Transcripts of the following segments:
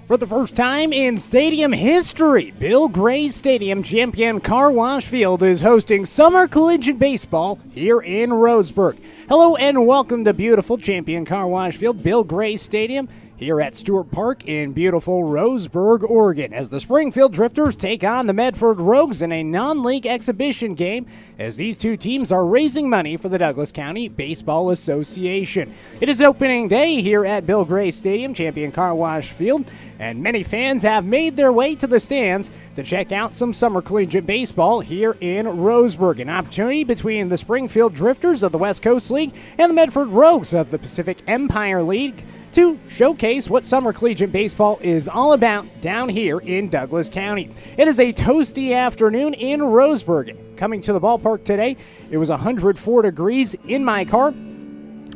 For the first time in stadium history, Bill Gray Stadium champion Car Wash Field is hosting Summer Collegiate Baseball here in Roseburg. Hello and welcome to beautiful champion Car Wash Field, Bill Gray Stadium, here at Stewart Park in beautiful Roseburg, Oregon, as the Springfield Drifters take on the Medford Rogues in a non-league exhibition game, as these two teams are raising money for the Douglas County Baseball Association. It is opening day here at Bill Gray Stadium, champion Car Wash Field, and many fans have made their way to the stands to check out some summer collegiate baseball here in Roseburg. An opportunity between the Springfield Drifters of the West Coast League and the Medford Rogues of the Pacific Empire League to showcase what summer collegiate baseball is all about down here in Douglas County. It is a toasty afternoon in Roseburg. Coming to the ballpark today, it was 104 degrees in my car.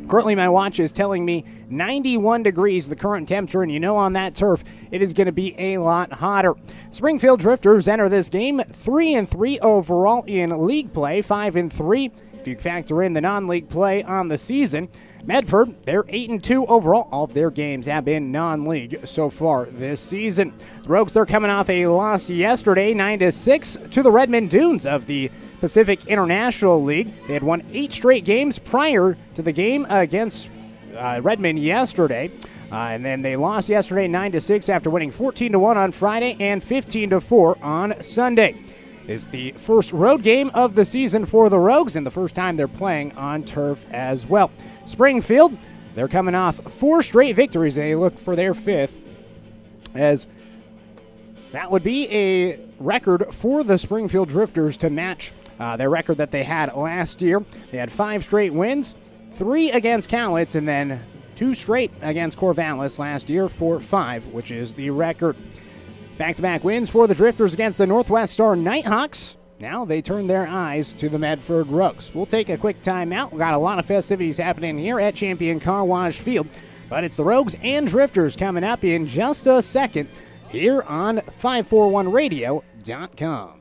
Currently, my watch is telling me 91 degrees, the current temperature, and you know on that turf, it is going to be a lot hotter. Springfield Drifters enter this game 3-3 overall in league play, 5-3 if you factor in the non-league play on the season. Medford, they're 8-2 overall. All of their games have been non-league so far this season. The Rogues, they're coming off a loss yesterday, 9-6 to the Redmond Dunes of the Pacific International League. They had won 8 straight games prior to the game against Redmond yesterday. And then they lost yesterday 9-6 after winning 14-1 on Friday and 15-4 on Sunday. It's the first road game of the season for the Rogues and the first time they're playing on turf as well. Springfield, they're coming off 4 straight victories. They look for their 5th, as that would be a record for the Springfield Drifters to match their record that they had last year. They had 5 straight wins, 3 against Cowlitz, and then 2 straight against Corvallis last year for 5, which is the record. Back-to-back wins for the Drifters against the Northwest Star Nighthawks. Now they turn their eyes to the Medford Rogues. We'll take a quick time out. We've got a lot of festivities happening here at Champion Car Wash Field, but it's the Rogues and Drifters coming up in just a second here on 541radio.com.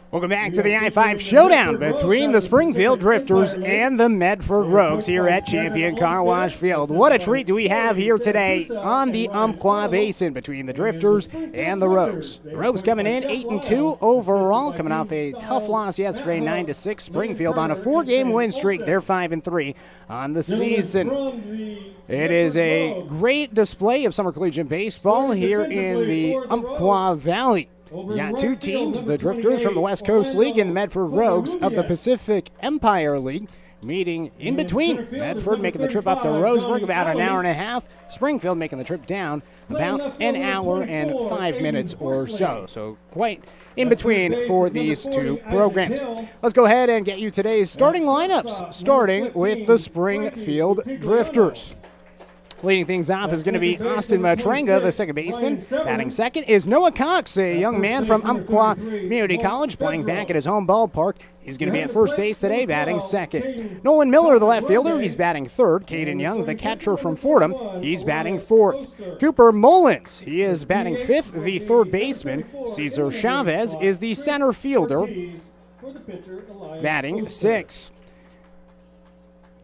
Welcome back to the I-5 Showdown between the Springfield Drifters and the Medford Rogues here at Champion Car Wash Field. What a treat do we have here today on the Umpqua Basin between the Drifters and the Rogues. The Rogues coming in 8-2 overall, coming off a tough loss yesterday, 9-6. Springfield on a 4-game win streak. They're 5-3 on the season. It is a great display of summer collegiate baseball here in the Umpqua Valley. You got two teams, the Drifters from the West Coast League and the Medford Rogues of the Pacific Empire League, meeting in between. Medford making the trip up to Roseburg about an hour and a half. Springfield making the trip down about an hour and 5 minutes or so. So quite in between for these two programs. Let's go ahead and get you today's starting lineups, starting with the Springfield Drifters. Leading things off is going to be Austin Matrenga, the second baseman. Batting second is Noah Cox, a young man from Umpqua Community College, playing back at his home ballpark. He's going to be at first base today, batting second. Nolan Miller, the left fielder, he's batting third. Caden Young, the catcher from Fordham, he's batting fourth. Cooper Mullins, he is batting fifth, the third baseman. Cesar Chavez is the center fielder, batting sixth.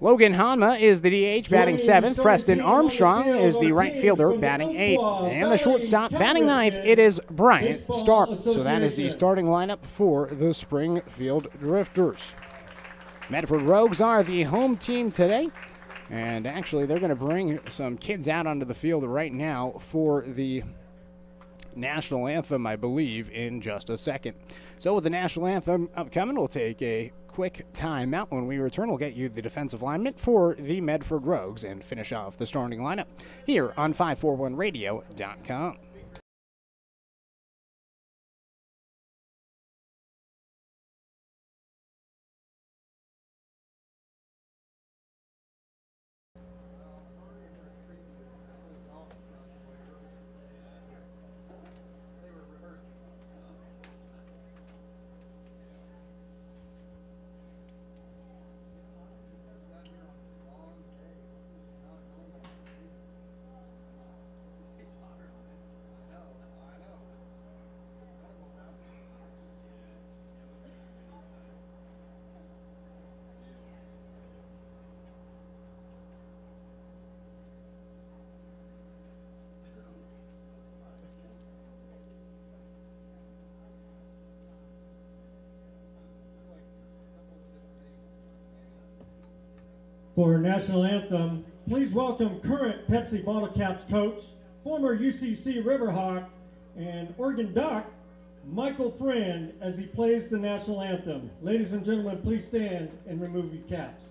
Logan Hanma is the DH, batting seventh. Preston Armstrong is the right fielder, batting eighth. And the shortstop, batting ninth, it is Bryant Stark. So that is the starting lineup for the Springfield Drifters. Medford Rogues are the home team today. And actually, they're going to bring some kids out onto the field right now for the national anthem, I believe, in just a second. So with the national anthem upcoming, we'll take a quick timeout. When we return, we'll get you the defensive alignment for the Medford Rogues and finish off the starting lineup here on 541radio.com. For national anthem, please welcome current Pepsi Bottle Caps coach, former UCC Riverhawk, and Oregon Duck, Michael Friend, as he plays the national anthem. Ladies and gentlemen, please stand and remove your caps.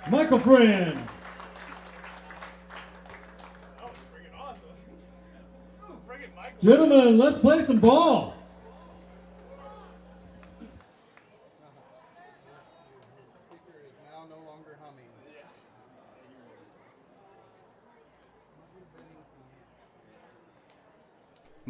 Michael Friend. Gentlemen, let's play some ball. Speaker is now no longer humming.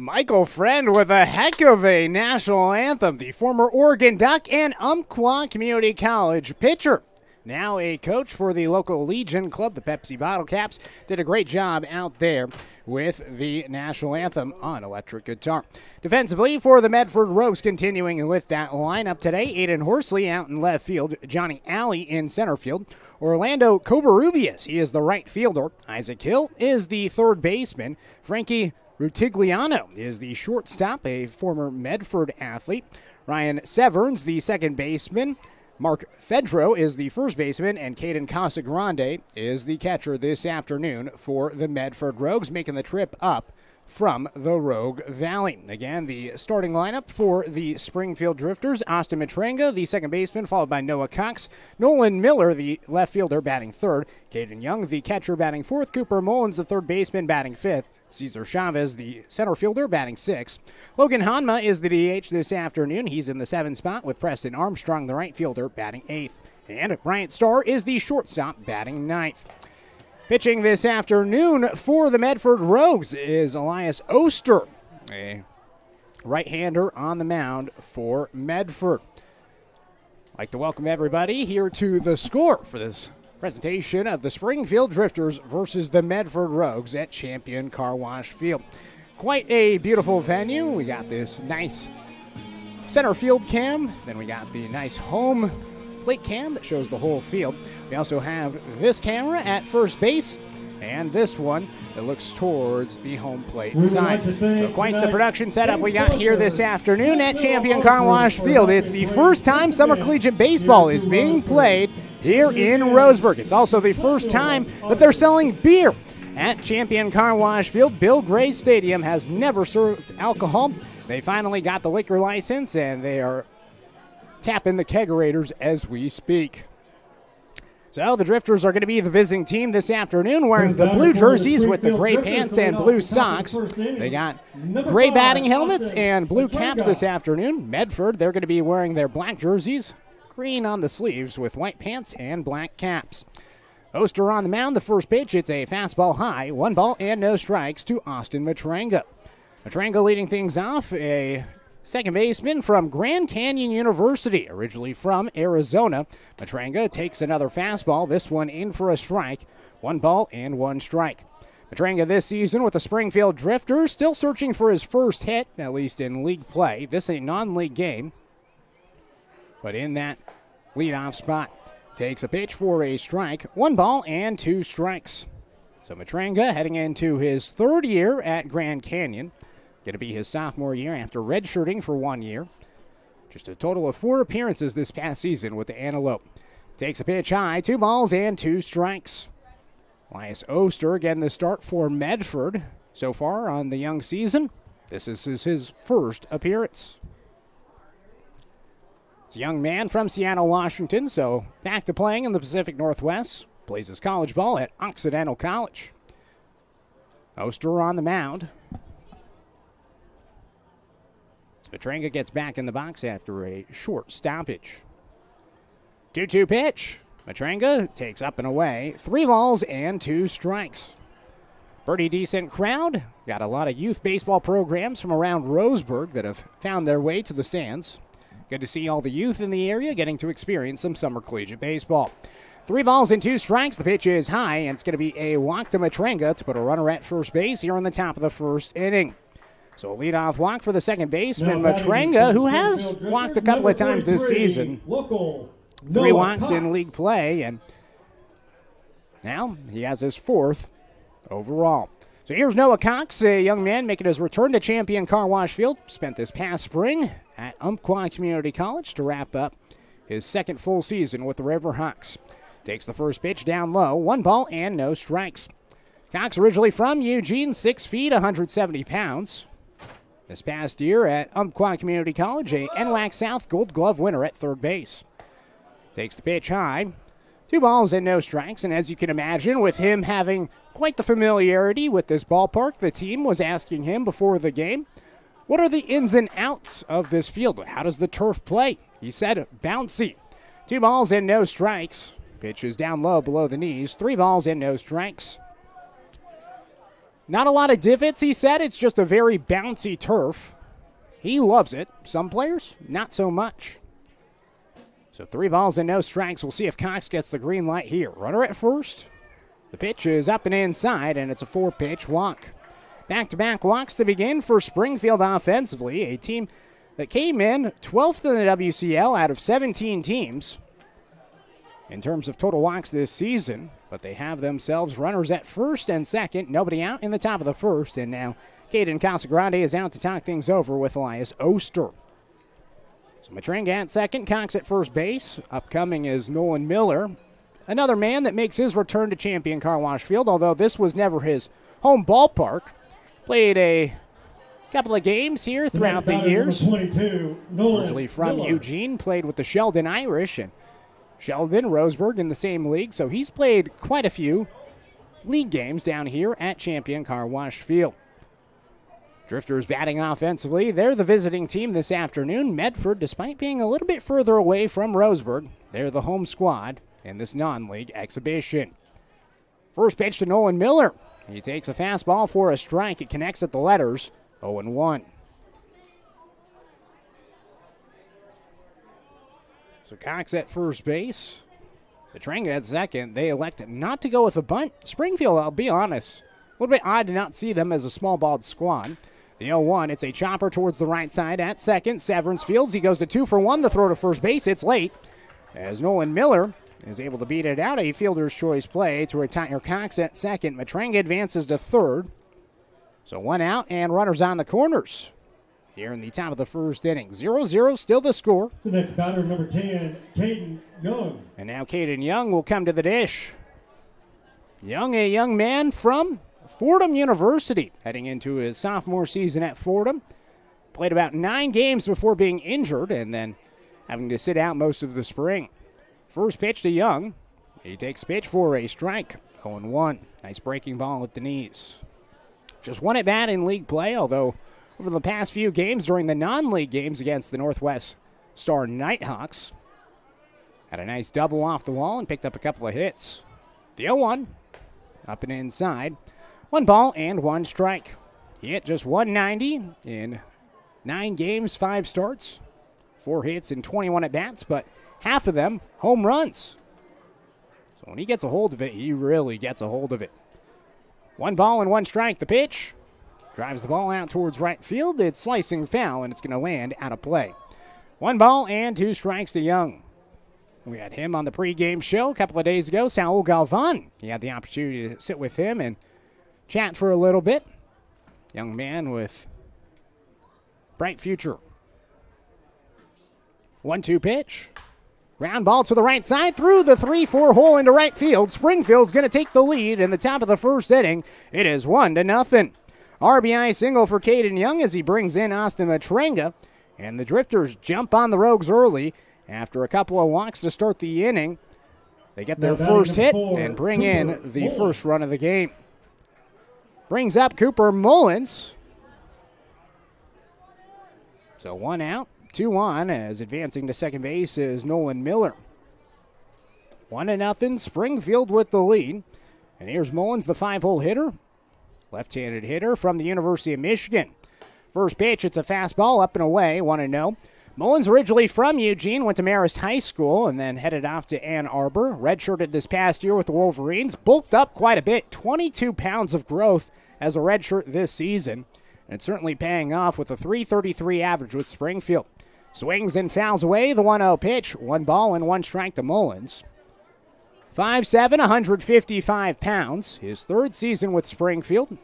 Michael Friend with a heck of a national anthem. The former Oregon Duck and Umpqua Community College pitcher, now a coach for the local Legion Club, the Pepsi Bottle Caps, did a great job out there with the national anthem on electric guitar. Defensively for the Medford Rogues, continuing with that lineup today, Aiden Horsley out in left field, Johnny Alley in center field, Orlando Covarrubias, he is the right fielder, Isaac Hill is the third baseman, Frankie Rutigliano is the shortstop, a former Medford athlete, Ryan Severns, the second baseman, Mark Fedro is the first baseman, and Caden Casagrande is the catcher this afternoon for the Medford Rogues, making the trip up from the Rogue Valley. Again, the starting lineup for the Springfield Drifters: Austin Matrenga, the second baseman, followed by Noah Cox, Nolan Miller, the left fielder, batting third, Caden Young, the catcher, batting fourth, Cooper Mullins, the third baseman, batting fifth, Cesar Chavez, the center fielder, batting sixth. Logan Hanma is the DH this afternoon. He's in the seventh spot with Preston Armstrong, the right fielder, batting eighth. And Bryant Starr is the shortstop, batting ninth. Pitching this afternoon for the Medford Rogues is Elias Oster, a right-hander on the mound for Medford. I'd like to welcome everybody here to the score for this presentation of the Springfield Drifters versus the Medford Rogues at Champion Car Wash Field. Quite a beautiful venue. We got this nice center field cam. Then we got the nice home plate cam that shows the whole field. We also have this camera at first base and this one that looks towards the home plate side. So quite the production setup we got here this afternoon at Champion Car Wash Field. It's the first time summer collegiate baseball is being played here in Roseburg. It's also the first time that they're selling beer at Champion Car Wash Field. Bill Gray Stadium has never served alcohol. They finally got the liquor license, and they are tapping the kegerators as we speak. So the Drifters are going to be the visiting team this afternoon, wearing the blue jerseys with the gray pants and blue socks. They got gray batting helmets and blue caps this afternoon. Medford, they're going to be wearing their black jerseys, green on the sleeves with white pants and black caps. Oster on the mound, the first pitch. It's a fastball high, 1 ball and no strikes to Austin Matrenga. Matrenga leading things off, a second baseman from Grand Canyon University, originally from Arizona. Matrenga takes another fastball, this one in for a strike, 1 ball and 1 strike. Matrenga this season with the Springfield Drifters, still searching for his first hit, at least in league play. This a non-league game, but in that leadoff spot. Takes a pitch for a strike, 1 ball and 2 strikes. So Matrenga heading into his third year at Grand Canyon. Going to be his sophomore year after redshirting for 1 year. Just a total of 4 appearances this past season with the Antelope. Takes a pitch high, 2 balls and 2 strikes. Elias Oster again the start for Medford so far on the young season. This is his first appearance. It's a young man from Seattle, Washington, so back to playing in the Pacific Northwest. Plays his college ball at Occidental College. Oster on the mound. Matrenga gets back in the box after a short stoppage. 2-2 pitch. Matrenga takes up and away. 3 balls and 2 strikes. Pretty decent crowd. Got a lot of youth baseball programs from around Roseburg that have found their way to the stands. Good to see all the youth in the area getting to experience some summer collegiate baseball. 3 balls and 2 strikes. The pitch is high, and it's going to be a walk to Matrenga to put a runner at first base here on the top of the first inning. So a leadoff walk for the second baseman, Matrenga, who has walked a couple of times this season. 3 walks in league play, and now he has his 4th overall. So here's Noah Cox, a young man making his return to Champion Car Wash Field. Spent this past spring at Umpqua Community College to wrap up his second full season with the Riverhawks. Takes the first pitch down low, 1 ball and no strikes. Cox originally from Eugene, 6 feet, 170 pounds. This past year at Umpqua Community College, a NWAC South Gold Glove winner at third base. Takes the pitch high, 2 balls and no strikes, and as you can imagine, with him having quite the familiarity with this ballpark, the team was asking him before the game, what are the ins and outs of this field? How does the turf play? He said, bouncy. 2 balls and no strikes. Pitch is down low below the knees. 3 balls and no strikes. Not a lot of divots, he said. It's just a very bouncy turf. He loves it. Some players, not so much. So 3 balls and no strikes. We'll see if Cox gets the green light here. Runner at first. The pitch is up and inside, and it's a 4-pitch walk. Back-to-back walks to begin for Springfield offensively, a team that came in 12th in the WCL out of 17 teams in terms of total walks this season. But they have themselves runners at first and second. Nobody out in the top of the first. And now Caden Casagrande is out to talk things over with Elias Oster. So Matringa at second, Cox at first base. Upcoming is Nolan Miller. Another man that makes his return to Champion Car Wash Field, although this was never his home ballpark. Played a couple of games here throughout the years. Originally from Miller. Eugene, played with the Sheldon Irish, and Sheldon, Roseburg in the same league, so he's played quite a few league games down here at Champion Car Wash Field. Drifters batting offensively. They're the visiting team this afternoon. Medford, despite being a little bit further away from Roseburg, they're the home squad in this non-league exhibition. First pitch to Nolan Miller. He takes a fastball for a strike. It connects at the letters, 0-1. So Cox at first base. Matringa at second. They elect not to go with a bunt. Springfield, I'll be honest, a little bit odd to not see them as a small-balled squad. The 0-1, it's a chopper towards the right side at second. Severance fields. He goes to 2 for 1. The throw to first base. It's late as Nolan Miller is able to beat it out. A fielder's choice play to retire Cox at second. Matringa advances to third. So 1 out and runners on the corners here in the top of the first inning. 0-0 still the score. The next batter, number 10, Caden Young. And now Caden Young will come to the dish. Young, a young man from Fordham University, heading into his sophomore season at Fordham. Played about 9 games before being injured and then having to sit out most of the spring. First pitch to Young. He takes pitch for a strike. 0-1. Nice breaking ball with the knees. Just 1 at bat in league play, although over the past few games during the non-league games against the Northwest Star Nighthawks, had a nice double off the wall and picked up a couple of hits. The 0-1, up and inside. 1 ball and 1 strike. He hit just 190 in 9 games, 5 starts, 4 hits and 21 at-bats, but half of them home runs. So when he gets a hold of it, he really gets a hold of it. 1 ball and 1 strike. The pitch drives the ball out towards right field. It's slicing foul, and it's going to land out of play. 1 ball and 2 strikes to Young. We had him on the pregame show a couple of days ago. Saul Galvan. He had the opportunity to sit with him and chat for a little bit. Young man with bright future. 1-2 pitch. Ground ball to the right side through the 3-4 hole into right field. Springfield's going to take the lead in the top of the first inning. It is 1-0. RBI single for Caden Young as he brings in Austin Matringa. And the Drifters jump on the Rogues early after a couple of walks to start the inning. They get their first hit and bring in the first run of the game. Brings up Cooper Mullins. So 1 out, 2 on, as advancing to second base is Nolan Miller. 1-0, Springfield with the lead. And here's Mullins, the 5-hole hitter. Left-handed hitter from the University of Michigan. First pitch, it's a fastball up and away, 1-0. Mullins originally from Eugene, went to Marist High School, and then headed off to Ann Arbor. Redshirted this past year with the Wolverines. Bulked up quite a bit, 22 pounds of growth as a redshirt this season. And it's certainly paying off with a .333 average with Springfield. Swings and fouls away the 1-0 pitch. 1 ball and 1 strike to Mullins. 5'7", 155 pounds. His 3rd season with Springfield.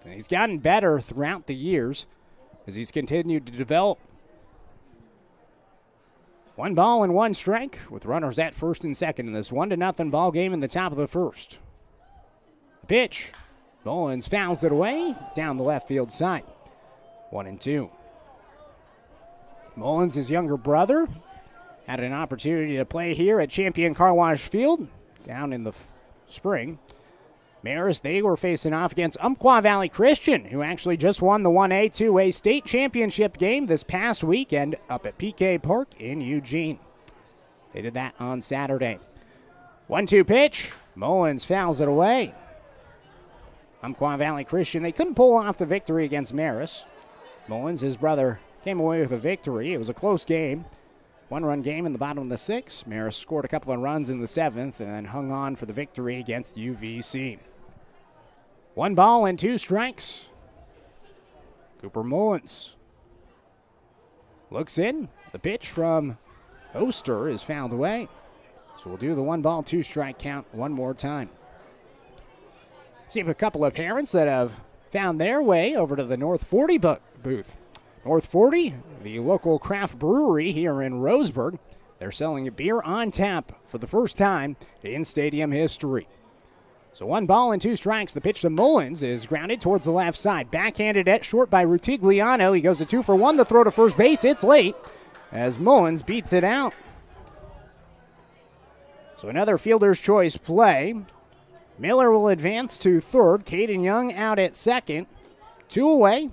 And he's gotten better throughout the years as he's continued to develop. 1 ball and 1 strike with runners at first and second in this 1-0 ball game in the top of the first. The pitch. Mullins fouls it away down the left field side. 1-2. Mullins, his younger brother, had an opportunity to play here at Champion Car Wash Field down in the spring. Marist, they were facing off against Umpqua Valley Christian, who actually just won the 1A, 2A state championship game this past weekend up at PK Park in Eugene. They did that on Saturday. 1-2 pitch. Mullins fouls it away. Umpqua Valley Christian, they couldn't pull off the victory against Marist. Mullins, his brother, came away with a victory. It was a close game. One-run game in the bottom of the sixth. Marist scored a couple of runs in the seventh and then hung on for the victory against UVC. 1 ball and 2 strikes. Cooper Mullins looks in. The pitch from Oster is fouled away. So we'll do the 1 ball, 2 strike count one more time. See a couple of parents that have found their way over to the North 40 booth. North 40, the local craft brewery here in Roseburg. They're selling a beer on tap for the first time in stadium history. So 1 ball and 2 strikes. The pitch to Mullins is grounded towards the left side. Backhanded at short by Rutigliano. He goes to 2 for 1. The throw to first base. It's late as Mullins beats it out. So another fielder's choice play. Miller will advance to third. Caden Young out at second. 2 away.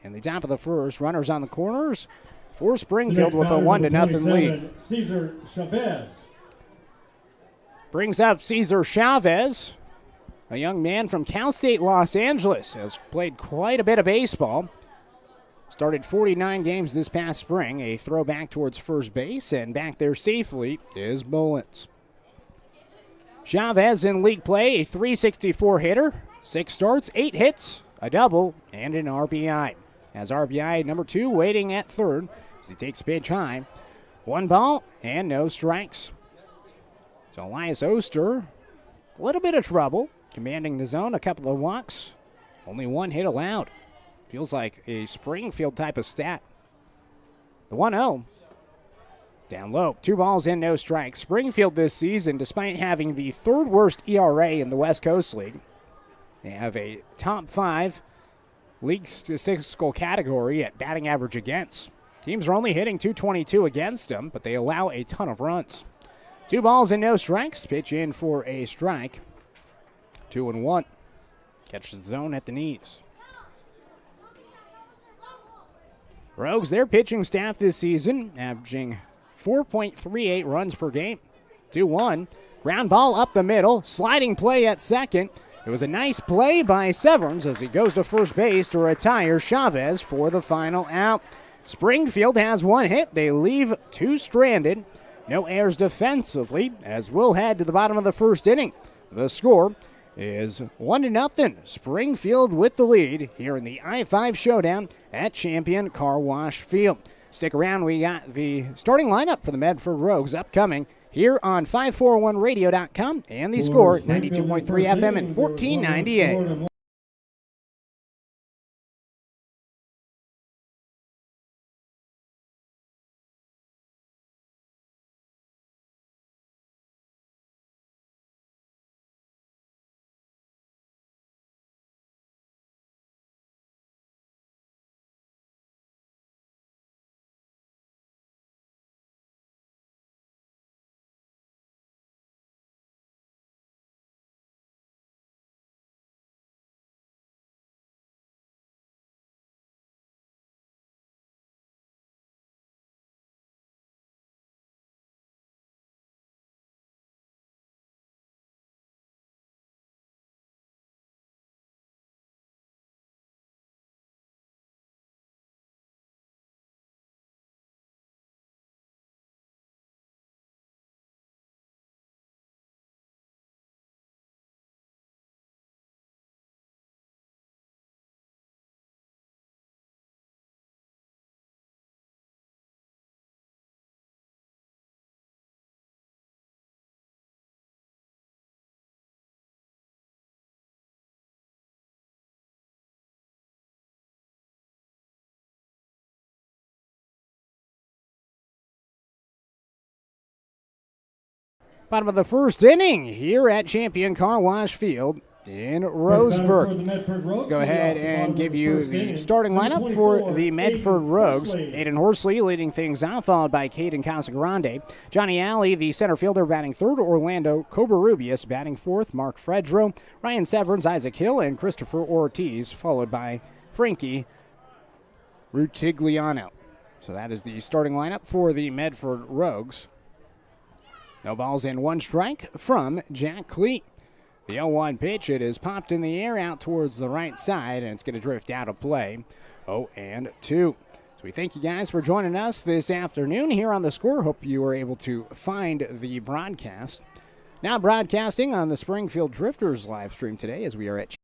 In the top of the first, runners on the corners for Springfield with a 1-0 lead. Cesar Chavez. Brings up Cesar Chavez, a young man from Cal State Los Angeles. Has played quite a bit of baseball. Started 49 games this past spring. A throw back towards first base, and back there safely is Mullins. Chavez in league play, a .364 hitter, 6 starts, 8 hits, a double, and an RBI. Has RBI number 2 waiting at third as he takes a pitch high. 1 ball and no strikes. So Elias Oster, a little bit of trouble, commanding the zone, a couple of walks, only 1 hit allowed. Feels like a Springfield type of stat. The 1-0. Down low, 2 balls and no strikes. Springfield this season, despite having the 3rd worst ERA in the West Coast League, they have a top 5 league statistical category at batting average against. Teams are only hitting .222 against them, but they allow a ton of runs. 2 balls and no strikes. Pitch in for a strike. 2-1. Catches the zone at the knees. Rogues, their pitching staff this season, averaging 4.38 runs per game. 2-1. Ground ball up the middle. Sliding play at second. It was a nice play by Severns as he goes to first base to retire Chavez for the final out. Springfield has 1 hit. They leave 2 stranded. No errors defensively as we'll head to the bottom of the first inning. The score is 1-0. Springfield with the lead here in the I-5 Showdown at Champion Car Wash Field. Stick around. We got the starting lineup for the Medford Rogues upcoming here on 541radio.com and the score 92.3 FM and 1490 AM. Bottom of the first inning here at Champion Car Wash Field in Roseburg. Go ahead and give you the starting lineup for the Medford Rogues. Aiden Horsley leading things off, followed by Caden Casagrande. Johnny Alley, the center fielder, batting third. Orlando Cobarrubias batting fourth. Mark Fredro, Ryan Severns, Isaac Hill, and Christopher Ortiz, followed by Frankie Rutigliano. So that is the starting lineup for the Medford Rogues. No balls and 1 strike from Jack Cleet. The 0-1 pitch, it is popped in the air out towards the right side, and it's going to drift out of play. 0-2. So we thank you guys for joining us this afternoon here on The Score. Hope you were able to find the broadcast. Now broadcasting on the Springfield Drifters live stream today as we are at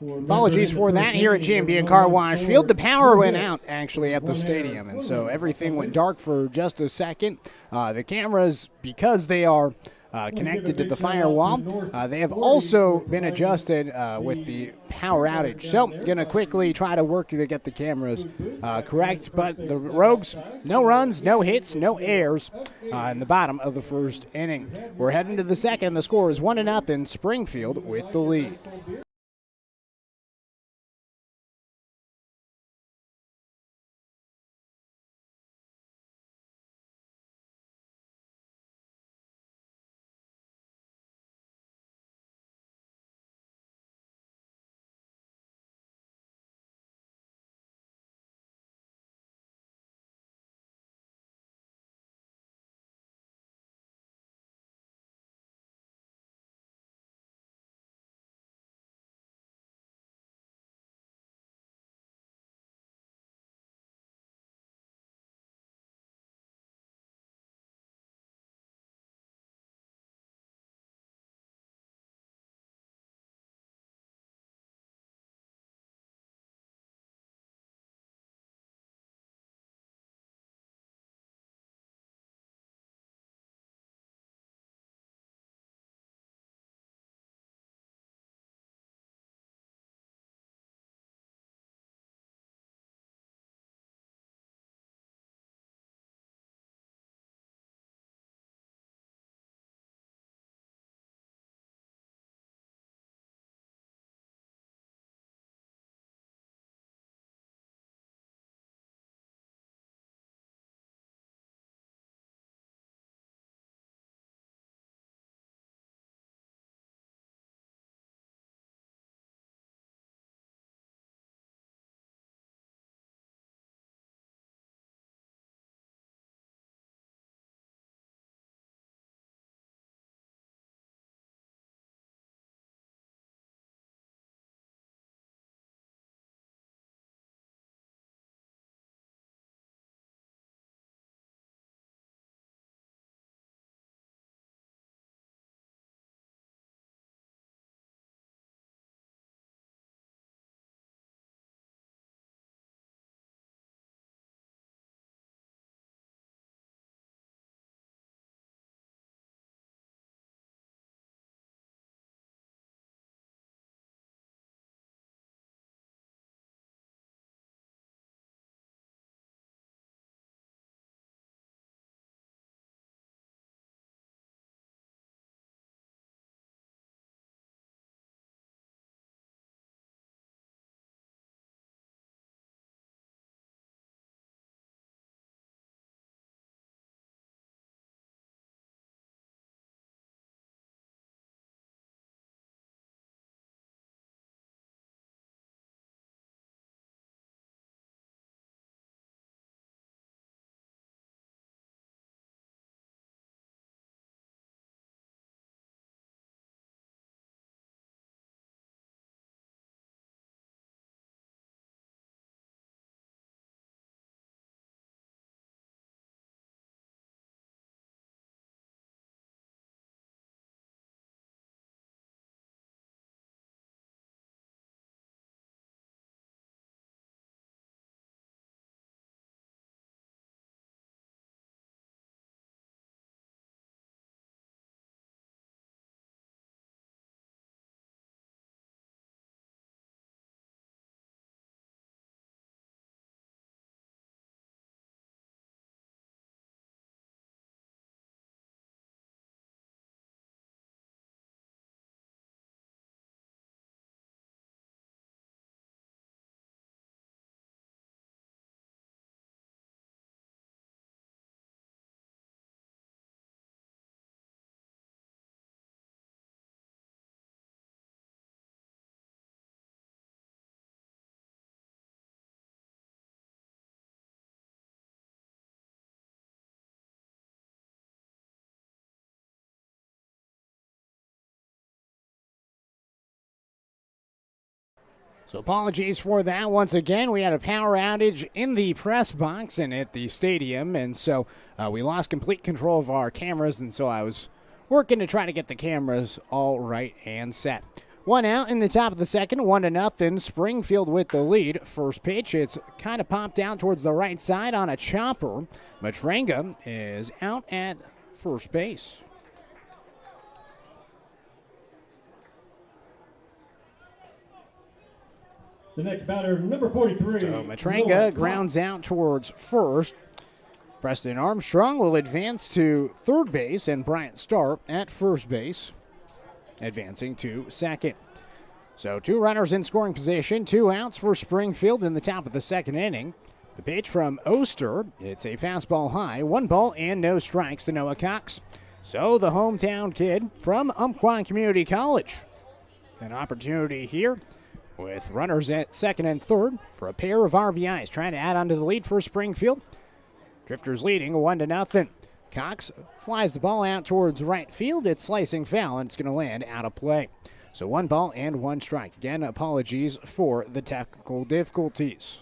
Apologies for that here at Champion Car Wash Field. The power went out actually at the stadium, and so everything went dark for just a second. The cameras, because they are connected to the firewall, they have also been adjusted with the power outage. So, going to quickly try to work to get the cameras correct, but the Rogues, no runs, no hits, no errors in the bottom of the first inning. We're heading to the second. The score is 1-0, Springfield with the lead. So apologies for that. Once again, we had a power outage in the press box and at the stadium, and so we lost complete control of our cameras, and so I was working to try to get the cameras all right and set. One out in the top of the second, 1-0. Springfield with the lead. First pitch, it's kind of popped out towards the right side on a chopper. Matranga is out at first base. The next batter, number 43. So Matranga grounds out towards first. Preston Armstrong will advance to third base, and Bryant Starr at first base, advancing to second. So 2 runners in scoring position, 2 outs for Springfield in the top of the second inning. The pitch from Oster, it's a fastball high, 1 ball and no strikes to Noah Cox. So the hometown kid from Umpqua Community College. An opportunity here with runners at second and third for a pair of RBIs, trying to add on to the lead for Springfield. Drifters leading 1-0. Cox flies the ball out towards right field. It's slicing foul, and it's going to land out of play. So 1 ball and 1 strike. Again, apologies for the technical difficulties.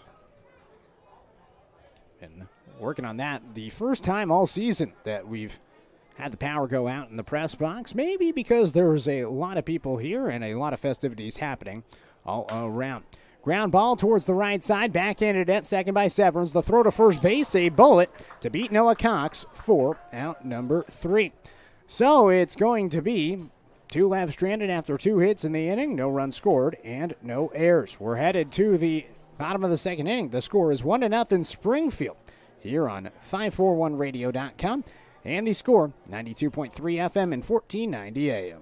Been working on that the first time all season that we've had the power go out in the press box. Maybe because there's a lot of people here and a lot of festivities happening all around. Ground ball towards the right side, backhanded at second by Severns. The throw to first base, a bullet to beat Noah Cox for out number 3. So it's going to be 2 left stranded after 2 hits in the inning, no runs scored, and no errors. We're headed to the bottom of the second inning. The score is 1-0 Springfield here on 541radio.com, and the score 92.3 FM and 1490 AM.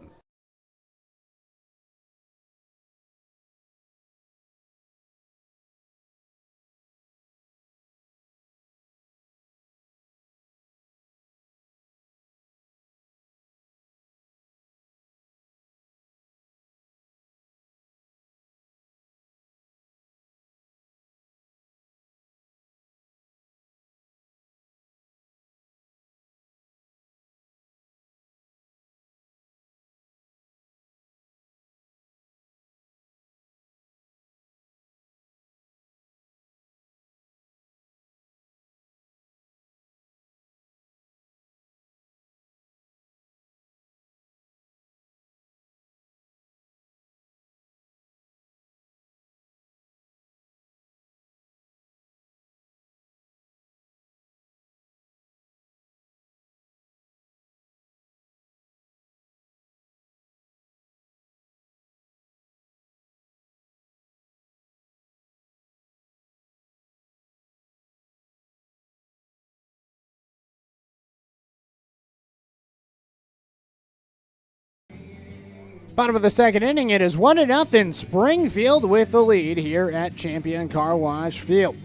Bottom of the second inning, it is 1-0 Springfield with the lead here at Champion Car Wash Field.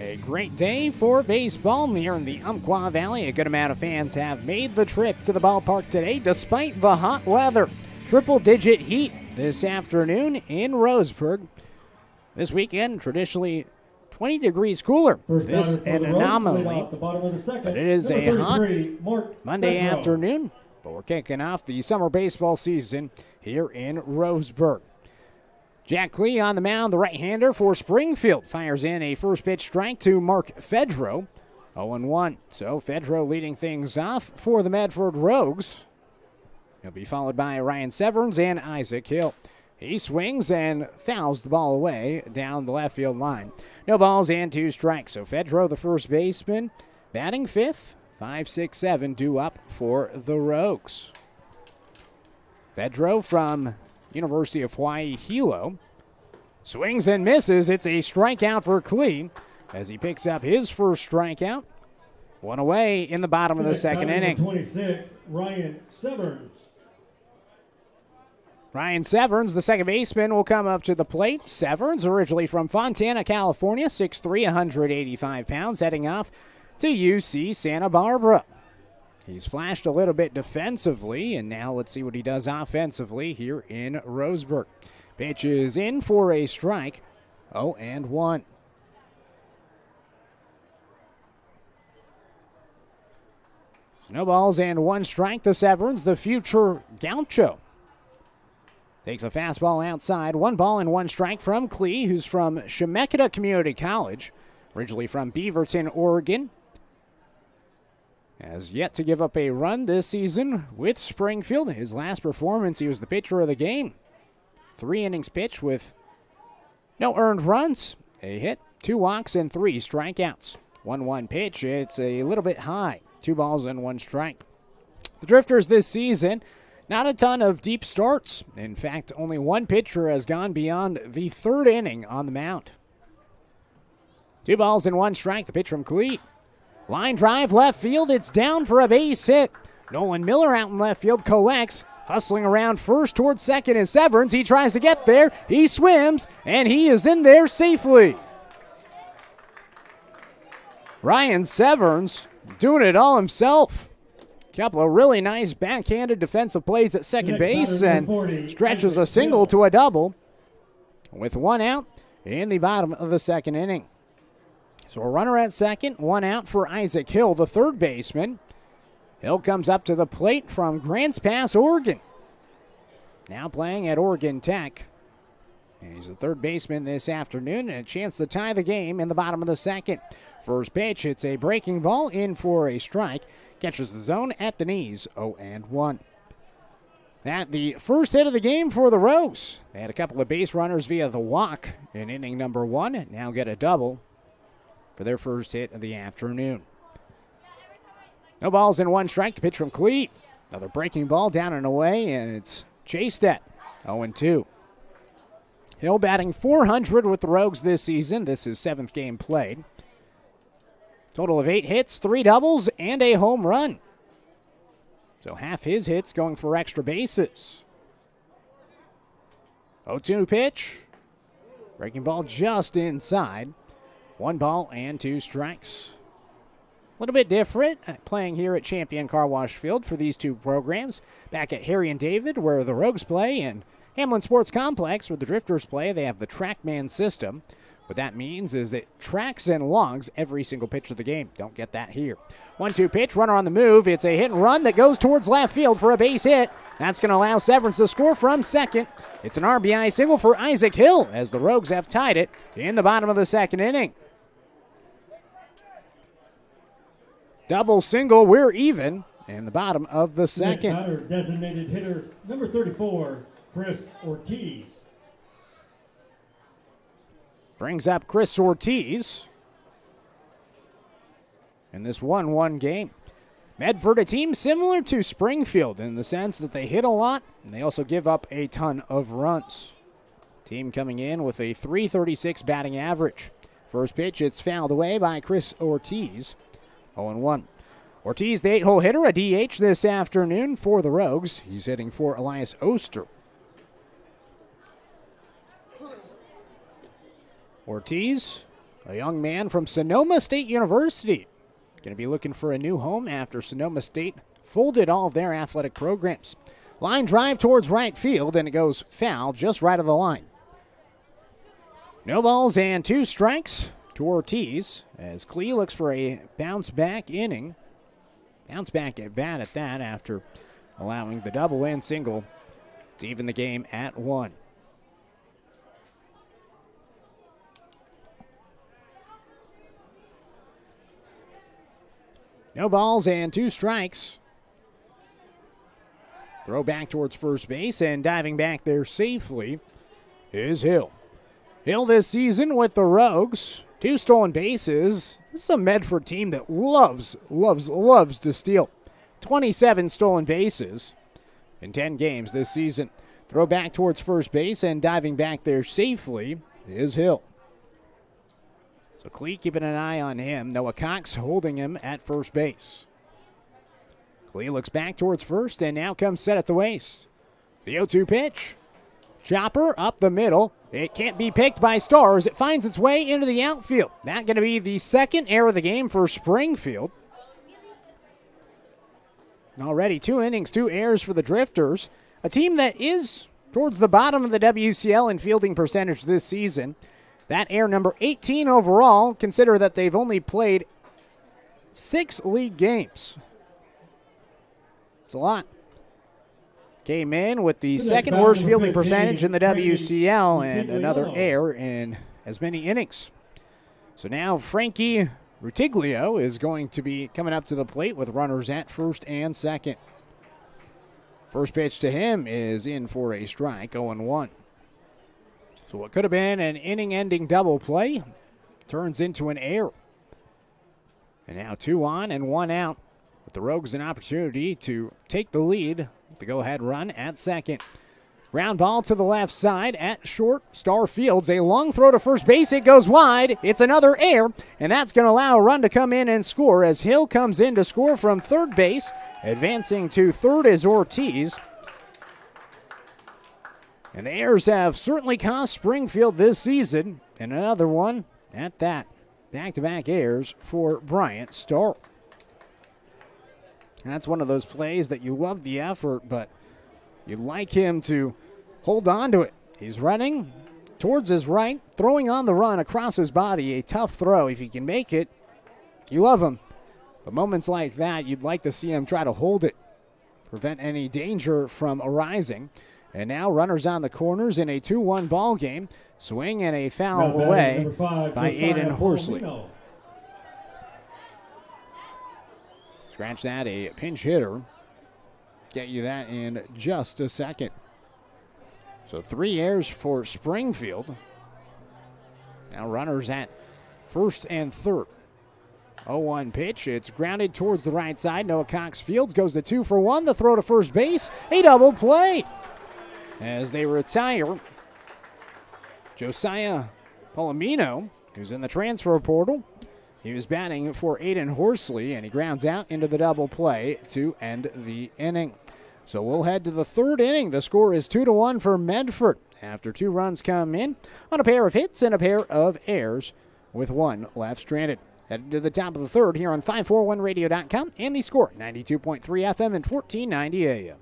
A great day for baseball here in the Umpqua Valley. A good amount of fans have made the trip to the ballpark today despite the hot weather. Triple-digit heat this afternoon in Roseburg. This weekend, traditionally 20 degrees cooler. This an anomaly, but it is a hot Monday afternoon. But we're kicking off the summer baseball season here in Roseburg. Jack Klee on the mound, the right-hander for Springfield. Fires in a first pitch strike to Mark Fedro. 0-1. So Fedro leading things off for the Medford Rogues. He'll be followed by Ryan Severns and Isaac Hill. He swings and fouls the ball away down the left field line. No balls and 2 strikes. So Fedro, the first baseman, batting 5th. 5, 6, 7 due up for the Rogues. Fedro from University of Hawaii Hilo swings and misses. It's a strikeout for Klee as he picks up his first strikeout. 1 away in the bottom of the second inning. 26, Ryan Severns. Ryan Severns, the second baseman, will come up to the plate. Severns, originally from Fontana, California, 6'3", 185 pounds, heading off to UC Santa Barbara. He's flashed a little bit defensively, and now let's see what he does offensively here in Roseburg. Pitch is in for a strike. 0-1. No balls and 1 strike to Severns, the future Gaucho. Takes a fastball outside. 1-1 strike from Klee, who's from Chemeketa Community College, originally from Beaverton, Oregon. Has yet to give up a run this season with Springfield. His last performance, he was the pitcher of the game. 3 innings pitched with no earned runs, a hit, 2 walks, and 3 strikeouts. 1-1 pitch, it's a little bit high. 2-1 strike. The Drifters this season, not a ton of deep starts. In fact, only one pitcher has gone beyond the 3rd inning on the mound. 2-1 strike, the pitch from Klee. Line drive left field, it's down for a base hit. Nolan Miller out in left field collects. Hustling around first towards second is Severns. He tries to get there, he swims, and he is in there safely. Ryan Severns doing it all himself. Couple of really nice backhanded defensive plays at second base and stretches a single to a double with 1 out in the bottom of the 2nd inning. So a runner at second, 1 out for Isaac Hill, the 3rd baseman. Hill comes up to the plate from Grants Pass, Oregon. Now playing at Oregon Tech. And he's the 3rd baseman this afternoon and a chance to tie the game in the bottom of the 2nd. First pitch, it's a breaking ball in for a strike. Catches the zone at the knees, 0-1. That the first hit of the game for the Rogues. They had a couple of base runners via the walk in inning number 1. Now get a double for their first hit of the afternoon. No balls and 1 strike. The pitch from Klee. Another breaking ball down and away, and it's chased at 0-2. Hill batting .400 with the Rogues this season. This is 7th game played. Total of 8 hits, 3 doubles, and a home run. So half his hits going for extra bases. 0-2 pitch. Breaking ball just inside. 1 ball and 2 strikes. A little bit different playing here at Champion Car Wash Field for these 2 programs. Back at Harry and David, where the Rogues play, and Hamlin Sports Complex, where the Drifters play, they have the TrackMan system. What that means is it tracks and logs every single pitch of the game. Don't get that here. 1-2 pitch, runner on the move. It's a hit and run that goes towards left field for a base hit. That's going to allow Severns to score from second. It's an RBI single for Isaac Hill as the Rogues have tied it in the bottom of the 2nd inning. Double single, we're even in the bottom of the 2nd. Batter, designated hitter number 34, Chris Ortiz. Brings up Chris Ortiz in this 1-1 game. Medford, a team similar to Springfield in the sense that they hit a lot and they also give up a ton of runs. Team coming in with a .336 batting average. First pitch, it's fouled away by Chris Ortiz. 0-1. Ortiz, the 8-hole hitter, a DH this afternoon for the Rogues. He's hitting for Elias Oster. Ortiz, a young man from Sonoma State University. Going to be looking for a new home after Sonoma State folded all of their athletic programs. Line drive towards right field, and it goes foul just right of the line. No balls and 2 strikes to Ortiz as Klee looks for a bounce-back inning. Bounce-back at bat at that after allowing the double and single to even the game at 1. No balls and 2 strikes. Throw back towards first base, and diving back there safely is Hill. Hill this season with the Rogues, 2 stolen bases. This is a Medford team that loves to steal. 27 stolen bases in 10 games this season. Throw back towards first base, and diving back there safely is Hill. So Klee keeping an eye on him. Noah Cox holding him at first base. Klee looks back towards first and now comes set at the waist. The 0-2 pitch. Chopper up the middle. It can't be picked by Stars. It finds its way into the outfield. That going to be the 2nd error of the game for Springfield. Already 2 innings, 2 errors for the Drifters. A team that is towards the bottom of the WCL in fielding percentage this season. That error number 18 overall. Consider that they've only played 6 league games. It's a lot. came in with the second worst fielding percentage in the WCL and another error in as many innings. So now Frankie Rutiglio is going to be coming up to the plate with runners at first and second. First pitch to him is in for a strike, 0-1. So what could have been an inning-ending double play turns into an error. And now 2 on and 1 out, with the Rogues an opportunity to take the lead with the go-ahead run at second. Ground ball to the left side at short. Star fields a long throw to first base. It goes wide. It's another error, and that's going to allow a run to come in and score as Hill comes in to score from third base. Advancing to third is Ortiz. And the errors have certainly cost Springfield this season, and another one at that. Back-to-back errors for Bryant Starr. That's one of those plays that you love the effort, but you'd like him to hold on to it. He's running towards his right, throwing on the run across his body. A tough throw. If he can make it, you love him. But moments like that, you'd like to see him try to hold it, prevent any danger from arising. And now runners on the corners in a 2-1 ball game. Swing and a foul away by Aiden Horsley. Scratch that, a pinch hitter. Get you that in just a second. So 3 errors for Springfield. Now runners at first and third. 0-1 pitch. It's grounded towards the right side. Noah Cox Fields goes to 2 for 1. The throw to first base. A double play. As they retire Josiah Palomino, who's in the transfer portal. He was batting for Aiden Horsley, and he grounds out into the double play to end the inning. So we'll head to the third inning. The score is 2-1 for Medford after 2 runs come in on a pair of hits and a pair of errors with 1 left stranded. Headed to the top of the third here on 541radio.com and the score 92.3 FM and 1490 AM.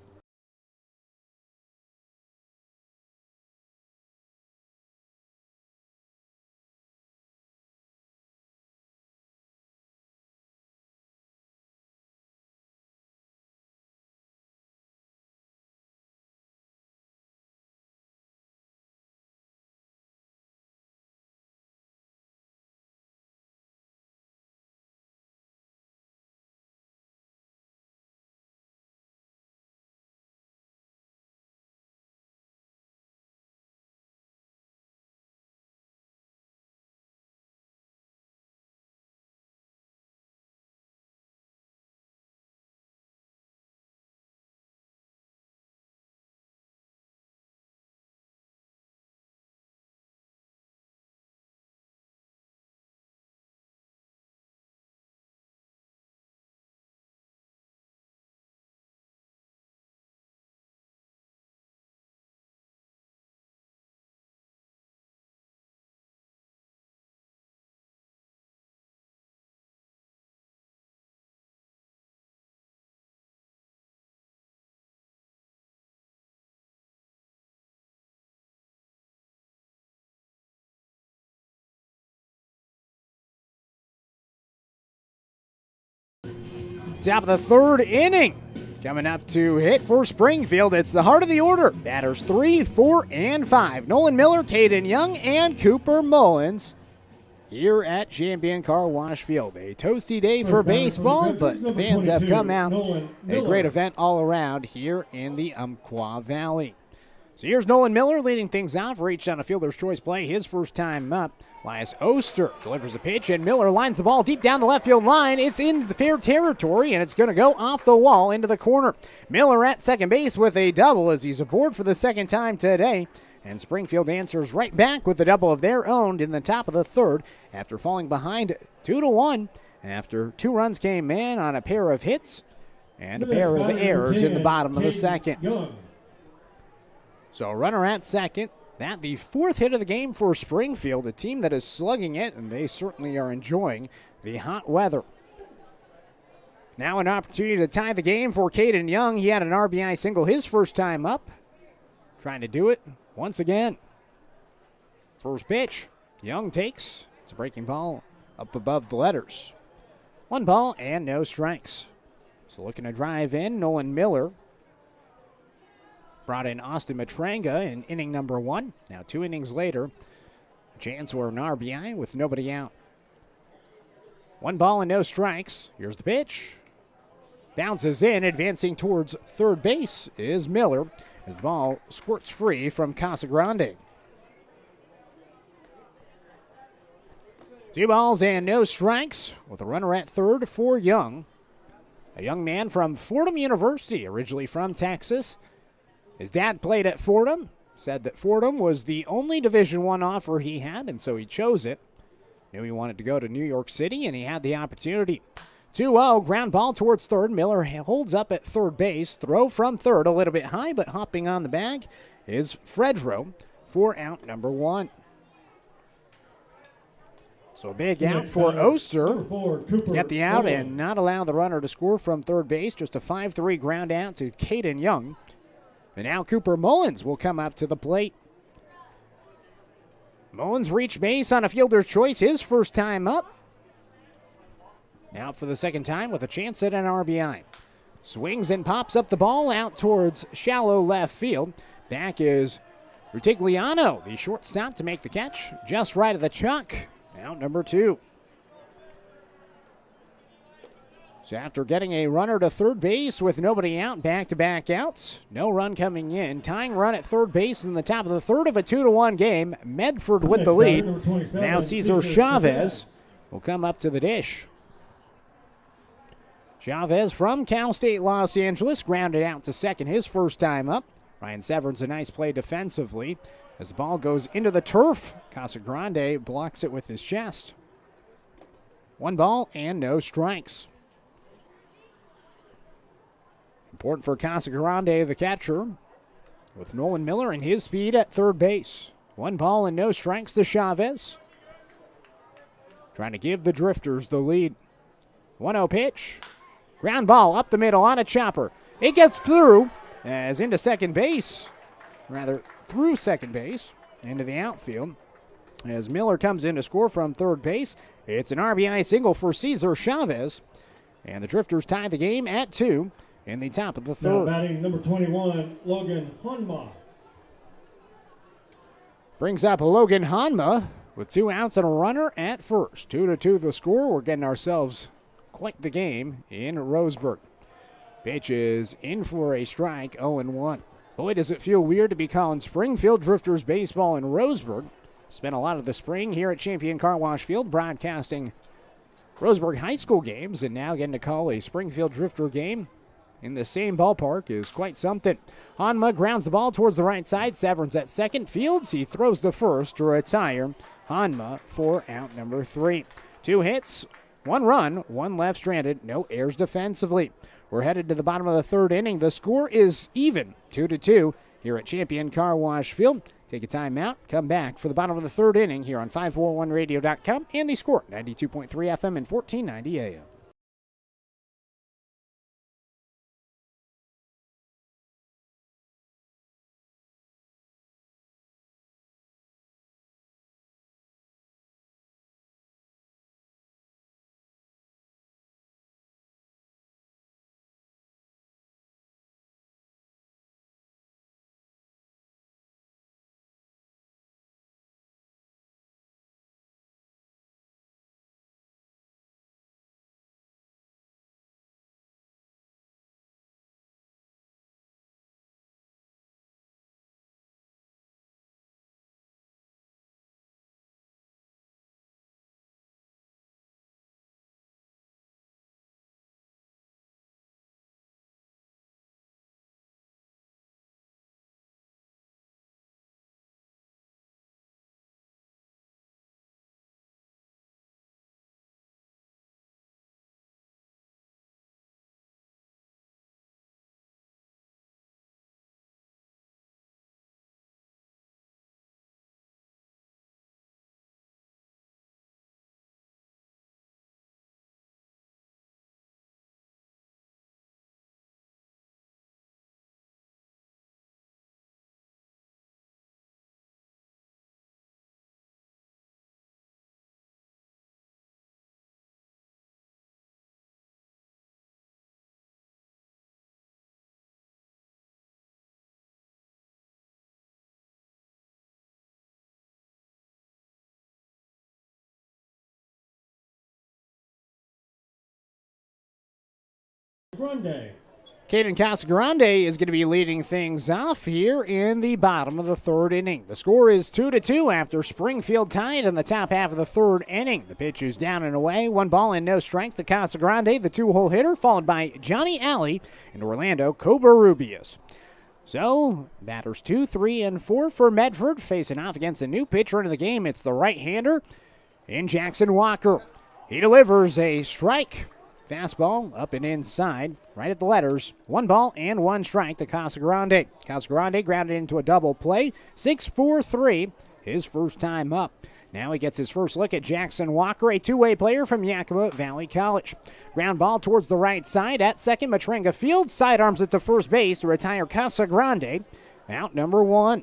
Top of the third inning. Coming up to hit for Springfield, it's the heart of the order. Batters 3, 4, and 5. Nolan Miller, Caden Young, and Cooper Mullins here at Champion Car Wash Field. A toasty day for baseball, but fans have come out. A great event all around here in the Umpqua Valley. So here's Nolan Miller leading things off, reached on a fielder's choice play, his first time up. Elias Oster delivers a pitch, and Miller lines the ball deep down the left field line. It's in the fair territory, and it's going to go off the wall into the corner. Miller at second base with a double as he's aboard for the second time today. And Springfield answers right back with a double of their own in the top of the third after falling behind 2-1 after 2 runs came in on a pair of hits and a pair of errors in the bottom of the second. So runner at second. That the 4th hit of the game for Springfield, a team that is slugging it, and they certainly are enjoying the hot weather. Now an opportunity to tie the game for Caden Young. He had an RBI single his first time up. Trying to do it once again. First pitch, Young takes. It's a breaking ball up above the letters. 1 ball and no strikes. So looking to drive in, Nolan Miller. Brought in Austin Matranga in inning number 1. Now 2 innings later, a chance for an RBI with nobody out. 1 ball and no strikes. Here's the pitch. Bounces in, advancing towards third base is Miller as the ball squirts free from Casagrande. 2 balls and no strikes with a runner at third for Young. A young man from Fordham University, originally from Texas. His dad played at Fordham, said that Fordham was the only Division I offer he had, and so he chose it. Knew he wanted to go to New York City, and he had the opportunity. 2-0, ground ball towards third. Miller holds up at third base. Throw from third, a little bit high, but hopping on the bag is Fredro for out number 1. So a big out for Oster. Get the out and not allow the runner to score from third base. Just a 5-3 ground out to Caden Young. And now Cooper Mullins will come up to the plate. Mullins reached base on a fielder's choice, his first time up. Now for the second time with a chance at an RBI. Swings and pops up the ball out towards shallow left field. Back is Rutigliano, the shortstop, to make the catch. Just right of the chuck. Out number 2. So after getting a runner to third base with nobody out, back-to-back outs, no run coming in. Tying run at third base in the top of the third of a 2-1 game. Medford with the lead. Now Cesar Chavez will come up to the dish. Chavez from Cal State Los Angeles, grounded out to second his first time up. Ryan Severn's a nice play defensively. As the ball goes into the turf, Casagrande blocks it with his chest. 1 ball and no strikes. Important for Casagrande, the catcher, with Nolan Miller and his speed at third base. 1 ball and no strikes to Chavez. Trying to give the Drifters the lead. 1-0 pitch. Ground ball up the middle on a chopper. It gets through as into second base. Rather, through second base into the outfield. As Miller comes in to score from third base, it's an RBI single for Cesar Chavez. And the Drifters tie the game at 2 in the top of the third. Now batting number 21, Logan Honma. Brings up Logan Honma with 2 outs and a runner at first. 2-2 the score. We're getting ourselves quite the game in Roseburg. Pitch is in for a strike, 0-1. Boy, does it feel weird to be calling Springfield Drifters baseball in Roseburg. Spent a lot of the spring here at Champion Car Wash Field broadcasting Roseburg High School games, and now getting to call a Springfield Drifter game in the same ballpark is quite something. Honma grounds the ball towards the right side. Severn's at second. Fields, he throws the first to retire Honma for out number 3. 2 hits, 1 run, 1 left stranded, no errors defensively. We're headed to the bottom of the third inning. The score is even, 2-2 here at Champion Car Wash Field. Take a timeout, come back for the bottom of the third inning here on 541radio.com and the score, 92.3 FM and 1490 AM. Casagrande. Caden Casagrande is going to be leading things off here in the bottom of the third inning. The score is 2-2 after Springfield tied in the top half of the third inning. The pitch is down and away. 1 ball and no strikes to Casagrande, the 2-hole hitter, followed by Johnny Alley and Orlando Cobarrubias. So, batters 2, 3, and 4 for Medford, facing off against a new pitcher into the game. It's the right-hander in Jackson Walker. He delivers a strike. Fastball up and inside, right at the letters. 1 ball and 1 strike to Casagrande. Casagrande grounded into a double play. 6-4-3, his first time up. Now he gets his first look at Jackson Walker, a two-way player from Yakima Valley College. Ground ball towards the right side. At second, Matrenga fields, sidearms it to first base to retire Casagrande. Out number 1.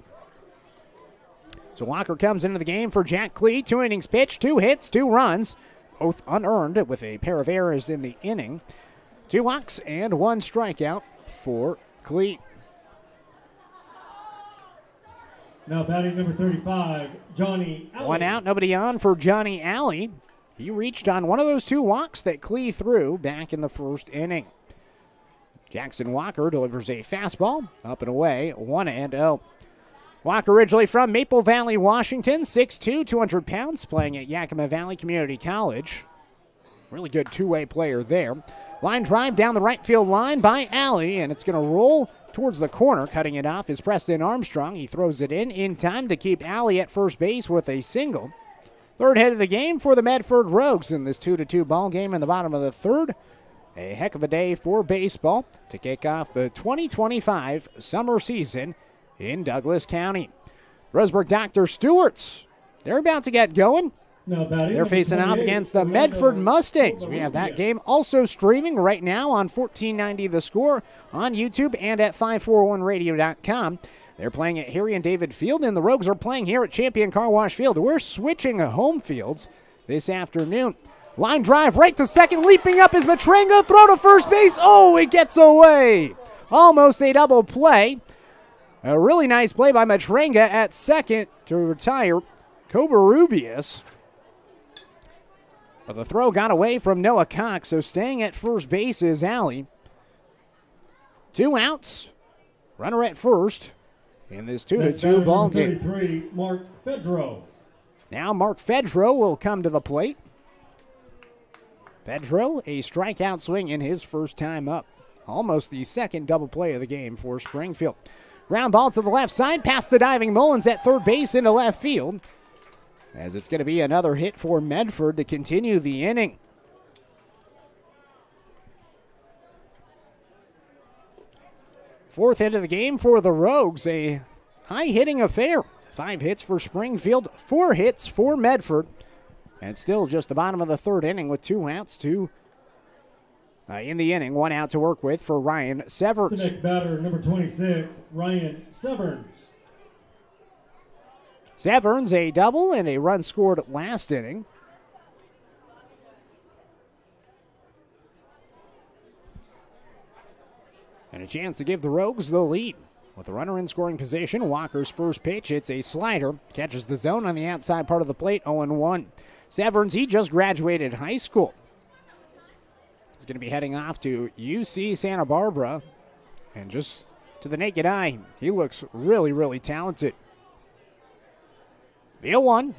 So Walker comes into the game for Jack Clee. 2 innings pitched, 2 hits, 2 runs. Both unearned with a pair of errors in the inning. 2 walks and 1 strikeout for Clee. Now batting number 35, Johnny Alley. 1 out, nobody on for Johnny Alley. He reached on one of those 2 walks that Clee threw back in the first inning. Jackson Walker delivers a fastball up and away, 1-0. Walker originally from Maple Valley, Washington, 6'2", 200 pounds, playing at Yakima Valley Community College. Really good two-way player there. Line drive down the right field line by Alley, and it's going to roll towards the corner. Cutting it off is Preston Armstrong. He throws it in time to keep Alley at first base with a single. Third hit of the game for the Medford Rogues in this 2-2 ball game in the bottom of the third. A heck of a day for baseball to kick off the 2025 summer season in Douglas County. Roseburg Dr. Stewart's, they're about to get going. Now batting They're facing off against the Medford Mustangs. We have that game also streaming right now on 1490 The Score on YouTube and at 541radio.com. They're playing at Harry and David Field, and the Rogues are playing here at Champion Car Wash Field. We're switching home fields this afternoon. Line drive right to second, leaping up is Matrenga. Throw to first base. Oh, it gets away. Almost a double play. A really nice play by Matrenga at second to retire Cobarrubias. But the throw got away from Noah Cox, so staying at first base is Alley. 2 outs. Runner at first in this 2-2 ball game. 33, Mark Fedro. Now Mark Fedro will come to the plate. Fedro, a strikeout swing in his first time up. Almost the second double play of the game for Springfield. Ground ball to the left side, past the diving Mullins at third base into left field. As it's going to be another hit for Medford to continue the inning. Fourth hit of the game for the Rogues, a high-hitting affair. 5 hits for Springfield, 4 hits for Medford. And still just the bottom of the third inning with 2 outs in the inning. 1 out to work with for Ryan Severns. The next batter, number 26, Ryan Severns. Severns, a double and a run scored last inning. And a chance to give the Rogues the lead. With the runner in scoring position, Walker's first pitch, it's a slider. Catches the zone on the outside part of the plate, 0-1. Severns, he just graduated high school. He's going to be heading off to UC Santa Barbara. And just to the naked eye, he looks really, really talented. The 0-1.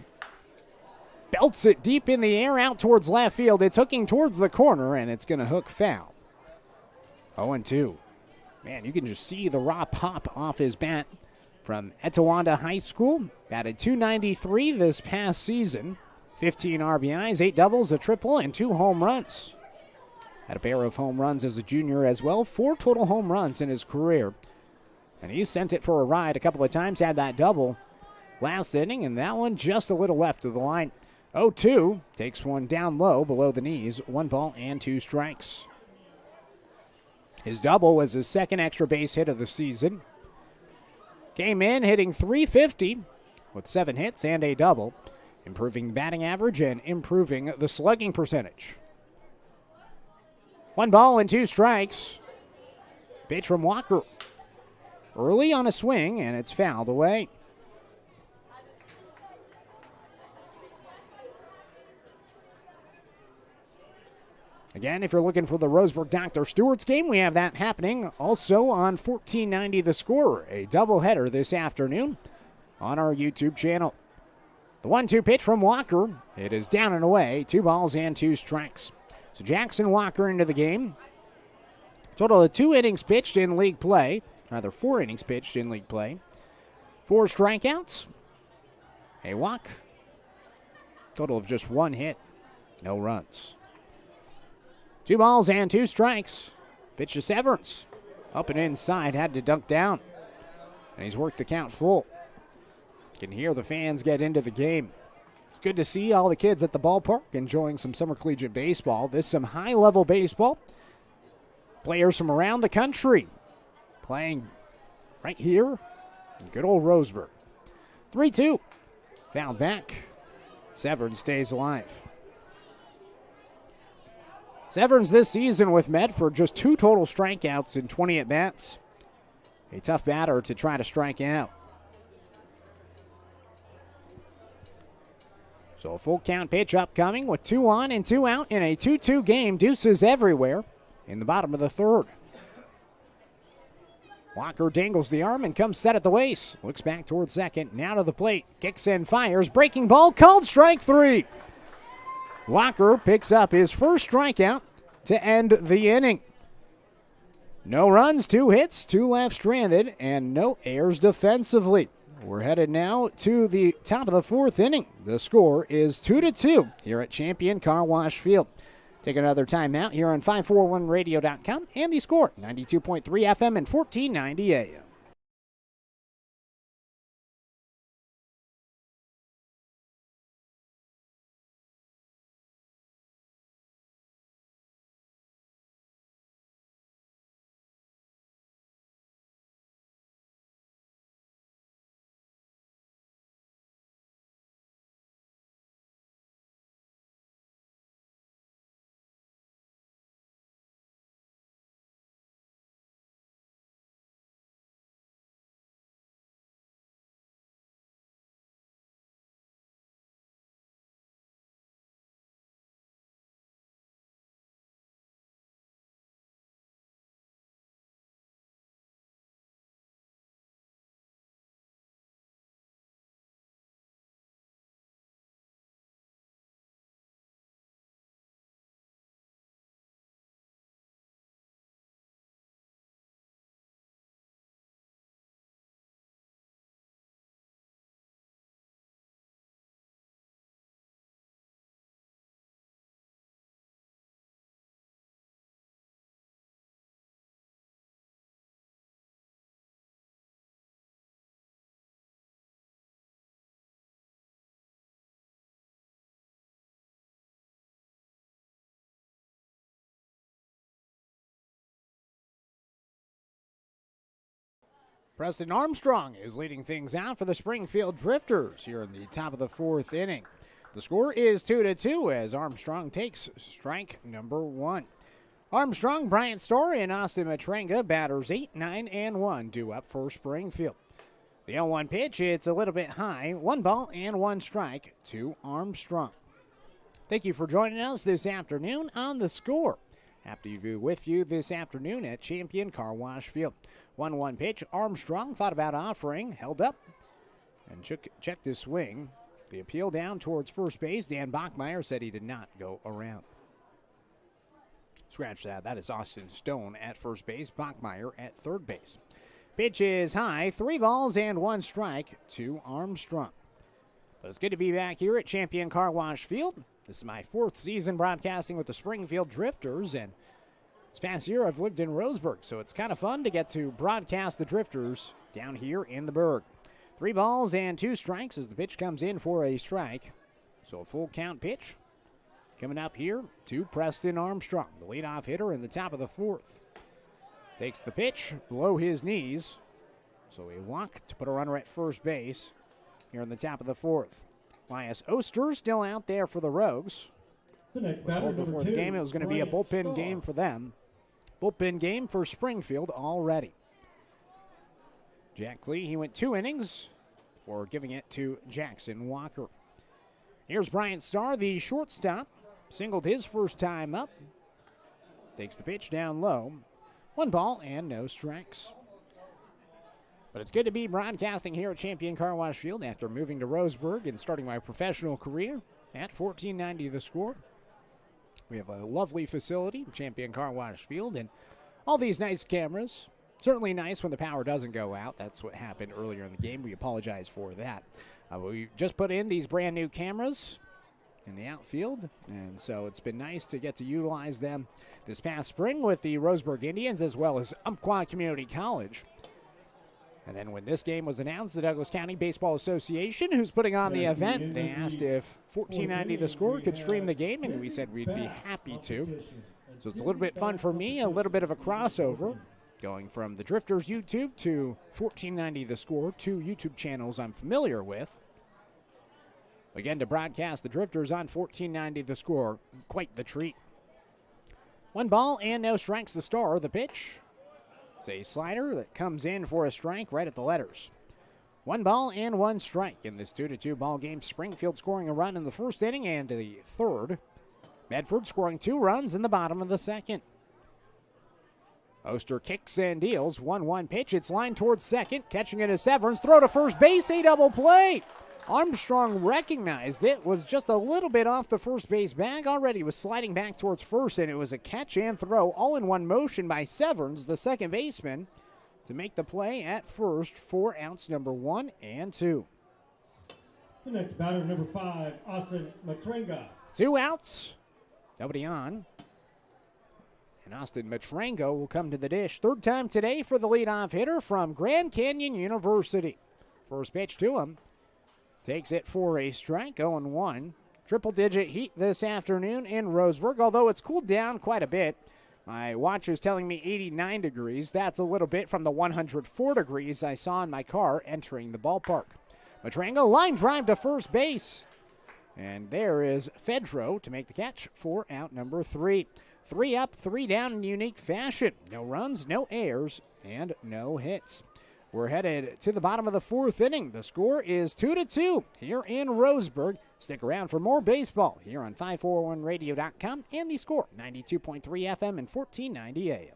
Belts it deep in the air out towards left field. It's hooking towards the corner, and it's going to hook foul. 0-2. Man, you can just see the raw pop off his bat from Etiwanda High School. Batted .293 this past season. 15 RBIs, 8 doubles, a triple, and 2 home runs. Had a pair of home runs as a junior as well. 4 total home runs in his career. And he sent it for a ride a couple of times. Had that double last inning, and that one just a little left of the line. 0-2. Takes one down low below the knees. 1 ball and 2 strikes. His double was his second extra base hit of the season. Came in hitting .350 with 7 hits and a double. Improving batting average and improving the slugging percentage. 1 ball and 2 strikes. Pitch from Walker. Early on a swing, and it's fouled away. Again, if you're looking for the Roseburg Dr. Stewart's game, we have that happening also on 1490 The Score, a doubleheader this afternoon on our YouTube channel. The 1-2 pitch from Walker. It is down and away. 2 balls and 2 strikes. So Jackson Walker into the game. Total of 2 innings pitched in league play. Rather, 4 innings pitched in league play. 4 strikeouts. A walk. Total of just 1 hit. No runs. 2 balls and 2 strikes. Pitch to Severance. Up and inside. Had to dunk down. And he's worked the count full. Can hear the fans get into the game. It's good to see all the kids at the ballpark enjoying some summer collegiate baseball. This is some high-level baseball. Players from around the country playing right here in good old Roseburg. 3-2. Fouled back. Severance stays alive. Severance this season with Medford, just 2 total strikeouts in 20 at-bats. A tough batter to try to strike out. So a full count pitch upcoming with 2 on and 2 out in a 2-2 game. Deuces everywhere in the bottom of the 3rd. Walker dangles the arm and comes set at the waist. Looks back towards second. Now to the plate. Kicks and fires. Breaking ball called strike 3. Walker picks up his first strikeout to end the inning. No runs, 2 hits, 2 left stranded, and no errors defensively. We're headed now to the top of the 4th inning. The score is 2-2 here at Champion Car Wash Field. Take another timeout here on 541radio.com and The Score, 92.3 FM and 1490 AM. Preston Armstrong is leading things out for the Springfield Drifters here in the top of the 4th inning. The score is 2-2 as Armstrong takes strike number 1. Armstrong, Bryant Story, and Austin Matrenga, batters 8, 9, and 1, due up for Springfield. The 0-1 pitch, it's a little bit high. 1 ball and 1 strike to Armstrong. Thank you for joining us this afternoon on The Score. Happy to be with you this afternoon at Champion Car Wash Field. 1-1 pitch. Armstrong thought about offering, held up, and checked his swing. The appeal down towards first base. Dan Bachmeyer said he did not go around. Scratch that. That is Austin Stone at first base. Bachmeyer at third base. Pitch is high. 3 balls and 1 strike to Armstrong. But it's good to be back here at Champion Car Wash Field. This is my 4th season broadcasting with the Springfield Drifters, and this past year I've lived in Roseburg, so it's kind of fun to get to broadcast the Drifters down here in the Burg. 3 balls and 2 strikes as the pitch comes in for a strike. So a full count pitch coming up here to Preston Armstrong, the leadoff hitter in the top of the 4th. Takes the pitch below his knees, so a walk to put a runner at first base here in the top of the 4th. Elias Oster still out there for the Rogues. The next Was told before the game it was going to be a bullpen game for them. Bullpen game for Springfield already. Jack Clee, he went 2 innings before giving it to Jackson Walker. Here's Bryant Starr, the shortstop. Singled his first time up. Takes the pitch down low. 1 ball and no strikes. But it's good to be broadcasting here at Champion Car Wash Field after moving to Roseburg and starting my professional career at 1490 The Score. We have a lovely facility, Champion Car Wash Field, and all these nice cameras. Certainly nice when the power doesn't go out. That's what happened earlier in the game. We apologize for that. We just put in these brand new cameras in the outfield, and so it's been nice to get to utilize them this past spring with the Roseburg Indians as well as Umpqua Community College. And then when this game was announced, the Douglas County Baseball Association, who's putting on the event, they asked if 1490 The Score could stream the game, and we said we'd be happy to. So it's a little bit fun for me, a little bit of a crossover, going from the Drifters YouTube to 1490 The Score, 2 YouTube channels I'm familiar with. Again, to broadcast the Drifters on 1490 The Score, quite the treat. 1 ball and no strikes the star. The pitch. It's a slider that comes in for a strike right at the letters. 1 ball and 1 strike in this 2-2 ball game. Springfield scoring a run in the first inning and the third. Medford scoring 2 runs in the bottom of the second. Oster kicks and deals. 1-1 pitch. It's lined towards second. Catching it is Severance. Throw to first base. A double play. Armstrong recognized it, was just a little bit off the first base bag. Already was sliding back towards first, and it was a catch and throw all in one motion by Severns, the second baseman, to make the play at first for outs number 1 and 2. The next batter, number 5, Austin Matrenga. 2 outs, nobody on. And Austin Matrengo will come to the dish. Third time today for the leadoff hitter from Grand Canyon University. First pitch to him. Takes it for a strike, 0-1. Triple-digit heat this afternoon in Roseburg, although it's cooled down quite a bit. My watch is telling me 89 degrees. That's a little bit from the 104 degrees I saw in my car entering the ballpark. Matrango line drive to first base. And there is Fedro to make the catch for out number 3. 3 up, 3 down in unique fashion. No runs, no errors, and no hits. We're headed to the bottom of the 4th inning. The score is 2-2 here in Roseburg. Stick around for more baseball here on 541radio.com and The Score, 92.3 FM and 1490 AM.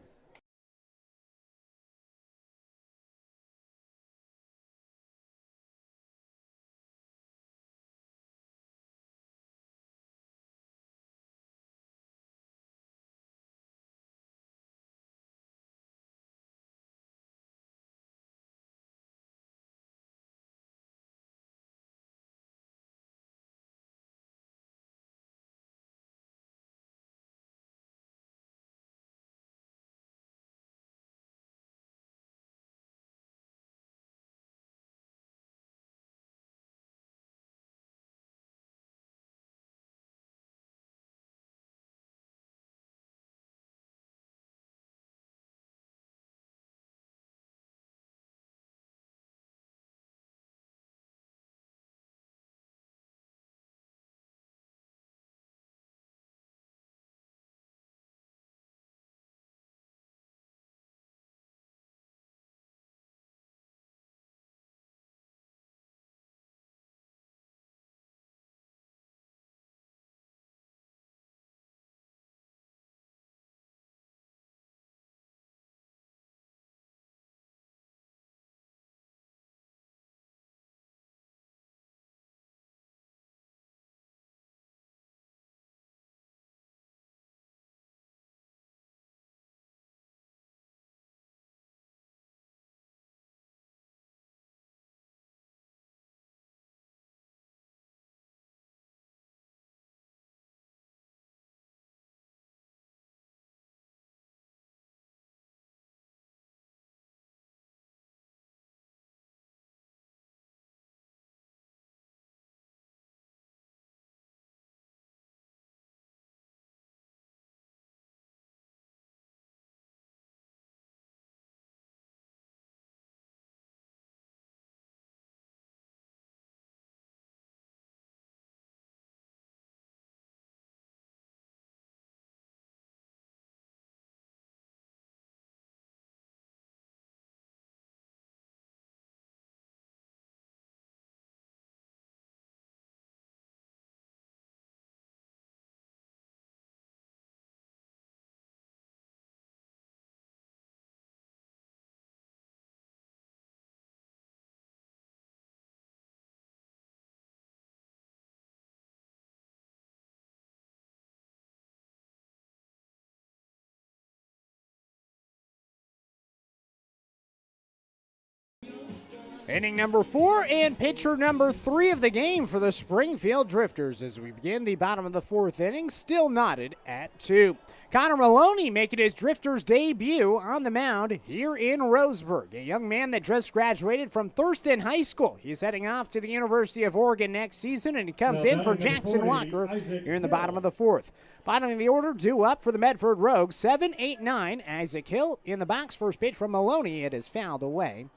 Inning number 4 and pitcher number 3 of the game for the Springfield Drifters as we begin the bottom of the 4th inning, still knotted at 2. Connor Maloney making his Drifters debut on the mound here in Roseburg. A young man that just graduated from Thurston High School. He's heading off to the University of Oregon next season, and he comes in for Jackson Walker here in the bottom of the 4th. Bottom of the order, due up for the Medford Rogues, 7, 8, 9. Isaac Hill in the box. First pitch from Maloney. It is fouled away.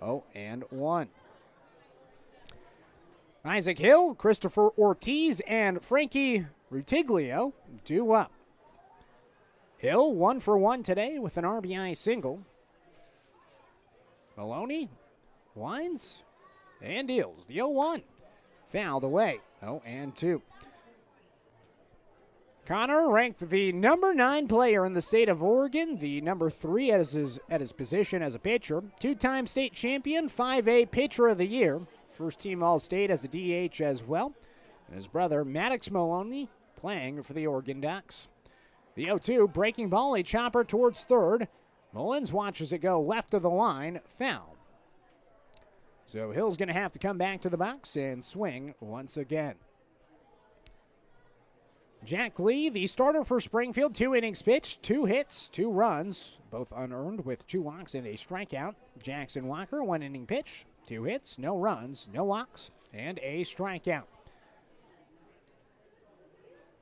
0-1. Isaac Hill, Christopher Ortiz, and Frankie Rutiglio due up. Hill 1 for 1 today with an RBI single. Maloney winds and deals the 0-1. Fouled away. 0-2. Connor ranked the number 9 player in the state of Oregon, the number 3 at his position as a pitcher, 2-time state champion, 5A pitcher of the year, first team All-State as a DH as well, and his brother Maddox Maloney playing for the Oregon Ducks. The 0-2, breaking ball, a chopper towards third. Mullins watches it go left of the line, foul. So Hill's going to have to come back to the box and swing once again. Jack Lee, the starter for Springfield, 2 innings pitched, 2 hits, 2 runs, both unearned with 2 walks and a strikeout. Jackson Walker, 1 inning pitch, 2 hits, no runs, no walks, and a strikeout.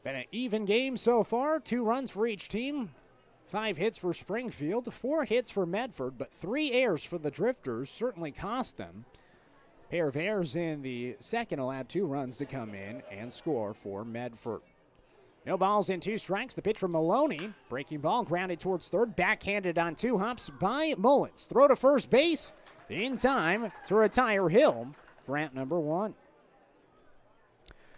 Been an even game so far, 2 runs for each team, 5 hits for Springfield, 4 hits for Medford, but 3 errors for the Drifters certainly cost them. Pair of errors in the second allowed 2 runs to come in and score for Medford. No balls and 2 strikes. The pitch from Maloney. Breaking ball grounded towards third. Backhanded on 2 hops by Mullins. Throw to first base in time to retire Hill for out number 1.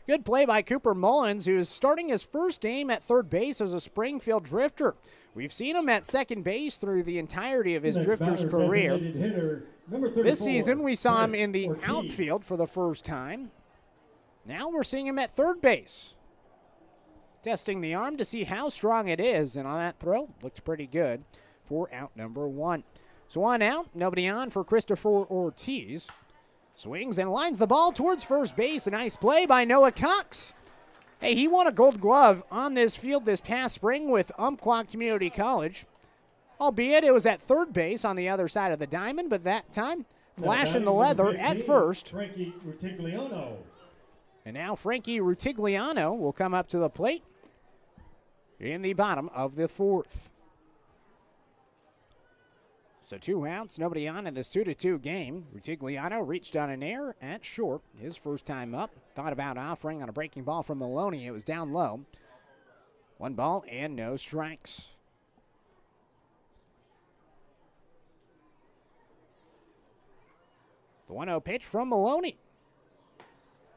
Good play by Cooper Mullins, who is starting his first game at third base as a Springfield Drifter. We've seen him at second base through the entirety of his Drifters career. This season, we saw him in the outfield for the first time. Now we're seeing him at third base. Testing the arm to see how strong it is, and on that throw, looked pretty good for out number 1. So 1 out, nobody on for Christopher Ortiz. Swings and lines the ball towards first base. A nice play by Noah Cox. Hey, he won a gold glove on this field this past spring with Umpqua Community College. Albeit it was at third base on the other side of the diamond, but that time, flashing the leather at first. Frankie Rutigliano. And now Frankie Rutigliano will come up to the plate in the bottom of the 4th. So 2 outs, nobody on in this 2-2 game. Rutigliano reached on an error at short, his first time up. Thought about offering on a breaking ball from Maloney. It was down low. 1 ball and no strikes. The 1-0 pitch from Maloney.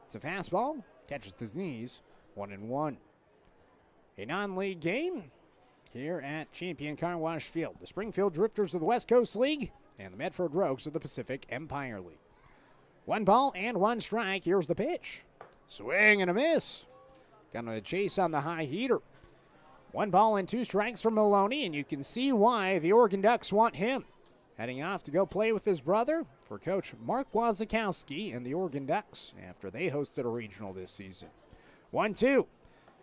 It's a fastball, catches his knees, 1-1. A non-league game here at Champion Car Wash Field. The Springfield Drifters of the West Coast League and the Medford Rogues of the Pacific Empire League. 1 ball and 1 strike. Here's the pitch. Swing and a miss. Got a chase on the high heater. 1 ball and 2 strikes from Maloney, and you can see why the Oregon Ducks want him. Heading off to go play with his brother for Coach Mark Wazakowski and the Oregon Ducks after they hosted a regional this season. 1-2.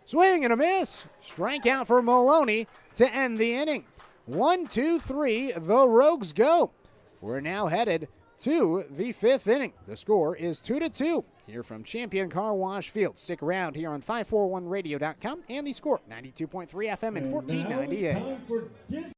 Swing and a miss. Strikeout for Maloney to end the inning. 1-2-3. The Rogues go. We're now headed to the 5th inning. The score is 2-2 here from Champion Car Wash Field. Stick around here on 541radio.com and the score 92.3 FM and 1490 AM.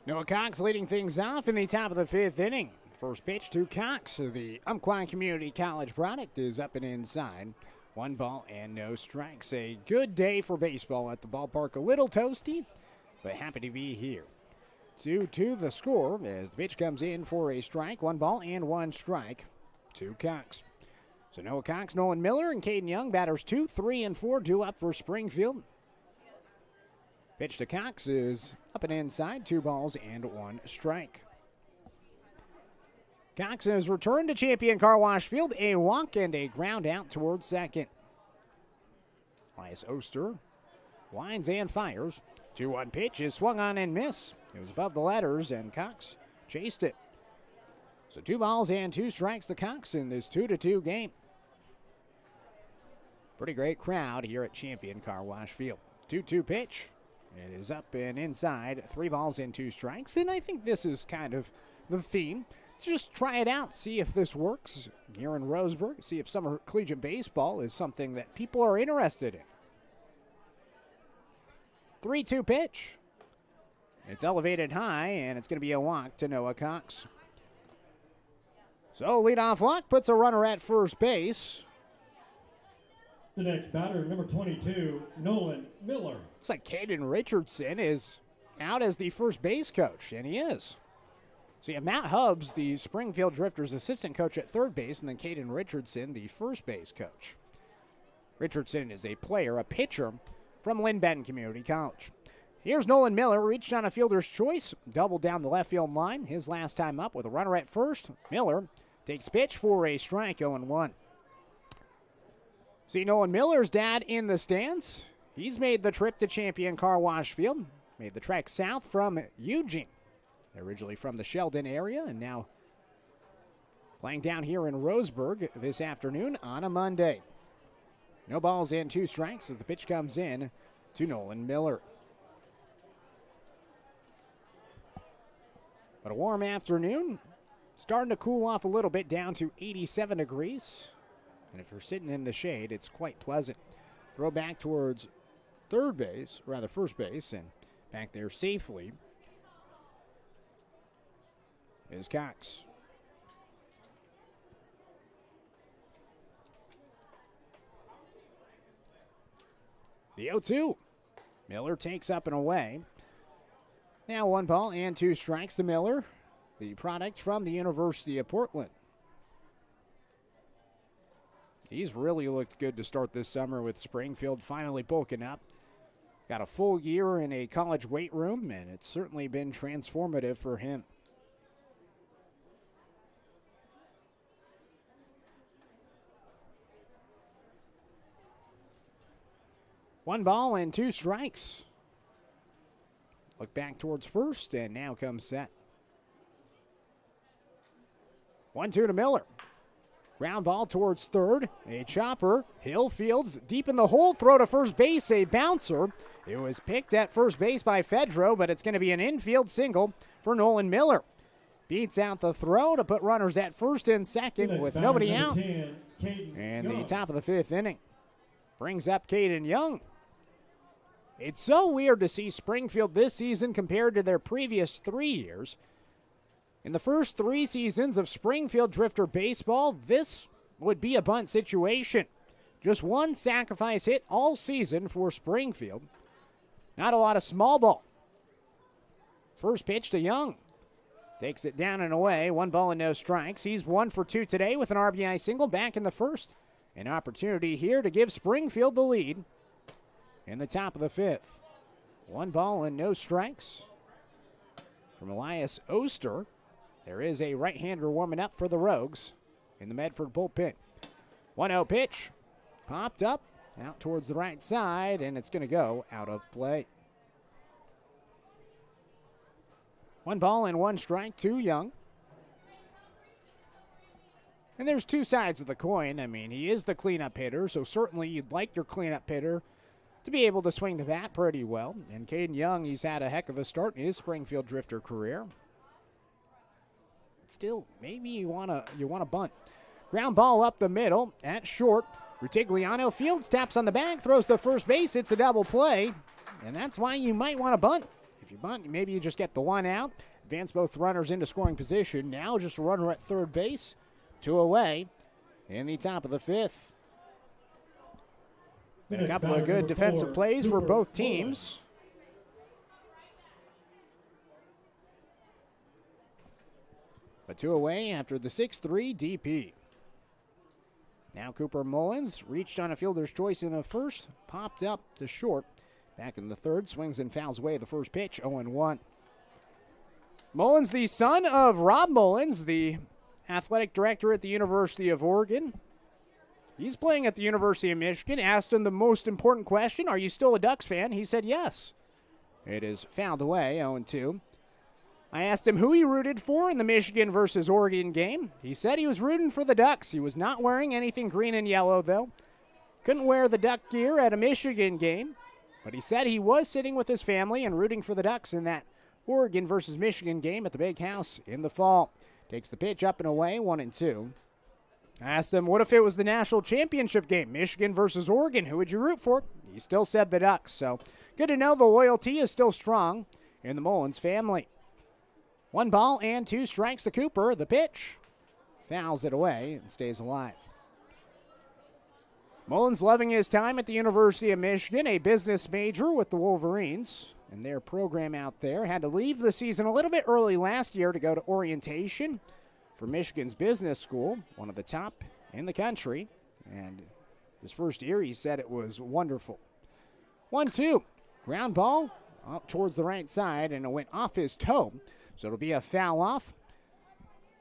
Noah Cox leading things off in the top of the 5th inning. First pitch to Cox. The Umpqua Community College product is up and inside. 1 ball and no strikes. A good day for baseball at the ballpark. A little toasty, but happy to be here. 2-2 the score as the pitch comes in for a strike. 1 ball and 1 strike to Cox. So Noah Cox, Nolan Miller, and Caden Young, batters 2, 3, and 4 due up for Springfield. Pitch to Cox is up and inside. 2 balls and 1 strike. Cox has returned to Champion Car Wash Field. A walk and a ground out towards second. Elias Oster winds and fires. 2-1 pitch is swung on and miss. It was above the letters, and Cox chased it. So 2 balls and 2 strikes to Cox in this 2-2 game. Pretty great crowd here at Champion Car Wash Field. 2-2 pitch. It is up and inside. 3 balls and 2 strikes. And I think this is kind of the theme. Just try it out. See if this works here in Roseburg. See if summer collegiate baseball is something that people are interested in. 3-2 pitch. It's elevated high, and it's going to be a walk to Noah Cox. So leadoff walk puts a runner at first base. The next batter, number 22, Nolan Miller. Looks like Caden Richardson is out as the first base coach, and he is. So you have Matt Hubbs, the Springfield Drifters assistant coach at third base, and then Caden Richardson, the first base coach. Richardson is a player, a pitcher from Lynn Benton Community College. Here's Nolan Miller, reached on a fielder's choice, doubled down the left field line. His last time up with a runner at first. Miller takes pitch for a strike, 0-1. See Nolan Miller's dad in the stands. He's made the trip to Champion Car Wash Field, made the trek south from Eugene. Originally from the Sheldon area, and now playing down here in Roseburg this afternoon on a Monday. No balls and 2 strikes as the pitch comes in to Nolan Miller. But a warm afternoon, starting to cool off a little bit down to 87 degrees. And if you're sitting in the shade, it's quite pleasant. Throw back towards first base, and back there safely is Cox. The 0-2. Miller takes up and away. Now 1 ball and 2 strikes to Miller, the product from the University of Portland. He's really looked good to start this summer with Springfield finally bulking up. Got a full year in a college weight room, and it's certainly been transformative for him. One ball and 2 strikes. Look back towards first, and now comes set. 1-2 to Miller. Ground ball towards third. A chopper. Hill fields deep in the hole. Throw to first base. A bouncer. It was picked at first base by Fedro, but it's going to be an infield single for Nolan Miller. Beats out the throw to put runners at first and second with nobody out. 10, and the top of the 5th inning brings up Caden Young. It's so weird to see Springfield this season compared to their previous 3 years. In the first 3 seasons of Springfield Drifter baseball, this would be a bunt situation. Just 1 sacrifice hit all season for Springfield. Not a lot of small ball. First pitch to Young. Takes it down and away. 1 ball and no strikes. He's 1 for 2 today with an RBI single back in the first. An opportunity here to give Springfield the lead in the top of the 5th. 1 ball and no strikes from Elias Oster. There is a right-hander warming up for the Rogues in the Medford bullpen. 1-0 pitch. Popped up, out towards the right side, and it's going to go out of play. 1 ball and 1 strike to Young. And there's 2 sides of the coin. I mean, he is the cleanup hitter, so certainly you'd like your cleanup hitter to be able to swing the bat pretty well. And Caden Young, he's had a heck of a start in his Springfield Drifter career. Still, maybe you want to bunt. Ground ball up the middle at short. Rutigliano fields, taps on the back, throws to first base. It's a double play, and that's why you might want to bunt. If you bunt, maybe you just get the one out, advance both runners into scoring position. Now just a runner at third base, 2 away in the top of the 5th. Been a couple of good defensive plays for both teams. But 2 away after the 6-3 DP. Now Cooper Mullins reached on a fielder's choice in the first, popped up to short. Back in the third, swings and fouls away the first pitch, 0-1. Mullins, the son of Rob Mullins, the athletic director at the University of Oregon. He's playing at the University of Michigan. Asked him the most important question, are you still a Ducks fan? He said yes. It is fouled away, 0-2. I asked him who he rooted for in the Michigan versus Oregon game. He said he was rooting for the Ducks. He was not wearing anything green and yellow, though. Couldn't wear the Duck gear at a Michigan game. But he said he was sitting with his family and rooting for the Ducks in that Oregon versus Michigan game at the Big House in the fall. Takes the pitch up and away, 1-2. I asked him, what if it was the national championship game, Michigan versus Oregon? Who would you root for? He still said the Ducks. So good to know the loyalty is still strong in the Mullins family. 1 ball and 2 strikes to Cooper. The pitch fouls it away and stays alive. Mullins loving his time at the University of Michigan, a business major with the Wolverines and their program out there. Had to leave the season a little bit early last year to go to orientation for Michigan's business school, one of the top in the country. And his first year, he said it was wonderful. 1-2, ground ball up towards the right side, and it went off his toe. So it'll be a foul off.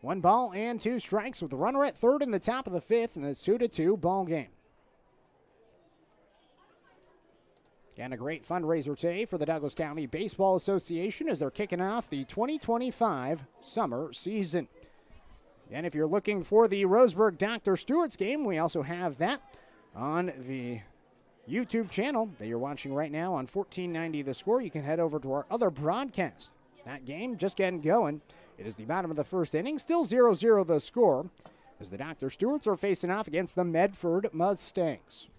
1 ball and 2 strikes with the runner at third in the top of the 5th, and it's 2-2 ball game. And a great fundraiser today for the Douglas County Baseball Association as they're kicking off the 2025 summer season. And if you're looking for the Roseburg Dr. Stewart's game, we also have that on the YouTube channel that you're watching right now on 1490 The Score. You can head over to our other broadcast. That game just getting going. It is the bottom of the first inning, still 0-0 the score, as the Dr. Stewarts are facing off against the Medford Mustangs.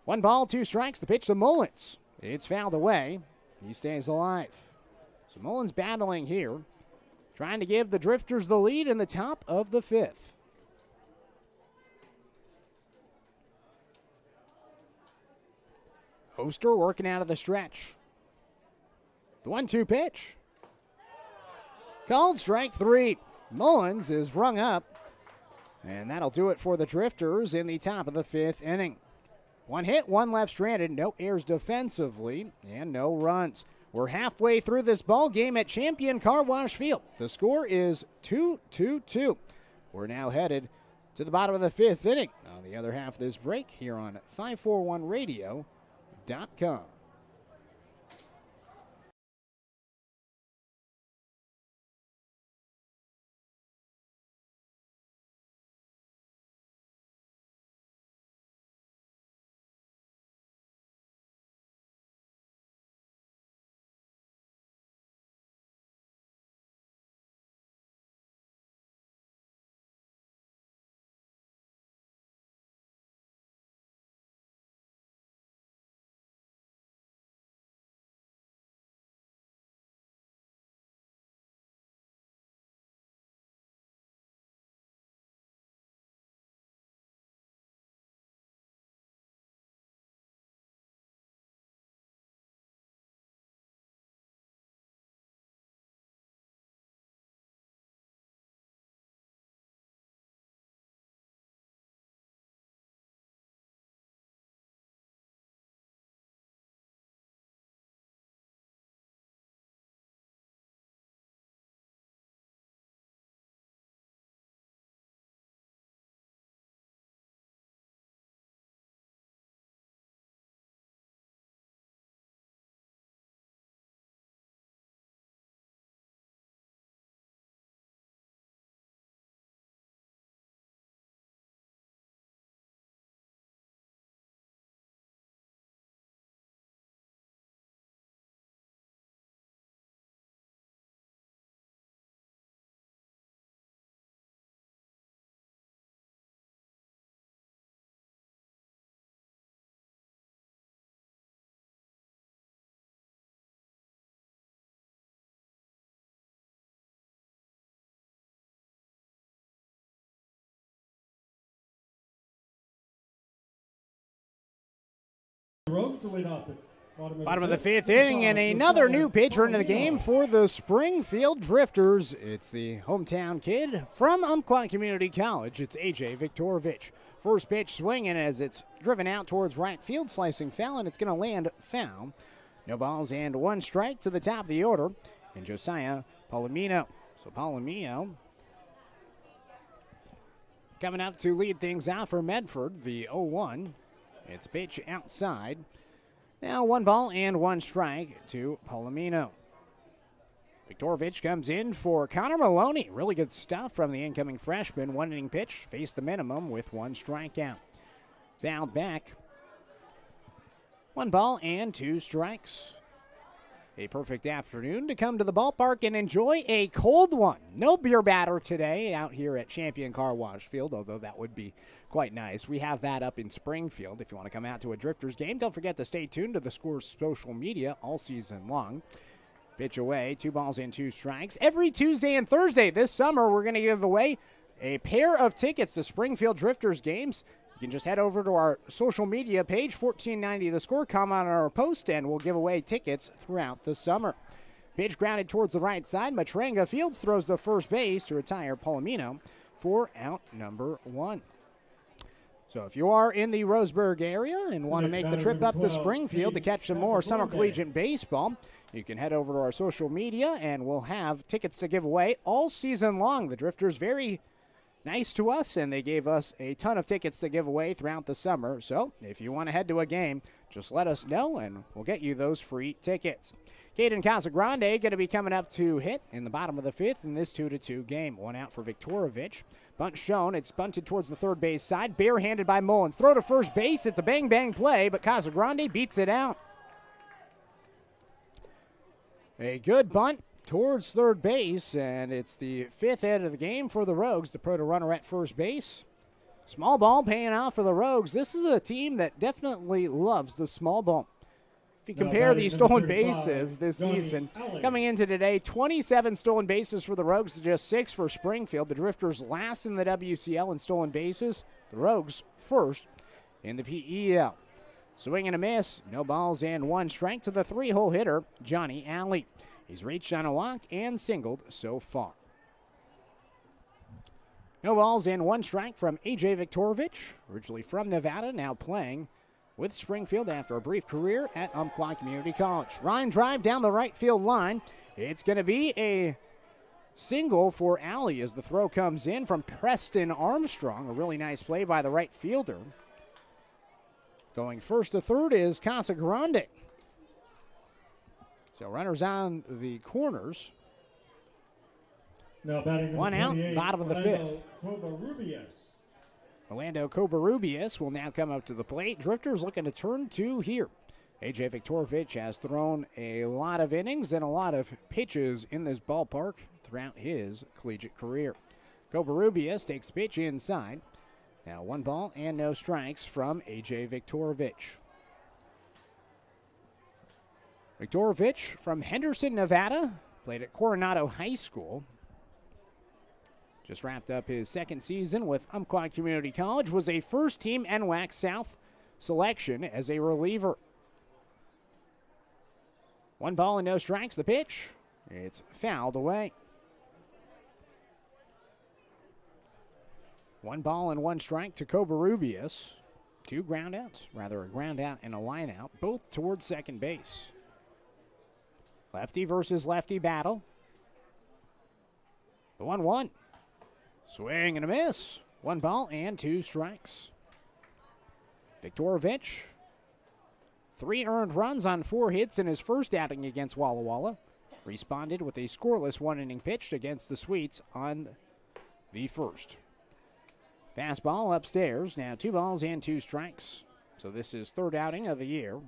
1 ball, 2 strikes, the pitch to Mullins. It's fouled away. He stays alive. So Mullins battling here, trying to give the Drifters the lead in the top of the 5th. Oster working out of the stretch. The 1-2 pitch. Called strike 3. Mullins is rung up. And that'll do it for the Drifters in the top of the 5th inning. 1 hit, 1 left stranded, no errors defensively, and no runs. We're halfway through this ball game at Champion Car Wash Field. The score is 2-2. We're now headed to the bottom of the 5th inning on the other half of this break here on 541radio.com. Rogues to lead off the Bottom of the fifth inning, and another new pitcher into the game for the Springfield Drifters. It's the hometown kid from Umpqua Community College. It's A.J. Viktorovich. First pitch swinging as it's driven out towards right field, slicing foul, and it's going to land foul. No balls and one strike to the top of the order, and Josiah Palomino. So Palomino coming up to lead things out for Medford, the 0-1. It's pitch outside. Now 1 ball and 1 strike to Palomino. Viktorovich comes in for Connor Maloney. Really good stuff from the incoming freshman. 1 inning pitch, faced the minimum with 1 strikeout. Fouled back. 1 ball and 2 strikes. A perfect afternoon to come to the ballpark and enjoy a cold one. No beer batter today out here at Champion Car Wash Field, although that would be quite nice. We have that up in Springfield. If you want to come out to a Drifters game, don't forget to stay tuned to the Score's social media all season long. Pitch away, 2 balls and 2 strikes. Every Tuesday and Thursday this summer, we're going to give away a pair of tickets to Springfield Drifters games. You can just head over to our social media page, 1490 The Score, comment on our post, and we'll give away tickets throughout the summer. Pitch grounded towards the right side. Matranga Fields throws to first base to retire Palomino for out number 1. So if you are in the Roseburg area and want to make the trip up to Springfield to catch some more summer collegiate baseball, you can head over to our social media, and we'll have tickets to give away all season long. The Drifters very nice to us, and they gave us a ton of tickets to give away throughout the summer. So if you want to head to a game, just let us know, and we'll get you those free tickets. Caden Casagrande going to be coming up to hit in the bottom of the 5th in this 2-2 game. 1 out for Viktorovich. Bunt shown. It's bunted towards the third base side. Barehanded by Mullins. Throw to first base. It's a bang-bang play, but Casagrande beats it out. A good bunt towards third base, and it's the 5th hit of the game for the Rogues to put a runner at first base. Small ball paying off for the Rogues. This is a team that definitely loves the small ball. If you compare the stolen bases this season, coming into today, 27 stolen bases for the Rogues to just 6 for Springfield. The Drifters last in the WCL in stolen bases. The Rogues first in the PEL. Swing and a miss. No balls and 1 strike to the 3-hole hitter, Johnny Alley. He's reached on a walk and singled so far. No balls and 1 strike from A.J. Viktorovich, originally from Nevada, now playing with Springfield after a brief career at Umpqua Community College. Line drive down the right field line. It's going to be a single for Alley as the throw comes in from Preston Armstrong. A really nice play by the right fielder. Going first to third is Casagrande. So runners on the corners. Now batting 1 out, bottom of the 5th. Orlando Covarrubias will now come up to the plate. Drifters looking to turn 2 here. A.J. Viktorovich has thrown a lot of innings and a lot of pitches in this ballpark throughout his collegiate career. Covarrubias takes the pitch inside. Now 1 ball and no strikes from A.J. Viktorovich. Viktorovich from Henderson, Nevada, played at Coronado High School. Just wrapped up his 2nd season with Umpqua Community College, was a first-team NWAC South selection as a reliever. 1 ball and no strikes, the pitch. It's fouled away. 1 ball and 1 strike to Covarrubias. 2 groundouts, rather a ground out and a line out, both towards second base. Lefty versus lefty battle. The 1-1. Swing and a miss. 1 ball and 2 strikes. Viktorovich, 3 earned runs on 4 hits in his first outing against Walla Walla. Responded with a scoreless 1-inning pitch against the Sweets on the 1st. Fastball upstairs. Now 2 balls and 2 strikes. So this is 3rd outing of the year.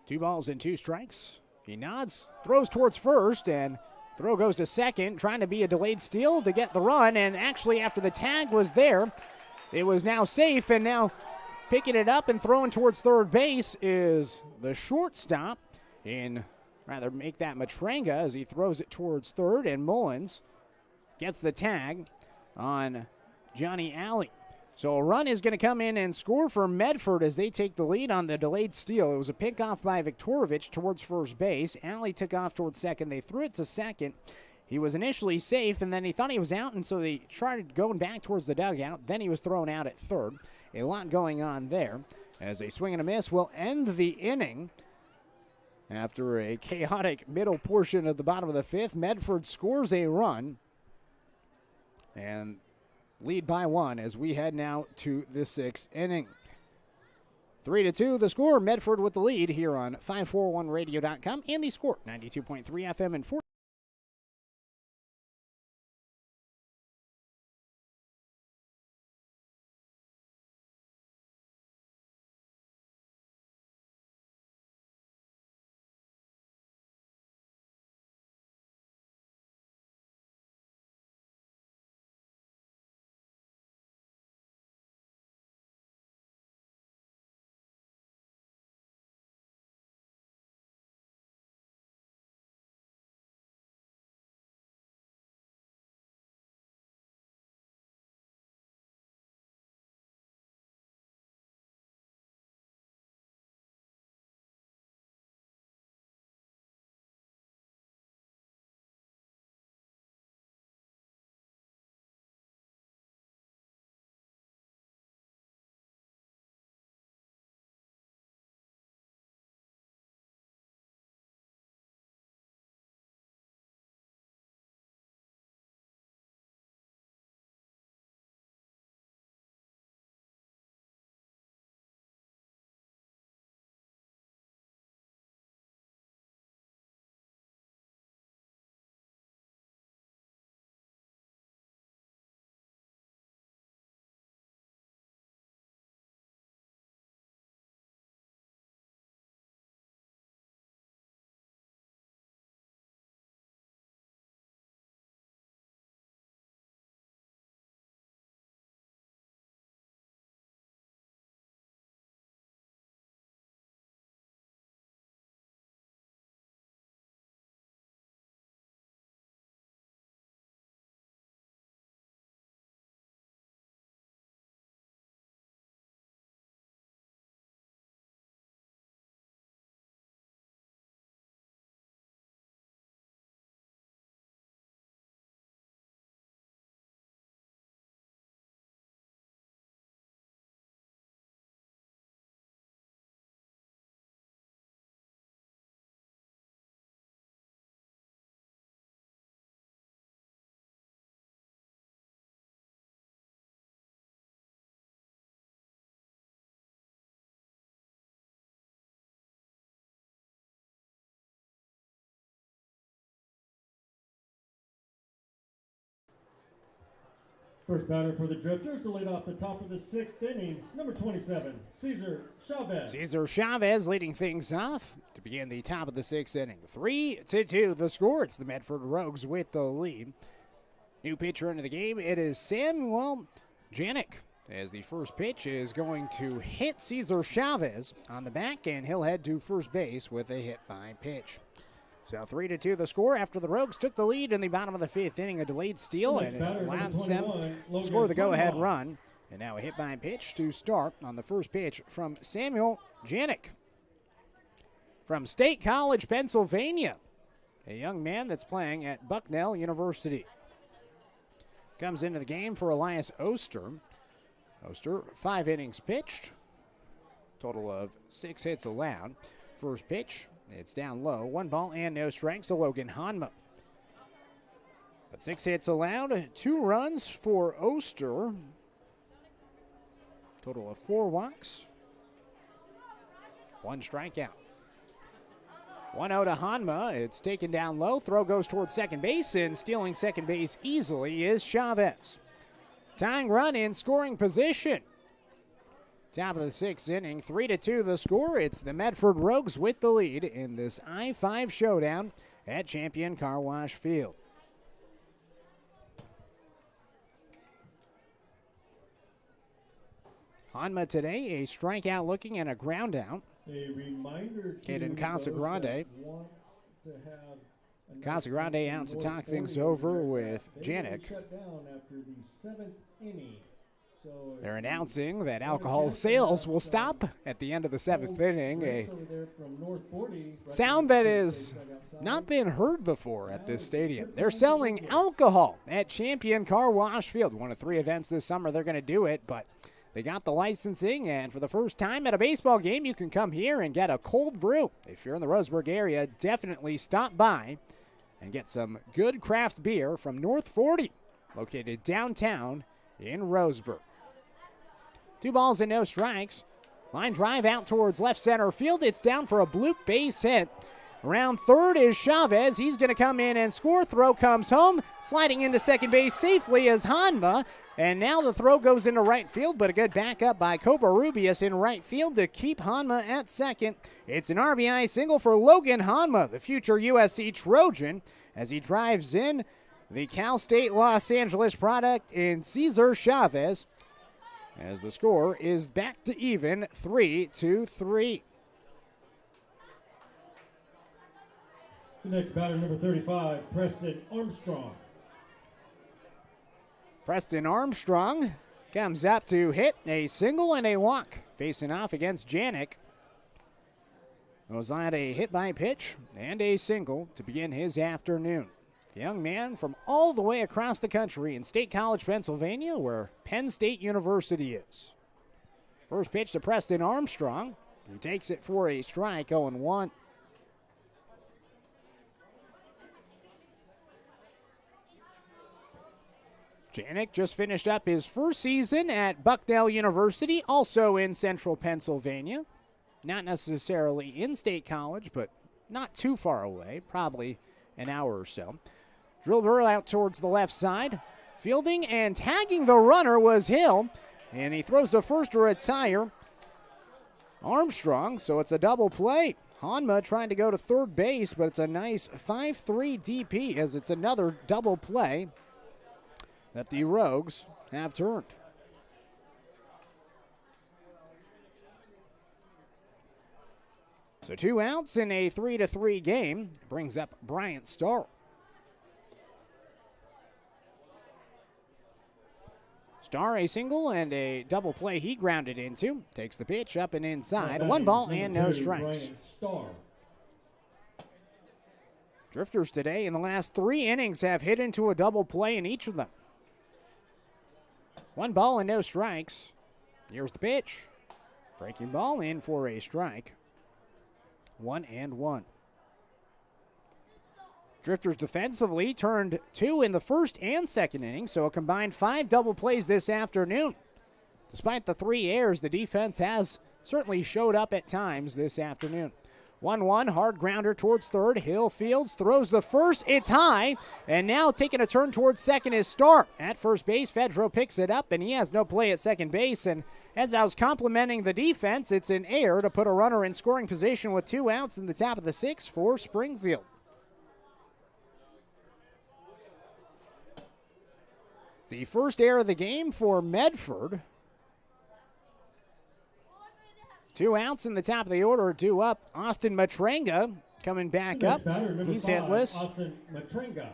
Two balls and 2 strikes. He nods, throws towards first, and throw goes to second, trying to be a delayed steal to get the run. And actually, after the tag was there, it was now safe. And now picking it up and throwing towards third base is the shortstop. And rather make that Matranga as he throws it towards third. And Mullins gets the tag on Johnny Alley. So a run is going to come in and score for Medford as they take the lead on the delayed steal. It was a pickoff by Viktorovich towards first base. Alley took off towards second. They threw it to second. He was initially safe, and then he thought he was out, and so they tried going back towards the dugout. Then he was thrown out at third. A lot going on there as a swing and a miss will end the inning. After a chaotic middle portion of the bottom of the fifth, Medford scores a run and lead by one as we head now to the sixth inning. 3-2 the score. Medford with the lead here on 541radio.com and the score 92.3 FM and 4. First batter for the Drifters to lead off the top of the sixth inning, number 27, Cesar Chavez. Cesar Chavez leading things off to begin the top of the sixth inning. 3-2 the score. It's the Medford Rogues with the lead. New pitcher into the game. It is Samuel Janik, as the first pitch is going to hit Cesar Chavez on the back, and he'll head to first base with a hit by pitch. So 3-2 the score after the Rogues took the lead in the bottom of the fifth inning. A delayed steal, and it allows them to score the go-ahead run. And now a hit by pitch to start on the first pitch from Samuel Janik from State College, Pennsylvania, a young man that's playing at Bucknell University. Comes into the game for Elias Oster. Oster, 5 innings pitched, total of 6 hits allowed. First pitch, it's down low, 1 ball and no strikes to Logan Hanma. But 6 hits allowed, 2 runs for Oster. Total of 4 walks, 1 strikeout. 1-0 to Hanma. It's taken down low. Throw goes towards second base, and stealing second base easily is Chavez. Tying run in scoring position. Top of the sixth inning, 3-2 the score. It's the Medford Rogues with the lead in this I-5 showdown at Champion Car Wash Field. Hanma today, a strikeout looking and a ground out. A reminder to Caden those Casagrande. that want to have Casagrande out to talk things over with Janik. Shut down after the 7th inning. They're announcing that alcohol sales will stop at the end of the 7th inning. A sound that has not been heard before at this stadium. They're selling alcohol at Champion Car Wash Field. One of 3 events this summer they're going to do it, but they got the licensing, and for the first time at a baseball game, you can come here and get a cold brew. If you're in the Roseburg area, definitely stop by and get some good craft beer from North 40, located downtown in Roseburg. 2 balls and no strikes. Line drive out towards left center field. It's down for a bloop base hit. Around third is Chavez. He's going to come in and score. Throw comes home. Sliding into second base safely is Hanma. And now the throw goes into right field, but a good backup by Covarrubias in right field to keep Hanma at second. It's an RBI single for Logan Hanma, the future USC Trojan, as he drives in the Cal State Los Angeles product in Cesar Chavez, as the score is back to even 3-3. The next batter, number 35, Preston Armstrong. Preston Armstrong comes up to hit a single and a walk, facing off against Janik. Was on a hit by pitch and a single to begin his afternoon. The young man from all the way across the country in State College, Pennsylvania, where Penn State University is. First pitch to Preston Armstrong. He takes it for a strike, 0-1. Janik just finished up his first season at Bucknell University, also in central Pennsylvania. Not necessarily in State College, but not too far away, probably an hour or so. Drill burrow out towards the left side. Fielding and tagging the runner was Hill, and he throws to first to retire Armstrong, so it's a double play. Hanma trying to go to third base, but it's a nice 5-3 DP as it's another double play that the Rogues have turned. So 2 outs in a 3-3 game. Brings up Bryant Starr. Starr a single and a double play he grounded into. Takes the pitch up and inside. 1 ball and no strikes. Drifters today in the last 3 innings have hit into a double play in each of them. 1 ball and no strikes. Here's the pitch. Breaking ball in for a strike. 1-1. Drifters defensively turned 2 in the first and second inning, so a combined 5 double plays this afternoon. Despite the 3 errors, the defense has certainly showed up at times this afternoon. 1-1, hard grounder towards third. Hill fields, throws the first. It's high, and now taking a turn towards second is Starr. At first base, Fedro picks it up, and he has no play at second base. And as I was complimenting the defense, it's an error to put a runner in scoring position with 2 outs in the top of the 6th for Springfield. It's the first error of the game for Medford. 2 outs in the top of the order, 2 up. Austin Matrenga coming back up. He's hitless. Austin Matrenga.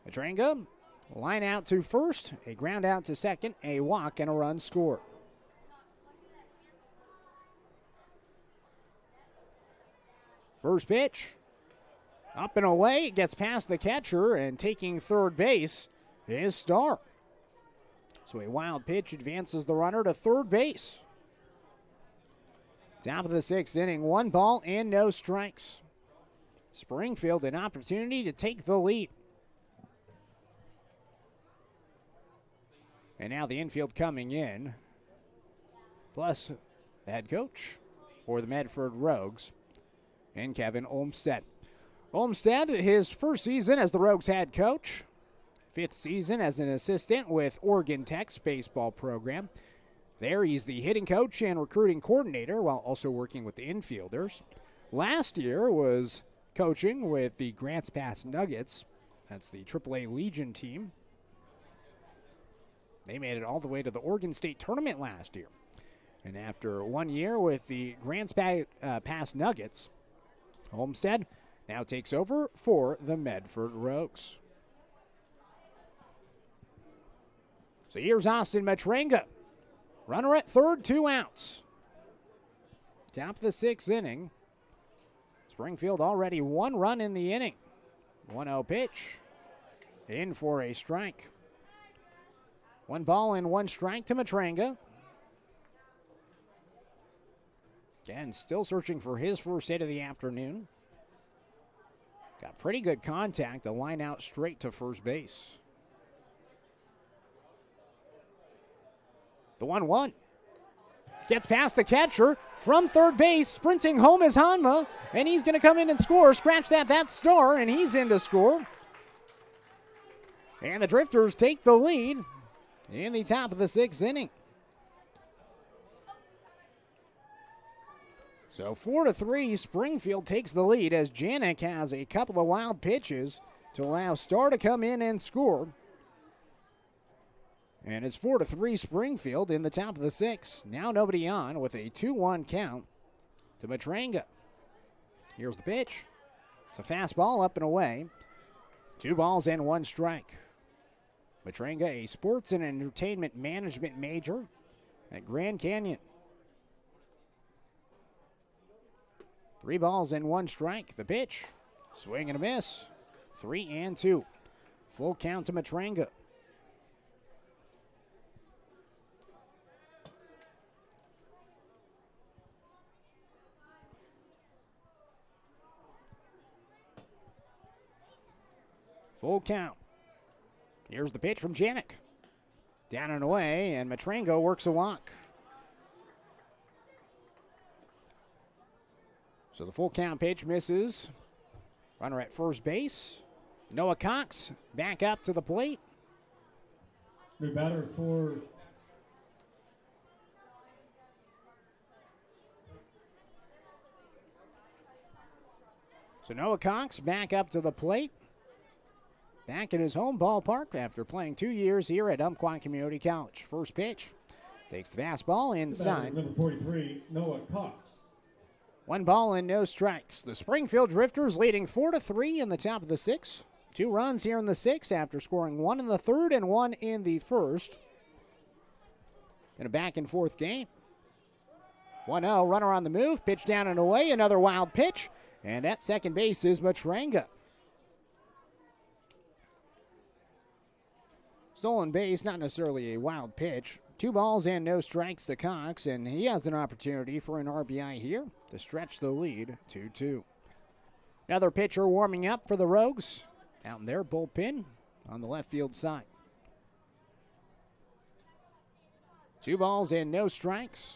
Matrenga, line out to first, a ground out to second, a walk, and a run scored. First pitch, up and away, it gets past the catcher, and taking third base is Starr. So a wild pitch advances the runner to third base. Top of the 6th inning, 1 ball and no strikes. Springfield an opportunity to take the lead. And now the infield coming in, plus the head coach for the Medford Rogues, and Kevin Olmstead. Olmstead, his first season as the Rogues head coach, 5th season as an assistant with Oregon Tech's baseball program. There he's the hitting coach and recruiting coordinator while also working with the infielders. Last year was coaching with the Grants Pass Nuggets. That's the AAA Legion team. They made it all the way to the Oregon State tournament last year. And after 1 year with the Grants Pass Nuggets, Olmsted now takes over for the Medford Rogues. So here's Austin Matranga. Runner at third, 2 outs. Top of the 6th inning. Springfield already 1 run in the inning. 1-0 pitch. In for a strike. 1 ball and 1 strike to Matranga. Again, still searching for his first hit of the afternoon. Got pretty good contact, the line out straight to first base. The 1-1. Gets past the catcher from third base. Sprinting home is Hanma, and he's going to come in and score. Scratch that, that's Starr, and he's in to score. And the Drifters take the lead in the top of the 6th inning. So 4-3, Springfield takes the lead as Janik has a couple of wild pitches to allow Starr to come in and score. And it's 4-3 Springfield in the top of the 6th. Now nobody on with a 2-1 count to Matranga. Here's the pitch. It's a fastball up and away. 2 balls and 1 strike. Matranga, a sports and entertainment management major at Grand Canyon. 3 balls and 1 strike. The pitch. Swing and a miss. 3-2. Full count to Matranga. Full count. Here's the pitch from Janik. Down and away, and Matranga works a walk. So the full count pitch misses. Runner at first base. Noah Cox back up to the plate. New batter for So Noah Cox back up to the plate. Back in his home ballpark after playing 2 years here at Umpqua Community College. First pitch. Takes the fastball inside. number 43, Noah Cox. 1 ball and no strikes. The Springfield Drifters leading 4-3 in the top of the 6th. 2 runs here in the 6th after scoring 1 in the 3rd and 1 in the 1st. In a back and forth game. 1-0, runner on the move, pitch down and away, another wild pitch, and at second base is Matranga. Stolen base, not necessarily a wild pitch. 2 balls and no strikes to Cox, and he has an opportunity for an RBI here to stretch the lead 2-2. Another pitcher warming up for the Rogues out in their bullpen on the left field side. 2 balls and no strikes.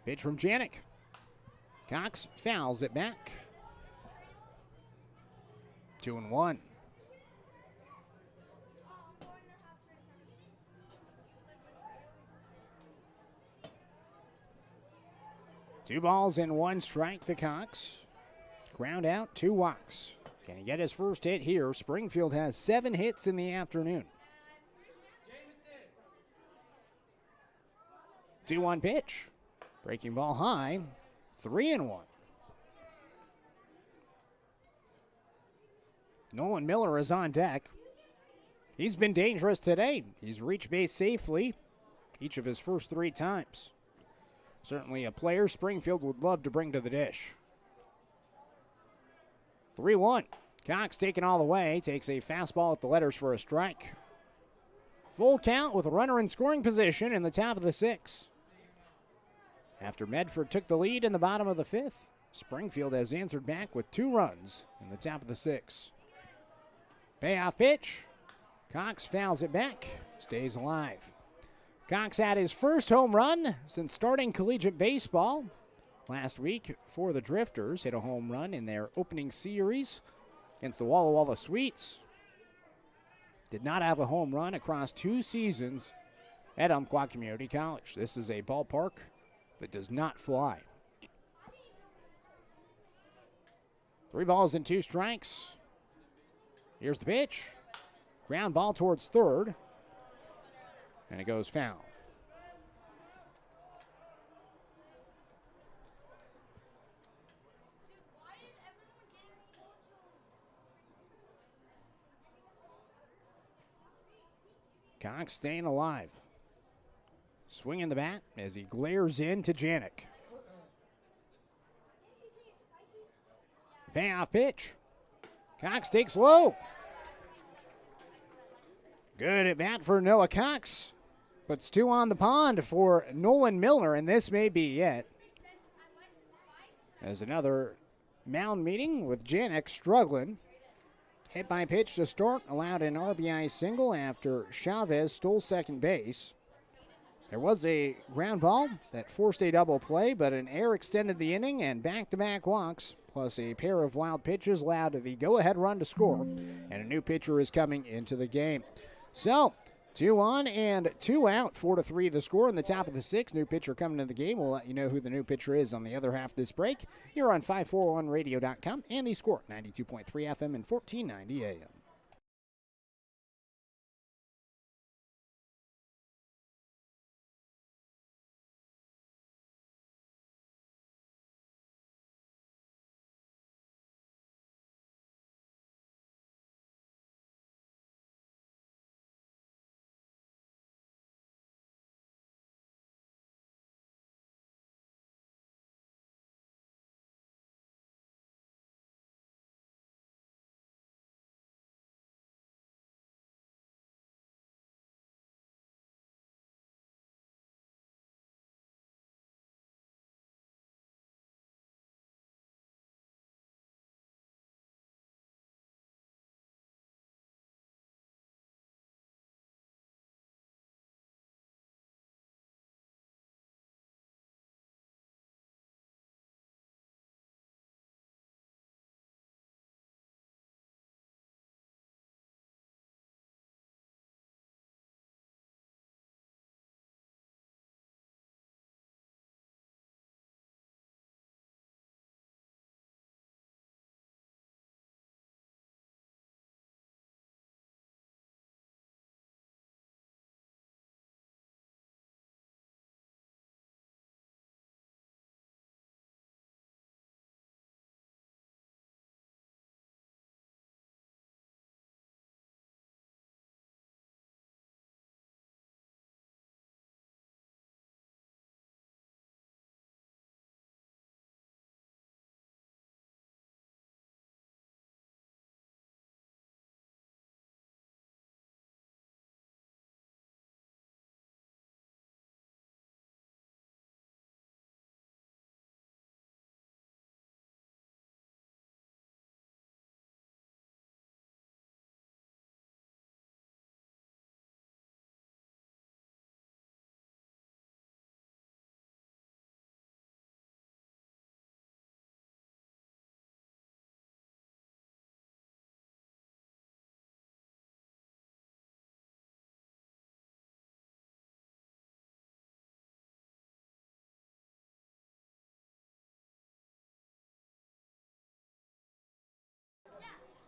Pitch from Janik. Cox fouls it back. 2-1. Two balls and 1 strike to Cox. Ground out, 2 walks. Can he get his first hit here? Springfield has 7 hits in the afternoon. 2-1 pitch. Breaking ball high. 3-1. Nolan Miller is on deck. He's been dangerous today. He's reached base safely each of his first 3 times. Certainly a player Springfield would love to bring to the dish. 3-1. Cox taken all the way. Takes a fastball at the letters for a strike. Full count with a runner in scoring position in the top of the 6th. After Medford took the lead in the bottom of the 5th, Springfield has answered back with 2 runs in the top of the 6th. Payoff pitch. Cox fouls it back. Stays alive. Cox had his first home run since starting collegiate baseball. Last week for the Drifters, hit a home run in their opening series against the Walla Walla Sweets. Did not have a home run across 2 seasons at Umpqua Community College. This is a ballpark that does not fly. 3 balls and 2 strikes. Here's the pitch. Ground ball towards third. And it goes foul. Cox staying alive. Swinging the bat as he glares into Janik. Payoff pitch. Cox takes low. Good at bat for Noah Cox. Puts two on the pond for Nolan Miller, and this may be it. As another mound meeting with Janik struggling. Hit by pitch to start, allowed an RBI single after Chavez stole second base. There was a ground ball that forced a double play, but an error extended the inning, and back-to-back walks, plus a pair of wild pitches allowed the go-ahead run to score, and a new pitcher is coming into the game. So, 2 on and 2 out, 4-3 the score in the top of the 6th. New pitcher coming into the game. We'll let you know who the new pitcher is on the other half of this break here on 541radio.com and the score, 92.3 FM and 1490 AM.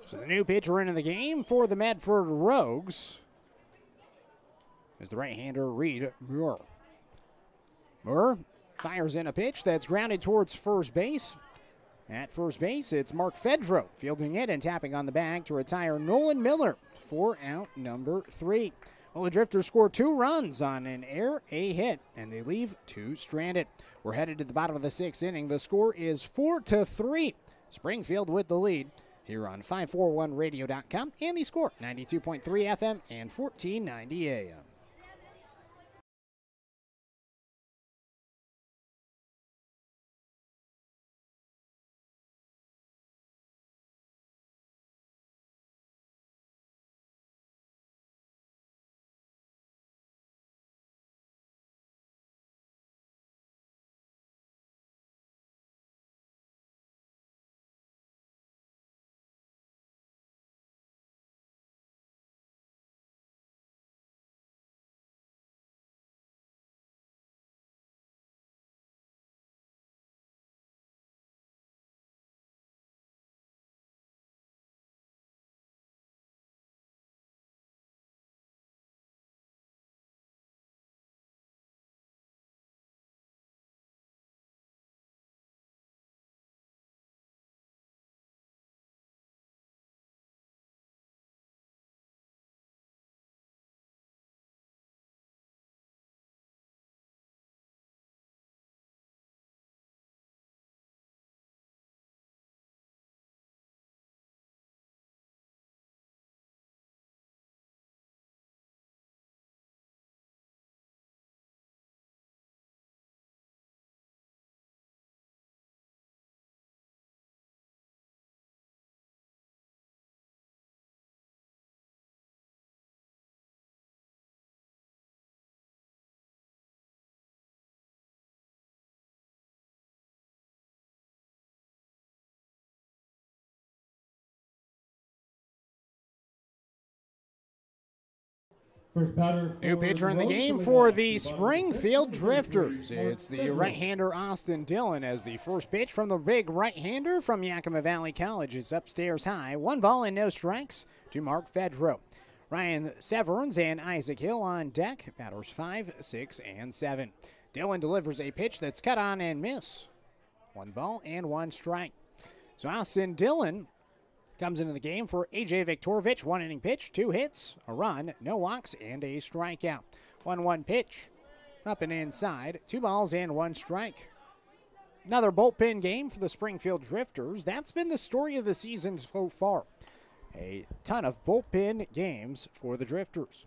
So the new pitcher into the game for the Medford Rogues is the right-hander Reed Moore. Moore fires in a pitch that's grounded towards first base. At first base, it's Mark Fedro fielding it and tapping on the bag to retire Nolan Miller for out number 3. Well, the Drifters score 2 runs on an error, a hit, and they leave 2 stranded. We're headed to the bottom of the 6th inning. The score is 4-3. Springfield with the lead here on 541radio.com and the score, 92.3 FM and 1490 AM. First batter New pitcher in the game for the Springfield Drifters. It's the right-hander Austin Dillon as the first pitch from the big right-hander from Yakima Valley College is upstairs high. 1 ball and no strikes to Mark Fedro. Ryan Severns and Isaac Hill on deck. Batters 5, 6, and 7. Dillon delivers a pitch that's cut on and miss. 1 ball and 1 strike. So Austin Dillon comes into the game for A.J. Viktorovich. 1 inning pitch, 2 hits, a run, no walks, and a strikeout. 1-1 pitch, up and inside, 2 balls and 1 strike. Another bullpen game for the Springfield Drifters. That's been the story of the season so far. A ton of bullpen games for the Drifters.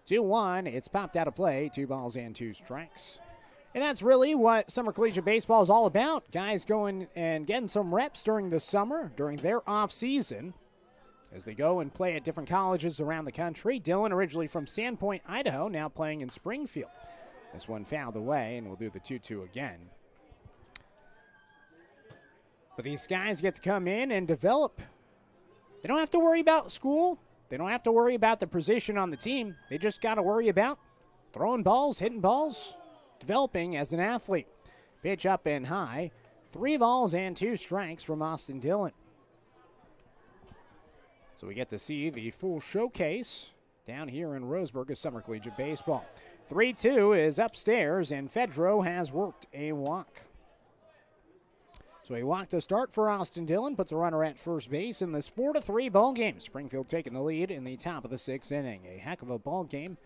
2-1, it's popped out of play, 2 balls and 2 strikes. And that's really what summer collegiate baseball is all about. Guys going and getting some reps during the summer, during their off season, as they go and play at different colleges around the country. Dillon, originally from Sandpoint, Idaho, now playing in Springfield. This one fouled away, and we'll do the 2-2 again. But these guys get to come in and develop. They don't have to worry about school. They don't have to worry about the position on the team. They just got to worry about throwing balls, hitting balls, developing as an athlete. Pitch up and high. 3 balls and 2 strikes from Austin Dillon. So we get to see the full showcase down here in Roseburg of summer collegiate baseball. 3-2 is upstairs, and Fedro has worked a walk. So a walk to start for Austin Dillon, puts a runner at first base in this 4-3 ball game. Springfield taking the lead in the top of the 6th inning. A heck of a ball game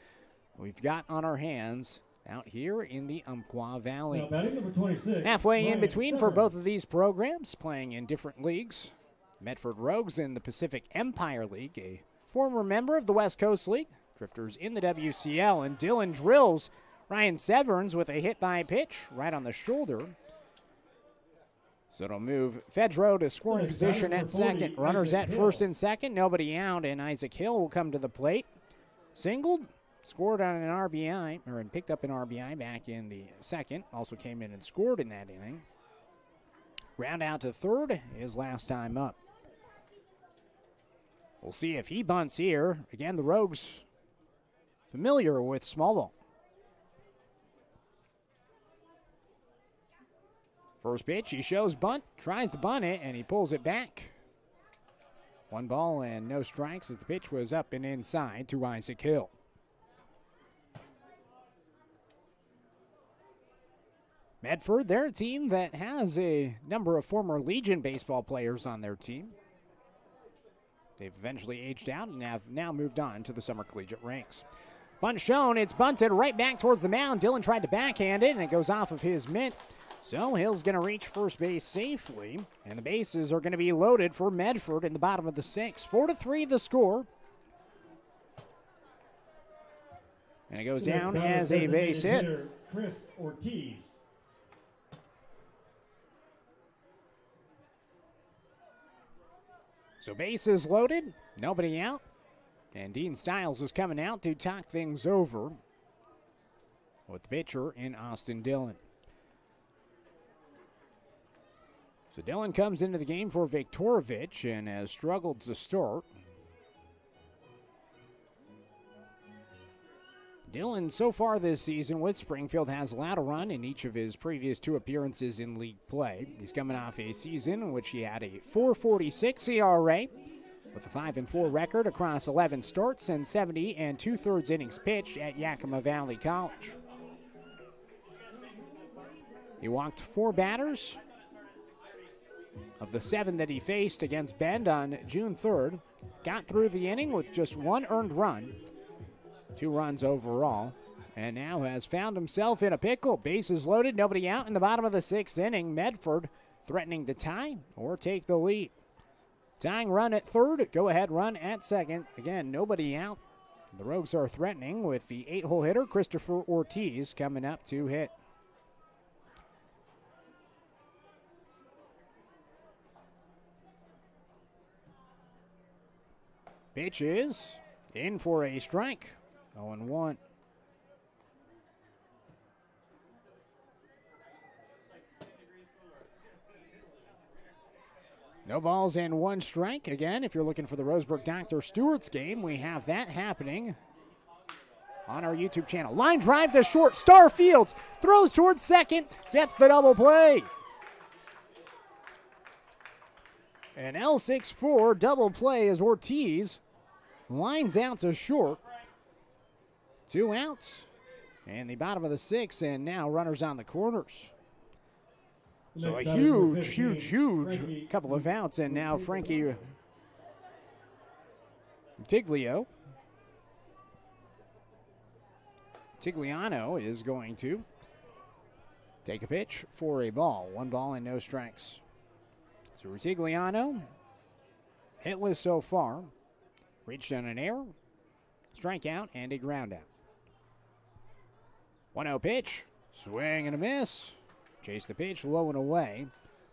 we've got on our hands out here in the Umpqua Valley. Now, batting number 26, halfway in Ryan between for Severns. both of these programs, playing in different leagues. Medford Rogues in the Pacific Empire League, a former member of the West Coast League. Drifters in the WCL, and Dillon drills Ryan Severns with a hit by pitch right on the shoulder. So it'll move Fedro to scoring position at second. Runners at first and second, nobody out, and Isaac Hill will come to the plate. Singled, scored on an RBI, or picked up an RBI back in the second. Also came in and scored in that inning. Round out to third, his last time up. We'll see if he bunts here. Again, the Rogues familiar with small ball. First pitch, he shows bunt, tries to bunt it, and he pulls it back. 1 ball and no strikes as the pitch was up and inside to Isaac Hill. Medford, they're a team that has a number of former Legion baseball players on their team. They've eventually aged out and have now moved on to the summer collegiate ranks. Bunt shown, it's bunted right back towards the mound. Dillon tried to backhand it, and it goes off of his mitt. So Hill's going to reach first base safely, and the bases are going to be loaded for Medford in the bottom of the 6th. 4-3 the score. And it goes down as a base hit. Chris Ortiz. So bases loaded, nobody out. And Dean Stiles is coming out to talk things over with the pitcher in Austin Dillon. So Dillon comes into the game for Viktorovich and has struggled to start. Dillon, so far this season with Springfield, has allowed a run in each of his previous 2 appearances in league play. He's coming off a season in which he had a .446 ERA with a 5-4 record across 11 starts and 70 2/3 innings pitched at Yakima Valley College. He walked 4 batters of the 7 that he faced against Bend on June 3rd. Got through the inning with just 1 earned run. 2 runs overall, and now has found himself in a pickle. Bases loaded, nobody out in the bottom of the 6th inning. Medford threatening to tie or take the lead. Tying run at third, go-ahead run at second. Again, nobody out. The Rogues are threatening with the 8-hole hitter, Christopher Ortiz, coming up to hit. Pitch is in for a strike. 0-1. No balls and 1 strike. Again, if you're looking for the Roseburg Dr. Stewart's game, we have that happening on our YouTube channel. Line drive to short. Starfields throws towards second, gets the double play. An L6-4 double play as Ortiz lines out to short. 2 outs. And the bottom of the 6th, and now runners on the corners. So a huge couple of outs, and now Frankie Tigliano is going to take a pitch for a ball. 1 ball and no strikes. So Tigliano, hitless so far. Reached on an error, strikeout, and a ground out. 1-0 pitch, swing and a miss. Chase the pitch, low and away.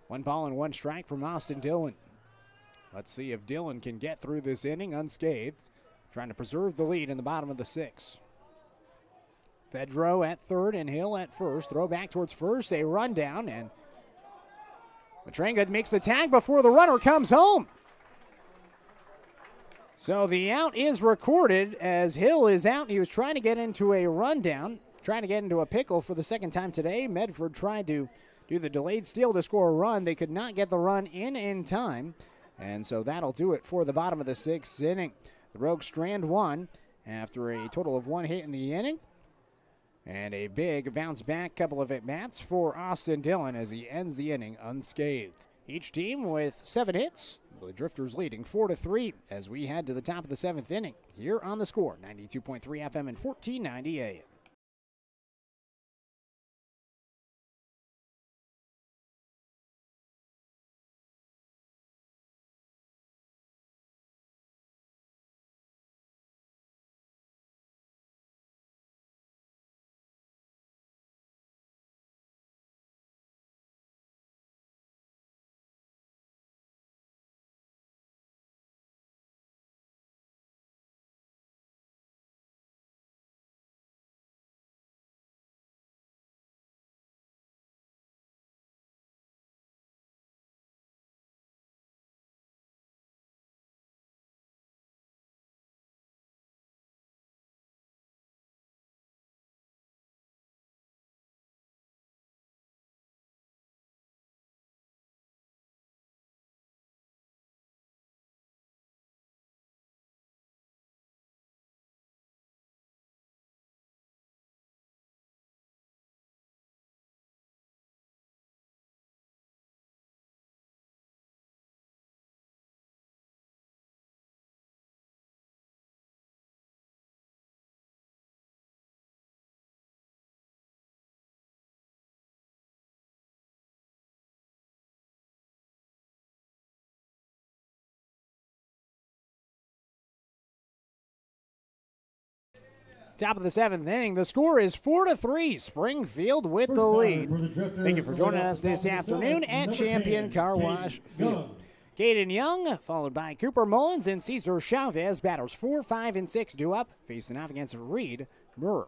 1 ball and 1 strike from Austin Dillon. Let's see if Dillon can get through this inning unscathed. Trying to preserve the lead in the bottom of the 6th. Fedro at third and Hill at first. Throw back towards first, a rundown, and Matrenga makes the tag before the runner comes home. So the out is recorded as Hill is out. He was trying to get into a rundown, trying to get into a pickle for the second time today. Medford tried to do the delayed steal to score a run. They could not get the run in time, and so that'll do it for the bottom of the 6th inning. The Rogues strand 1 after a total of 1 hit in the inning. And a big bounce back couple of at-bats for Austin Dillon as he ends the inning unscathed. Each team with 7 hits. The Drifters leading 4-3 as we head to the top of the 7th inning. Here on The Score, 92.3 FM and 1490 AM. Top of the 7th inning. The score is 4-3. Springfield with the lead. Thank you for joining us this afternoon at Champion Car Wash Field. Caden Young, followed by Cooper Mullins and Cesar Chavez. Batters 4, 5, and 6 due up, facing off against Reed Murr.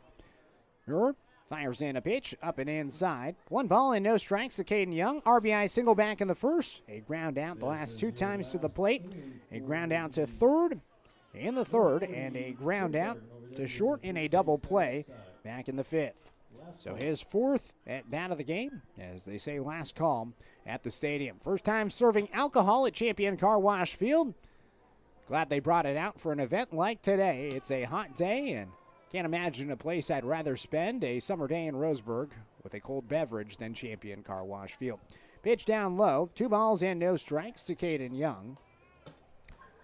Murr fires in a pitch, up and inside. 1 ball and no strikes to Caden Young. RBI single back in the first. A ground out the last 2 times to the plate. A ground out to third in the third, and a ground out to short in a double play back in the 5th. So his 4th at bat of the game, as they say, last call at the stadium. First time serving alcohol at Champion Car Wash Field. Glad they brought it out for an event like today. It's a hot day, and can't imagine a place I'd rather spend a summer day in Roseburg with a cold beverage than Champion Car Wash Field. Pitch down low, 2 balls and no strikes to Caden Young.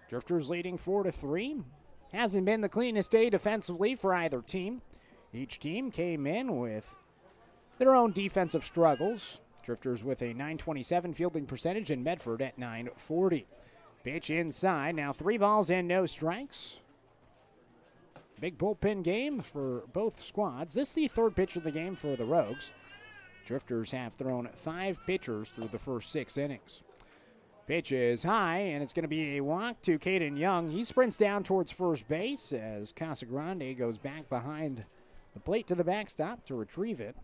Drifters leading 4-3. Hasn't been the cleanest day defensively for either team. Each team came in with their own defensive struggles. Drifters with a .927 fielding percentage and Medford at .940. Pitch inside, now 3 balls and no strikes. Big bullpen game for both squads. This is the 3rd pitch of the game for the Rogues. Drifters have thrown 5 pitchers through the first 6 innings. Pitch is high, and it's going to be a walk to Caden Young. He sprints down towards first base as Casagrande goes back behind the plate to the backstop to retrieve it.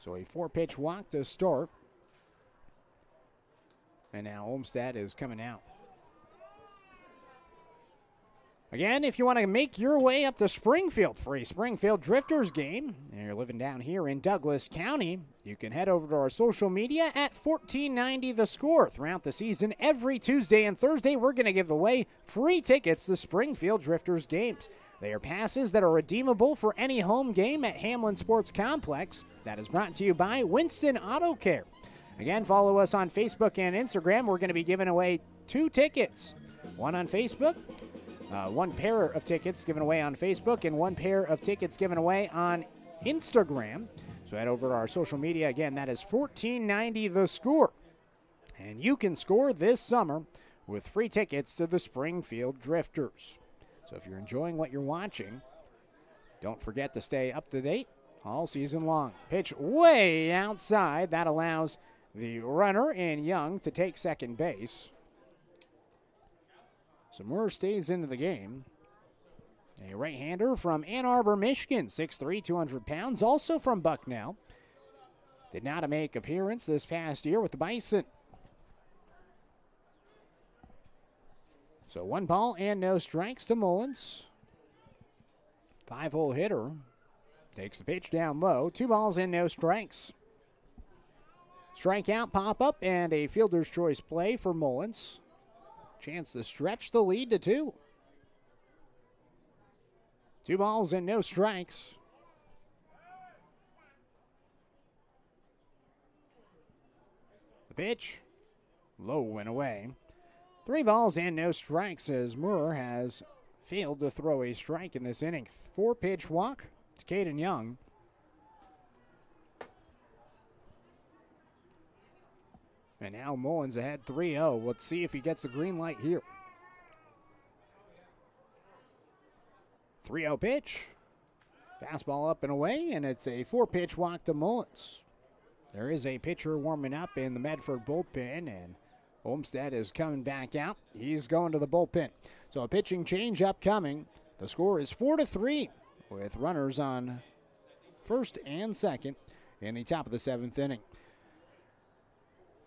So a 4-pitch walk to start. And now Olmstead is coming out. Again, if you want to make your way up to Springfield for a Springfield Drifters game, and you're living down here in Douglas County, you can head over to our social media at 1490 The Score. Throughout the season, every Tuesday and Thursday, we're going to give away free tickets to Springfield Drifters games. They are passes that are redeemable for any home game at Hamlin Sports Complex. That is brought to you by Winston Auto Care. Again, follow us on Facebook and Instagram. We're going to be giving away 2 tickets, one on Facebook. 1 pair of tickets given away on Facebook and 1 pair of tickets given away on Instagram. So head over to our social media. Again, that is 1490 The Score. And you can score this summer with free tickets to the Springfield Drifters. So if you're enjoying what you're watching, don't forget to stay up to date all season long. Pitch way outside. That allows the runner in Young to take second base. So Moore stays into the game. A right-hander from Ann Arbor, Michigan, 6'3", 200 pounds, also from Bucknell. Did not make appearance this past year with the Bison. So 1 ball and no strikes to Mullins. 5-hole hitter. Takes the pitch down low. 2 balls and no strikes. Strikeout, pop-up, and a fielder's choice play for Mullins. Chance to stretch the lead to 2. 2 balls and no strikes. The pitch, low and away. 3 balls and no strikes as Moore has failed to throw a strike in this inning. 4-pitch walk to Caden Young. And now Mullins ahead 3-0. Let's see if he gets the green light here. 3-0 pitch. Fastball up and away, and it's a 4-pitch walk to Mullins. There is a pitcher warming up in the Medford bullpen, and Olmstead is coming back out. He's going to the bullpen. So a pitching change upcoming. The score is 4-3 with runners on first and second in the top of the 7th inning.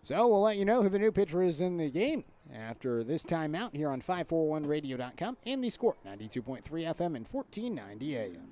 So we'll let you know who the new pitcher is in the game after this timeout here on 541radio.com and the Score, 92.3 FM and 1490 AM.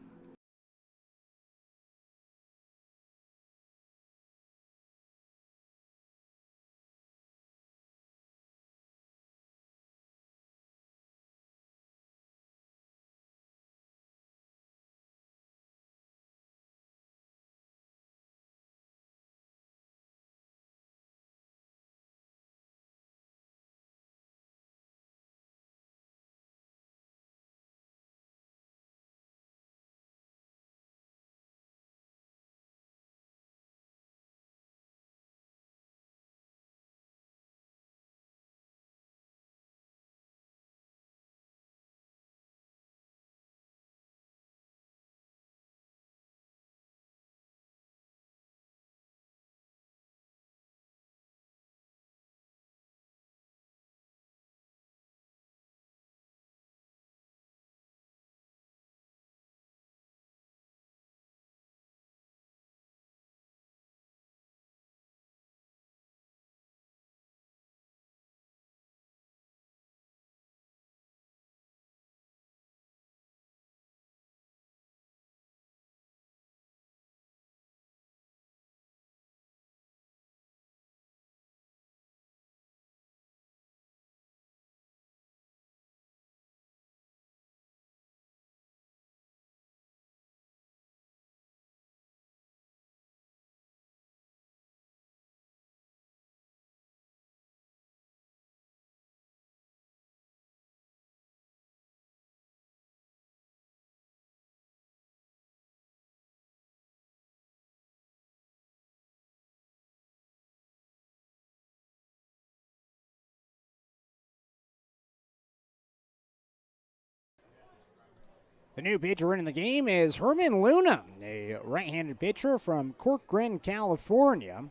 The new pitcher in the game is Herman Luna, a right-handed pitcher from Corcoran, California.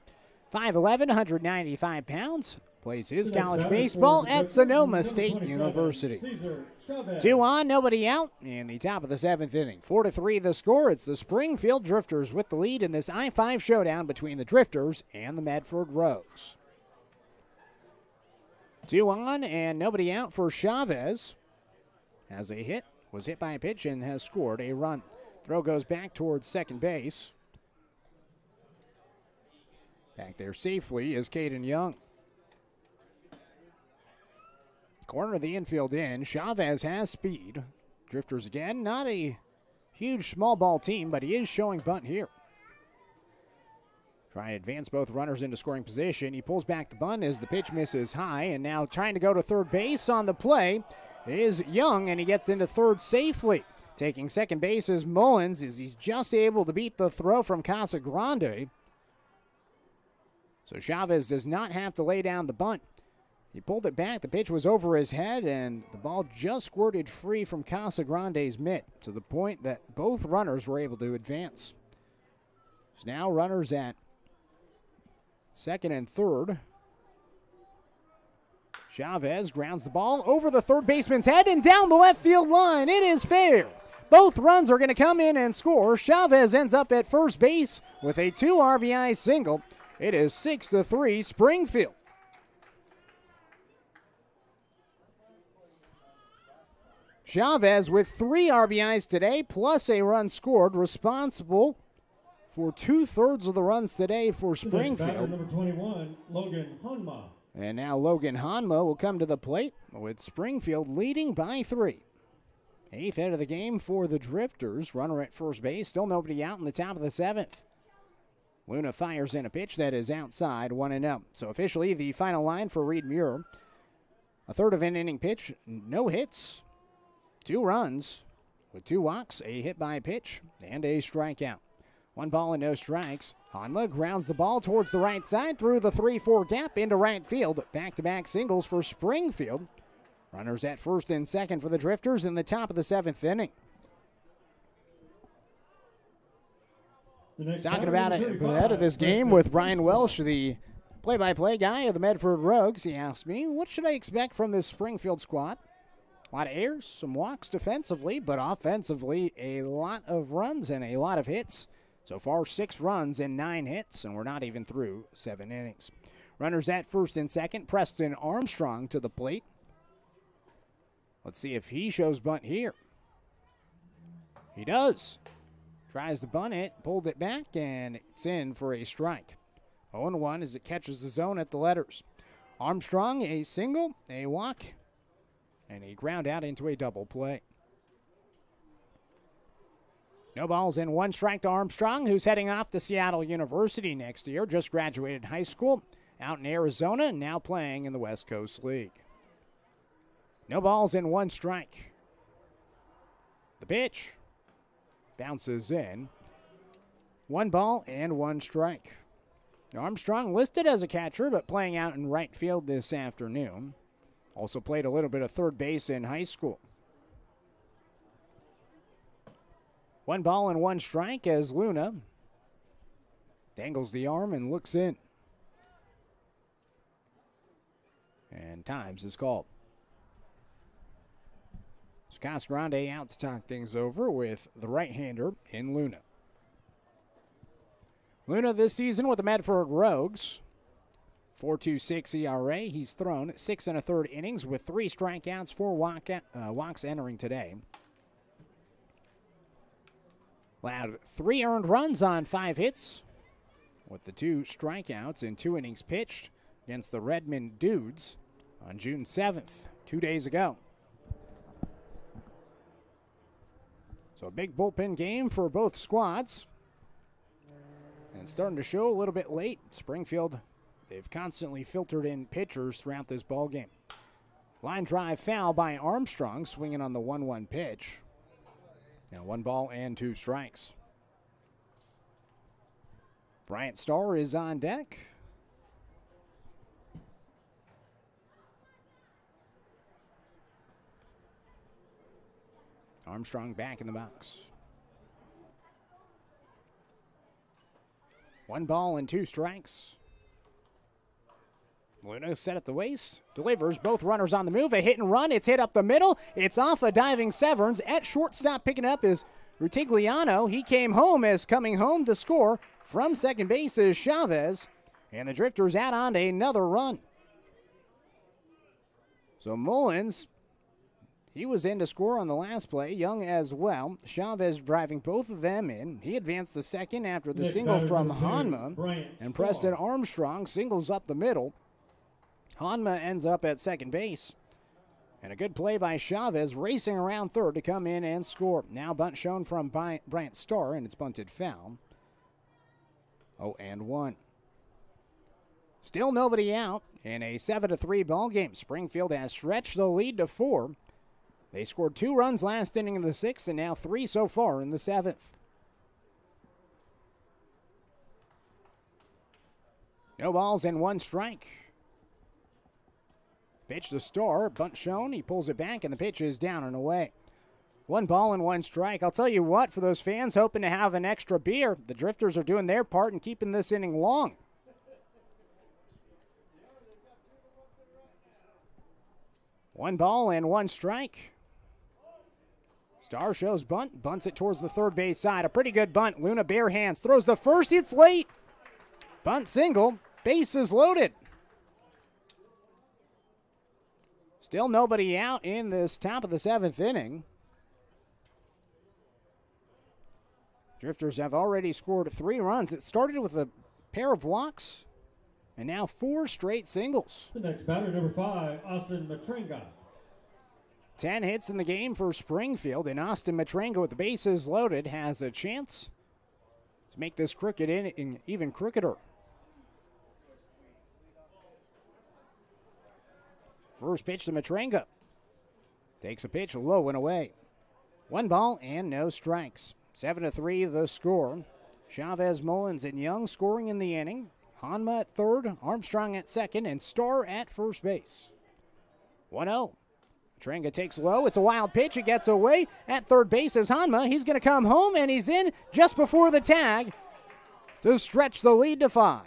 5'11", 195 pounds. Plays his college baseball at Sonoma State University. 2 on, nobody out in the top of the 7th inning. 4-3 the score. It's the Springfield Drifters with the lead in this I-5 showdown between the Drifters and the Medford Rogues. 2 on and nobody out for Chavez. has a hit, was hit by a pitch, and has scored a run. Throw goes back towards second base. Back there safely is Caden Young. Corner of the infield in. Chavez has speed. Drifters again, not a huge small ball team, but he is showing bunt here. Trying to advance both runners into scoring position. He pulls back the bunt as the pitch misses high, and now trying to go to third base on the play is Young, and he gets into third safely. Taking second base is Mullins, as he's just able to beat the throw from Casagrande. So Chavez does not have to lay down the bunt. He pulled it back, the pitch was over his head, and the ball just squirted free from Casagrande's mitt, to the point that both runners were able to advance. So now runners at second and third. Chavez grounds the ball over the third baseman's head and down the left field line. It is fair. Both runs are going to come in and score. Chavez ends up at first base with a 2 RBI single. It is 6-3 Springfield. Chavez with 3 RBIs today, plus a run scored, responsible for 2/3 of the runs today for Springfield. Number 21, Logan Hanma. And now Logan Hanma will come to the plate with Springfield leading by 3. 8th hit of the game for the Drifters. Runner at first base, still nobody out in the top of the 7th. Luna fires in a pitch that is outside, 1-0. So officially the final line for Reed Muir. A third of an inning pitch, no hits. 2 runs with 2 walks, a hit by pitch, and a strikeout. 1 ball and no strikes. Hanma grounds the ball towards the right side through the 3-4 gap into right field. Back-to-back singles for Springfield. Runners at first and second for the Drifters in the top of the 7th inning. Talking about it ahead of this game with Brian Welsh, the play-by-play guy of the Medford Rogues. He asked me, what should I expect from this Springfield squad? A lot of errors, some walks defensively, but offensively, a lot of runs and a lot of hits. So far, 6 runs and 9 hits, and we're not even through 7 innings. Runners at first and second. Preston Armstrong to the plate. Let's see if he shows bunt here. He does. Tries to bunt it, pulled it back, and it's in for a strike. 0-1 as it catches the zone at the letters. Armstrong, a single, a walk, and a ground out into a double play. No balls and 1 strike to Armstrong, who's heading off to Seattle University next year. Just graduated high school out in Arizona and now playing in the West Coast League. No balls and 1 strike. The pitch bounces in. 1 ball and 1 strike. Armstrong listed as a catcher, but playing out in right field this afternoon. Also played a little bit of third base in high school. 1 ball and 1 strike as Luna dangles the arm and looks in. And times is called. So Casagrande out to talk things over with the right-hander in Luna. Luna this season with the Medford Rogues. 4.26 ERA. He's thrown 6 1/3 innings with 3 strikeouts, 4 walks entering today. Allowed 3 earned runs on 5 hits with the 2 strikeouts in 2 innings pitched against the Redmond Dudes on June 7th, 2 days ago. So a big bullpen game for both squads. And starting to show a little bit late. Springfield, they've constantly filtered in pitchers throughout this ball game. Line drive foul by Armstrong, swinging on the 1-1 pitch. Now 1 ball and 2 strikes. Bryant Starr is on deck. Armstrong back in the box. 1 ball and 2 strikes. Luna set at the waist, delivers, both runners on the move, a hit and run, it's hit up the middle, it's off a diving Severns, at shortstop picking up is Rutigliano. He came home as coming home to score from second base is Chavez, and the Drifters add on to another run. So Mullins, He was in to score on the last play. Young as well. Chavez driving both of them in. He advanced the second after the single from Hanma. And Preston Armstrong singles up the middle. Hanma ends up at second base. And a good play by Chavez racing around third to come in and score. Now bunt shown from Bryant Starr, and it's bunted foul. 0-1. Still nobody out in a 7-3 ball game. Springfield has stretched the lead to 4. They scored 2 runs last inning in the 6th and now 3 so far in the 7th. No balls and 1 strike. Pitch to Starr, bunt shown, he pulls it back and the pitch is down and away. 1 ball and 1 strike. I'll tell you what, for those fans hoping to have an extra beer, the Drifters are doing their part in keeping this inning long. One ball and 1 strike. Starr shows bunt, bunts it towards the third base side. A pretty good bunt. Luna bare hands, throws the first, it's late. Bunt single, bases loaded. Still nobody out in this top of the 7th inning. Drifters have already scored 3 runs. It started with a pair of walks and now 4 straight singles. The next batter, number 5, Austin Matrenga. 10 hits in the game for Springfield, and Austin Matrenga with the bases loaded has a chance to make this crooked inning even crookeder. First pitch to Matrenga. Takes a pitch low and away. 1 ball and no strikes. 7-3 the score. Chavez, Mullins, and Young scoring in the inning. Hanma at third, Armstrong at second, and Starr at first base. 1-0. Matrenga takes low. It's a wild pitch. It gets away. At third base is Hanma. He's going to come home, and he's in just before the tag to stretch the lead to 5.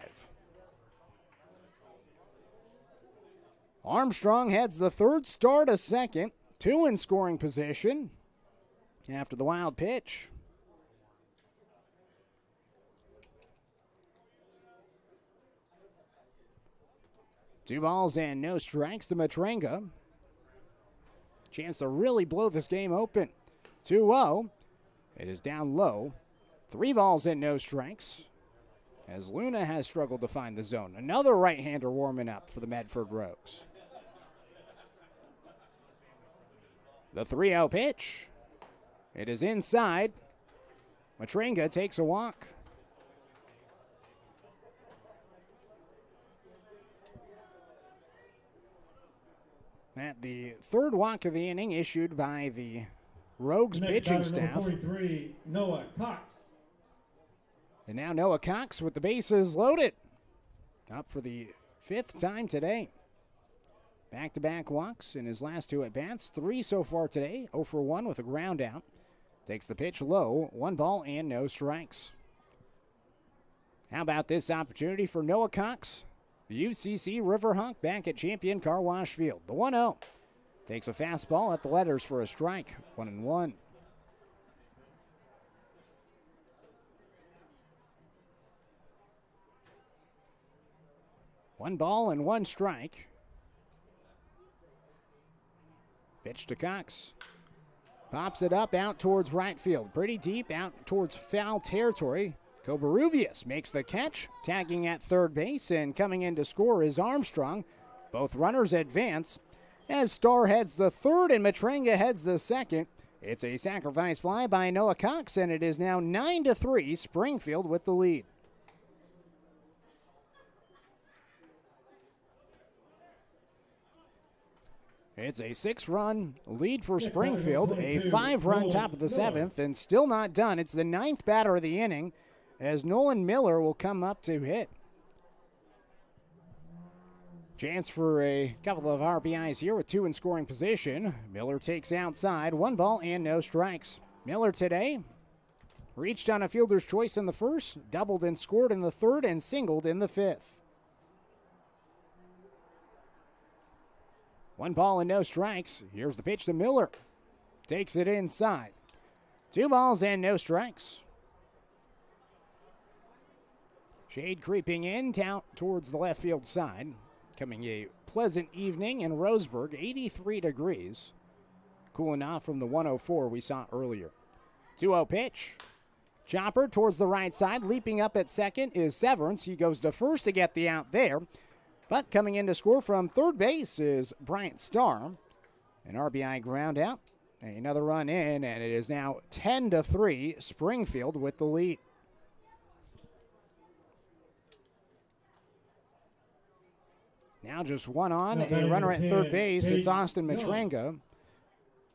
Armstrong heads the third, Starr to second. 2 in scoring position after the wild pitch. Two balls and no strikes to Matrenga. Chance to really blow this game open. 2-0. It is down low. 3 balls and no strikes as Luna has struggled to find the zone. Another right-hander warming up for the Medford Rogues. The 3-0 pitch. It is inside. Matrenga takes a walk. At the third walk of the inning issued by the Rogues pitching staff. 43, Noah Cox. And now Noah Cox with the bases loaded. Up for the 5th time today. Back-to-back walks in his last 2 at-bats. 3 so far today. 0 for 1 with a ground out. Takes the pitch low. 1 ball and no strikes. How about this opportunity for Noah Cox? The UCC Riverhawk back at Champion Car Wash Field. The 1-0. Takes a fastball at the letters for a strike. 1-1. One ball and 1 strike. Pitch to Cox. Pops it up out towards right field. Pretty deep out towards foul territory. Covarrubias makes the catch, tagging at third base, and coming in to score is Armstrong. Both runners advance as Starr heads the third and Matrenga heads the second. It's a sacrifice fly by Noah Cox, and it is now 9-3, Springfield with the lead. It's a 6-run lead for Springfield, a 5-run top of the 7th, and still not done. It's the 9th batter of the inning, as Nolan Miller will come up to hit. Chance for a couple of RBIs here with 2 in scoring position. Miller takes outside, 1 ball and no strikes. Miller today reached on a fielder's choice in the first, doubled and scored in the third, and singled in the 5th. 1 ball and no strikes. Here's the pitch to Miller. Takes it inside. 2 balls and no strikes. Shade creeping in down towards the left field side. Coming a pleasant evening in Roseburg, 83 degrees. cooling off from the 104 we saw earlier. 2-0 pitch. Chopper towards the right side. Leaping up at second is Severance. He goes to first to get the out there. But coming in to score from third base is Bryant Starr. An RBI ground out. Another run in, and it is now 10-3, Springfield with the lead. Now just one on, a runner at third base. It's Austin Matranga.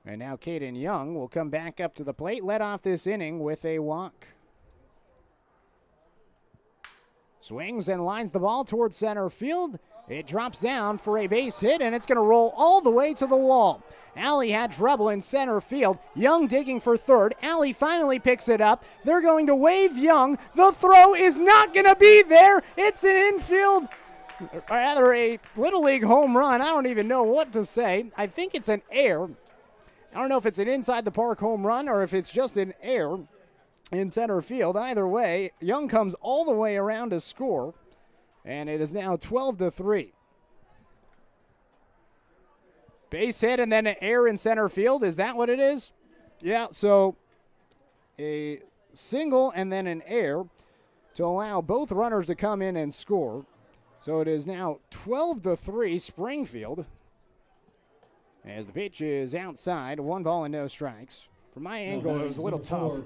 And now Caden Young will come back up to the plate, led off this inning with a walk. Swings and lines the ball towards center field. It drops down for a base hit, and it's going to roll all the way to the wall. Alley had trouble in center field. Young digging for third. Alley finally picks it up. They're going to wave Young. The throw is not going to be there. It's an infield, or rather a Little League home run. I don't even know what to say. I think it's an error. I don't know if it's an inside the park home run or if it's just an error in center field. Either way, Young comes all the way around to score, and it is now 12-3. Base hit and then an error in center field. Is that what it is? Yeah, so a single and then an error to allow both runners to come in and score. So it is now 12-3 Springfield. As the pitch is outside, 1 ball and no strikes. From my angle, it was a little tough.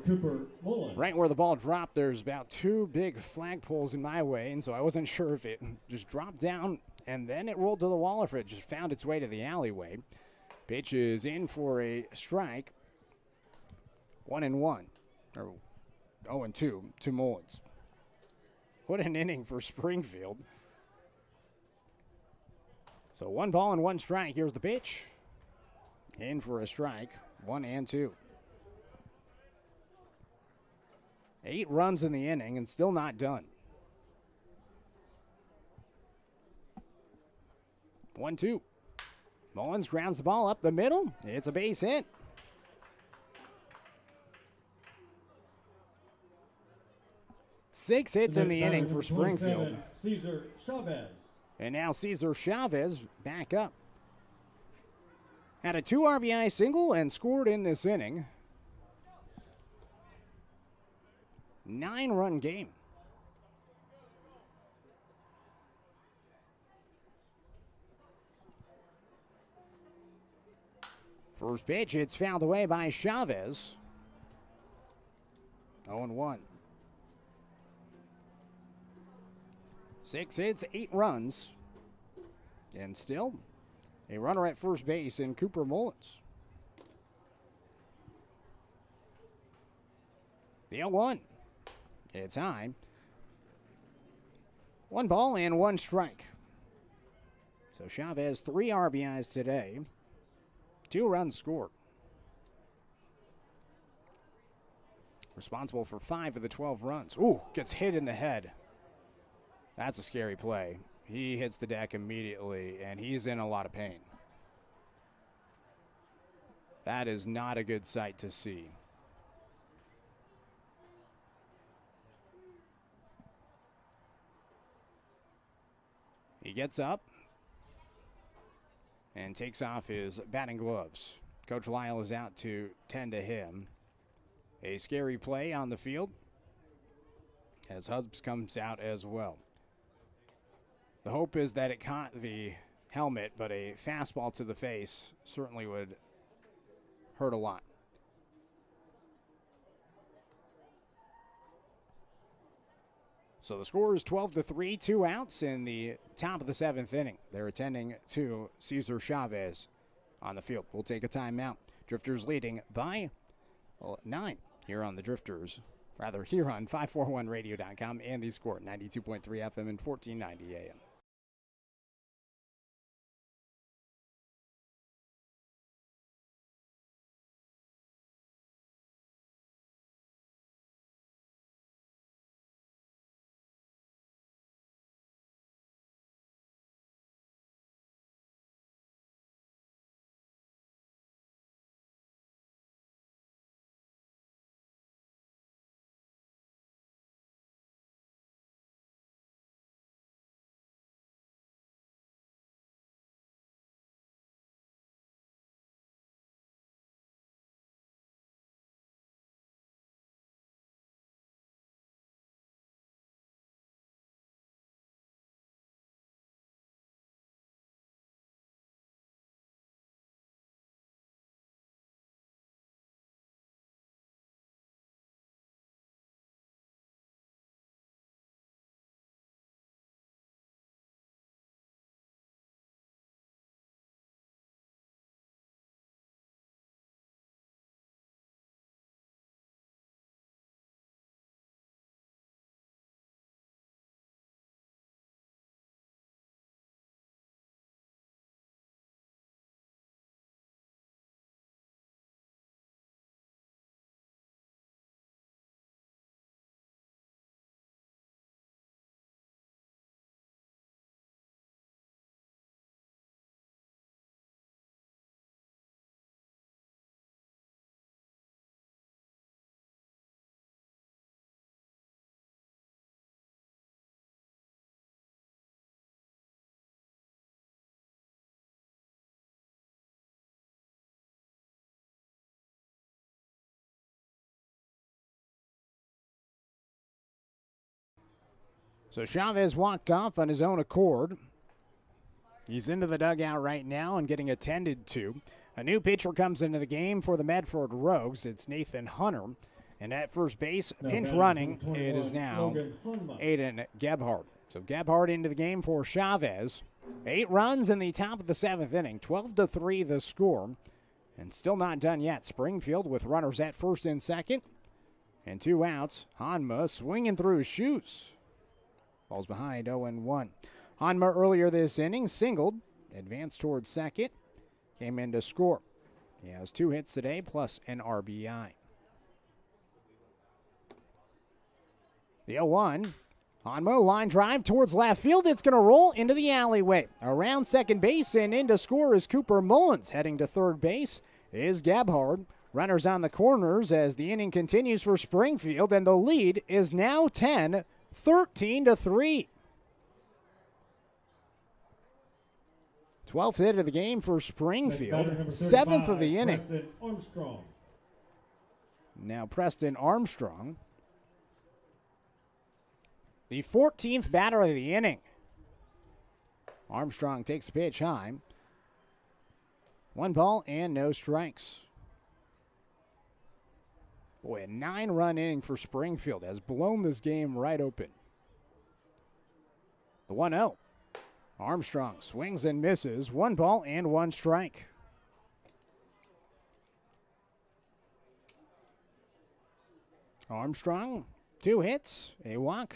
Right where the ball dropped, there's about 2 big flagpoles in my way, and so I wasn't sure if it just dropped down and then it rolled to the wall, or if it just found its way to the alleyway. Pitch is in for a strike. 1-1, or 0-2 to Mullins. What an inning for Springfield. So 1 ball and 1 strike. Here's the pitch. In for a strike, 1-2. 8 runs in the inning and still not done. 1-2. Mullins grounds the ball up the middle. It's a base hit. Six hits in the inning for Springfield. Cesar Chavez. And now Cesar Chavez back up. Had a 2 RBI single and scored in this inning. 9-run game. First pitch, it's fouled away by Chavez. 0-1. 6 hits, 8 runs. And still a runner at first base in Cooper Mullins. The 0-1. It's high. 1 ball and 1 strike. So Chavez 3 RBIs today. 2 runs scored. Responsible for 5 of the 12 runs. Ooh, gets hit in the head. That's a scary play. He hits the deck immediately, and he's in a lot of pain. That is not a good sight to see. He gets up and takes off his batting gloves. Coach Lyle is out to tend to him. A scary play on the field as Hubs comes out as well. The hope is that it caught the helmet, but a fastball to the face certainly would hurt a lot. So the score is 12-3, 2 outs in the top of the 7th inning. They're attending to Cesar Chavez on the field. We'll take a timeout. Drifters leading by 9 here on the Drifters. Rather, here on 541radio.com and the score, 92.3 FM and 1490 AM. So Chavez walked off on his own accord. He's into the dugout right now and getting attended to. A new pitcher comes into the game for the Medford Rogues. It's Nathan Hunter. And at first base, pinch running, it is now Aiden Gebhardt. So Gebhardt into the game for Chavez. 8 runs in the top of the 7th inning. 12-3 the score. And still not done yet. Springfield with runners at first and second. And 2 outs. Hanma swinging through his shoes. Falls behind 0-1. Hanma earlier this inning singled, advanced towards second, came in to score. He has 2 hits today plus an RBI. The 0-1. Hanma line drive towards left field. It's going to roll into the alleyway. Around second base and in to score is Cooper Mullins. Heading to third base is Gebhardt. Runners on the corners as the inning continues for Springfield, and the lead is now 10, 13-3. 12th hit of the game for Springfield. 7th of the inning. Preston Armstrong. Now Preston Armstrong. The 14th batter of the inning. Armstrong takes a pitch high. 1 ball and no strikes. Boy, a 9-run inning for Springfield has blown this game right open. The 1-0. Armstrong swings and misses. 1 ball and 1 strike. Armstrong, 2 hits, a walk,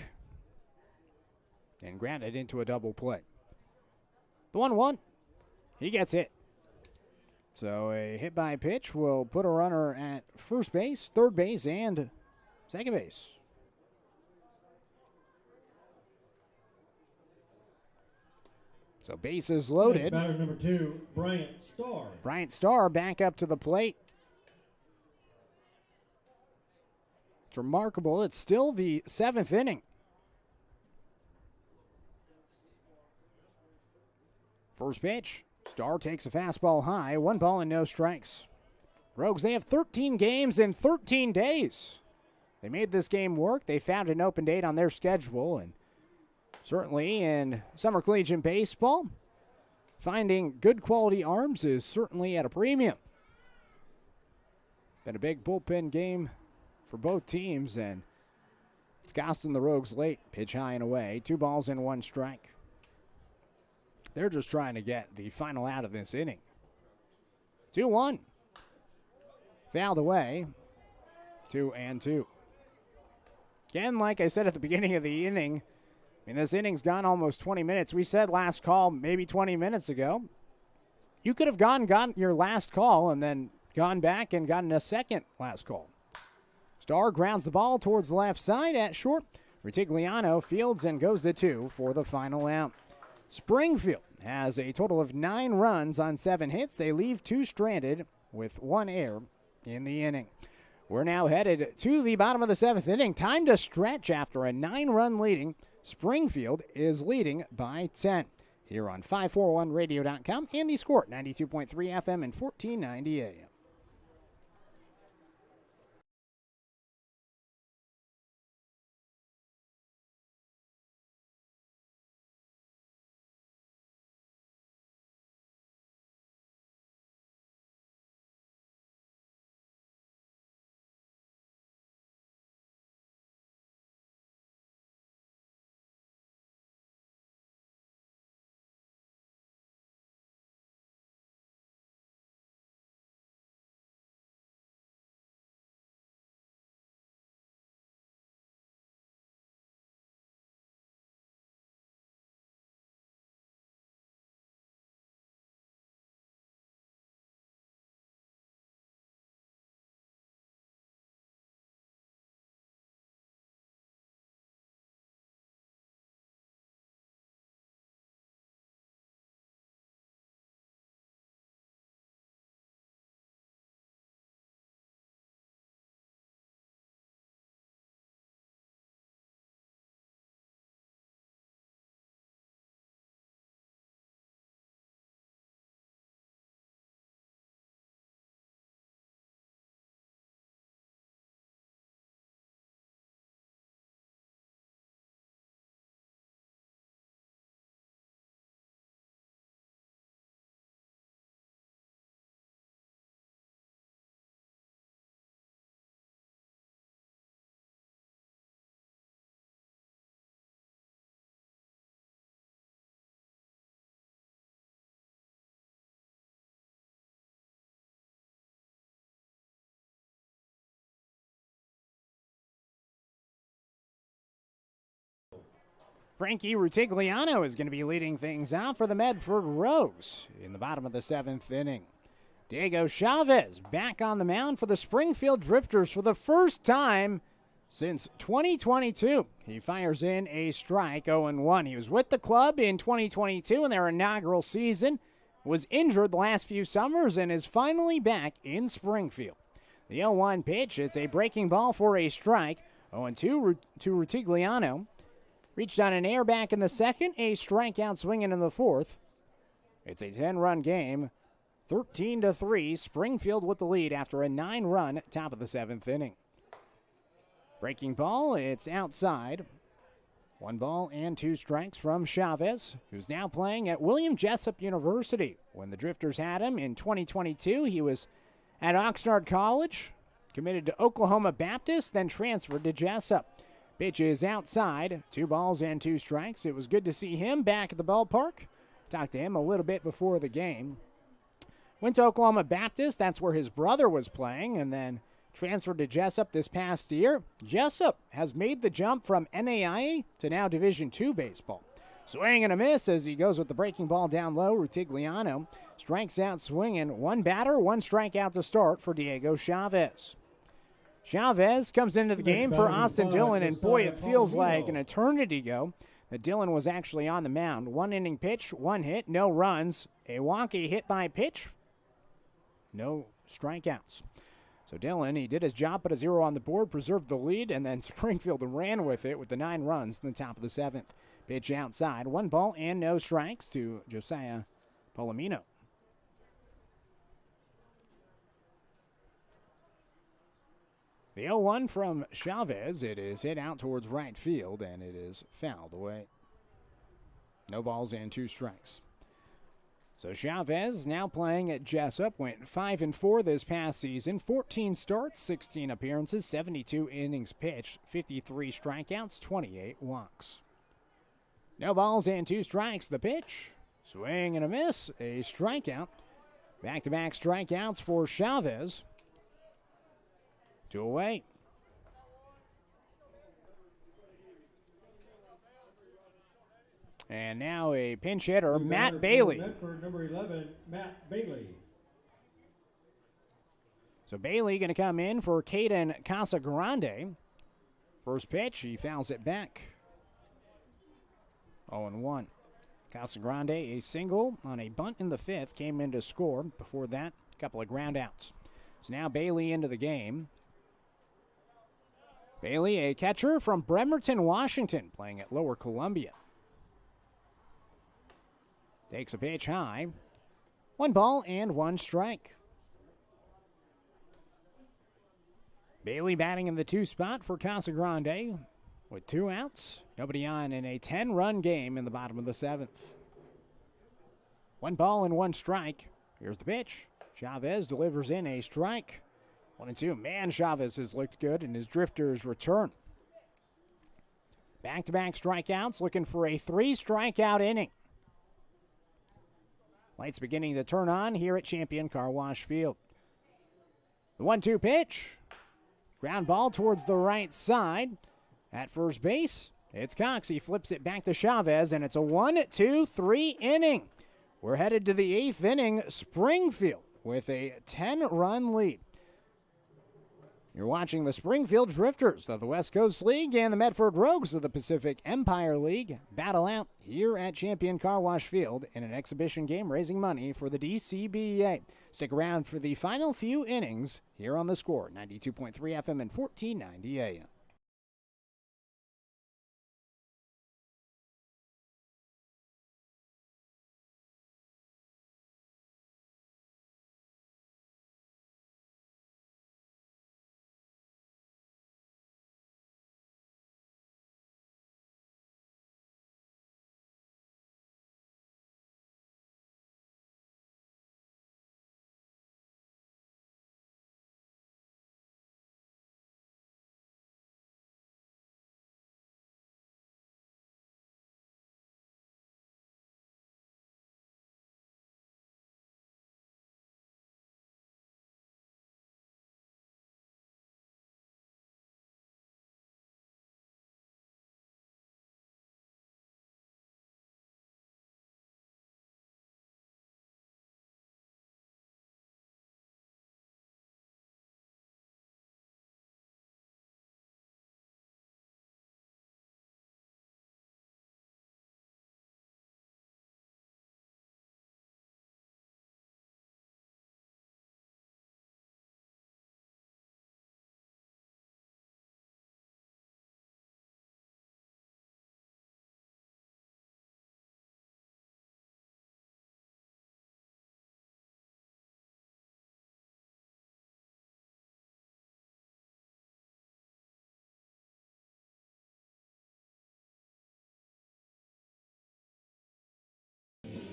and grounded into a double play. The 1-1, he gets hit. So a hit by pitch will put a runner at first base, third base, and second base. So bases loaded. Batter number 2, Bryant Starr. Bryant Starr back up to the plate. It's remarkable. It's still the 7th inning. First pitch. Starr takes a fastball high. 1 ball and no strikes. Rogues, they have 13 games in 13 days. They made this game work. They found an open date on their schedule, and certainly in summer collegiate baseball, finding good quality arms is certainly at a premium. Been a big bullpen game for both teams, and it's costing the Rogues late. Pitch high and away. 2 balls and 1 strike. They're just trying to get the final out of this inning. 2-1. Fouled away. 2-2. Again, like I said at the beginning of the inning, this inning's gone almost 20 minutes. We said last call maybe 20 minutes ago. You could have gotten your last call and then gone back and gotten a second last call. Starr grounds the ball towards the left side at short. Ritigliano fields and goes to 2 for the final out. Springfield has a total of 9 runs on 7 hits. They leave 2 stranded with 1 error in the inning. We're now headed to the bottom of the 7th inning. Time to stretch after a 9-run leading. Springfield is leading by 10 here on 541radio.com and the Score 92.3 FM and 1490 AM. Frankie Rutigliano is going to be leading things out for the Medford Rogues in the bottom of the 7th inning. Diego Chavez back on the mound for the Springfield Drifters for the first time since 2022. He fires in a strike, 0-1. He was with the club in 2022 in their inaugural season, was injured the last few summers, and is finally back in Springfield. The 0-1 pitch, it's a breaking ball for a strike. 0-2 to Rutigliano. Reached on an air back in the second, a strikeout swinging in the fourth. It's a 10-run game, 13-3. Springfield with the lead after a 9-run top of the 7th inning. Breaking ball, it's outside. 1 ball and 2 strikes from Chavez, who's now playing at William Jessup University. When the Drifters had him in 2022, he was at Oxnard College, committed to Oklahoma Baptist, then transferred to Jessup. Pitch is outside, 2 balls and 2 strikes. It was good to see him back at the ballpark. Talked to him a little bit before the game. Went to Oklahoma Baptist, that's where his brother was playing, and then transferred to Jessup this past year. Jessup has made the jump from NAIA to now Division II baseball. Swing and a miss as he goes with the breaking ball down low. Rutigliano strikes out swinging. 1 batter, 1 strikeout to start for Diego Chavez. Chavez comes into the game for Austin Dillon, and boy, it feels like an eternity ago that Dillon was actually on the mound. 1 inning pitch, 1 hit, no runs, a walk, a hit by pitch, no strikeouts. So Dillon, he did his job, put a 0 on the board, preserved the lead, and then Springfield ran with it with the 9 runs in the top of the 7th. Pitch outside, 1 ball and no strikes to Josiah Palomino. The 0-1 from Chavez, it is hit out towards right field, and it is fouled away. No balls and 2 strikes. So Chavez now playing at Jessup, went 5-4 this past season, 14 starts, 16 appearances, 72 innings pitched, 53 strikeouts, 28 walks. No balls and 2 strikes, the pitch. Swing and a miss, a strikeout. Back-to-back strikeouts for Chavez. 2 away. And now a pinch hitter, Matt Bailey. Medford, number 11, Matt Bailey. So Bailey going to come in for Caden Casagrande. First pitch, he fouls it back. 0-1. Casagrande, a single on a bunt in the 5th, came in to score. Before that, a couple of ground outs. So now Bailey into the game. Bailey, a catcher from Bremerton, Washington, playing at Lower Columbia. Takes a pitch high. 1 ball and 1 strike. Bailey batting in the 2 spot for Casagrande with 2 outs. Nobody on in a 10-run game in the bottom of the 7th. 1 ball and 1 strike. Here's the pitch. Chavez delivers in a strike. 1-2. Man, Chavez has looked good in his Drifters return. Back-to-back strikeouts, looking for a 3-strikeout inning. Lights beginning to turn on here at Champion Car Wash Field. The 1-2 pitch. Ground ball towards the right side. At first base, it's Cox. He flips it back to Chavez, and it's a 1-2-3 inning. We're headed to the 8th inning. Springfield with a 10-run lead. You're watching the Springfield Drifters of the West Coast League and the Medford Rogues of the Pacific Empire League battle out here at Champion Car Wash Field in an exhibition game raising money for the DCBA. Stick around for the final few innings here on The Score, 92.3 FM and 1490 AM.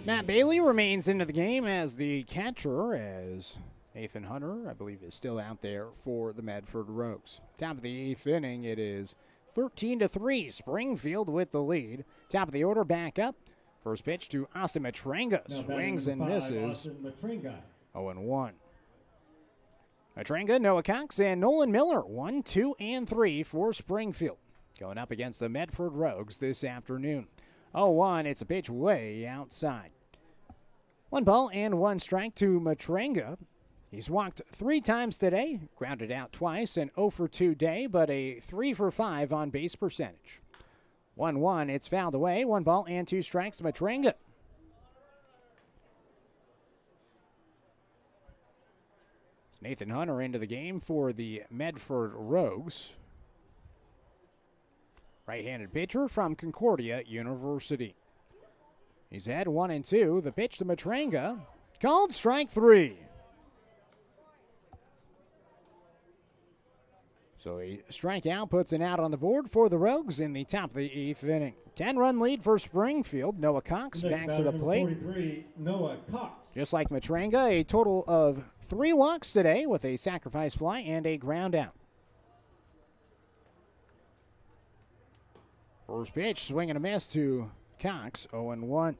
Matt Bailey remains into the game as the catcher, as Nathan Hunter, I believe, is still out there for the Medford Rogues. Top of the 8th inning, it is 13-3, Springfield with the lead. Top of the order, back up. First pitch to Austin Matrenga, swings and misses. 0-1. Matrenga, Noah Cox, and Nolan Miller, 1, 2, and 3 for Springfield. Going up against the Medford Rogues this afternoon. 0-1, it's a pitch way outside. 1 ball and 1 strike to Matrenga. He's walked 3 times today, grounded out twice, an 0 for 2 day, but a 3 for 5 on base percentage. 1-1, it's fouled away. 1 ball and 2 strikes to Matrenga. Nathan Hunter into the game for the Medford Rogues. Right-handed pitcher from Concordia University. He's had 1 and 2. The pitch to Matrenga. Called strike 3. So a strikeout puts an out on the board for the Rogues in the top of the 8th inning. 10-run lead for Springfield. Noah Cox back to the plate. 43, Noah Cox. Just like Matrenga, a total of 3 walks today with a sacrifice fly and a ground out. First pitch, swing and a miss to Cox, 0-1.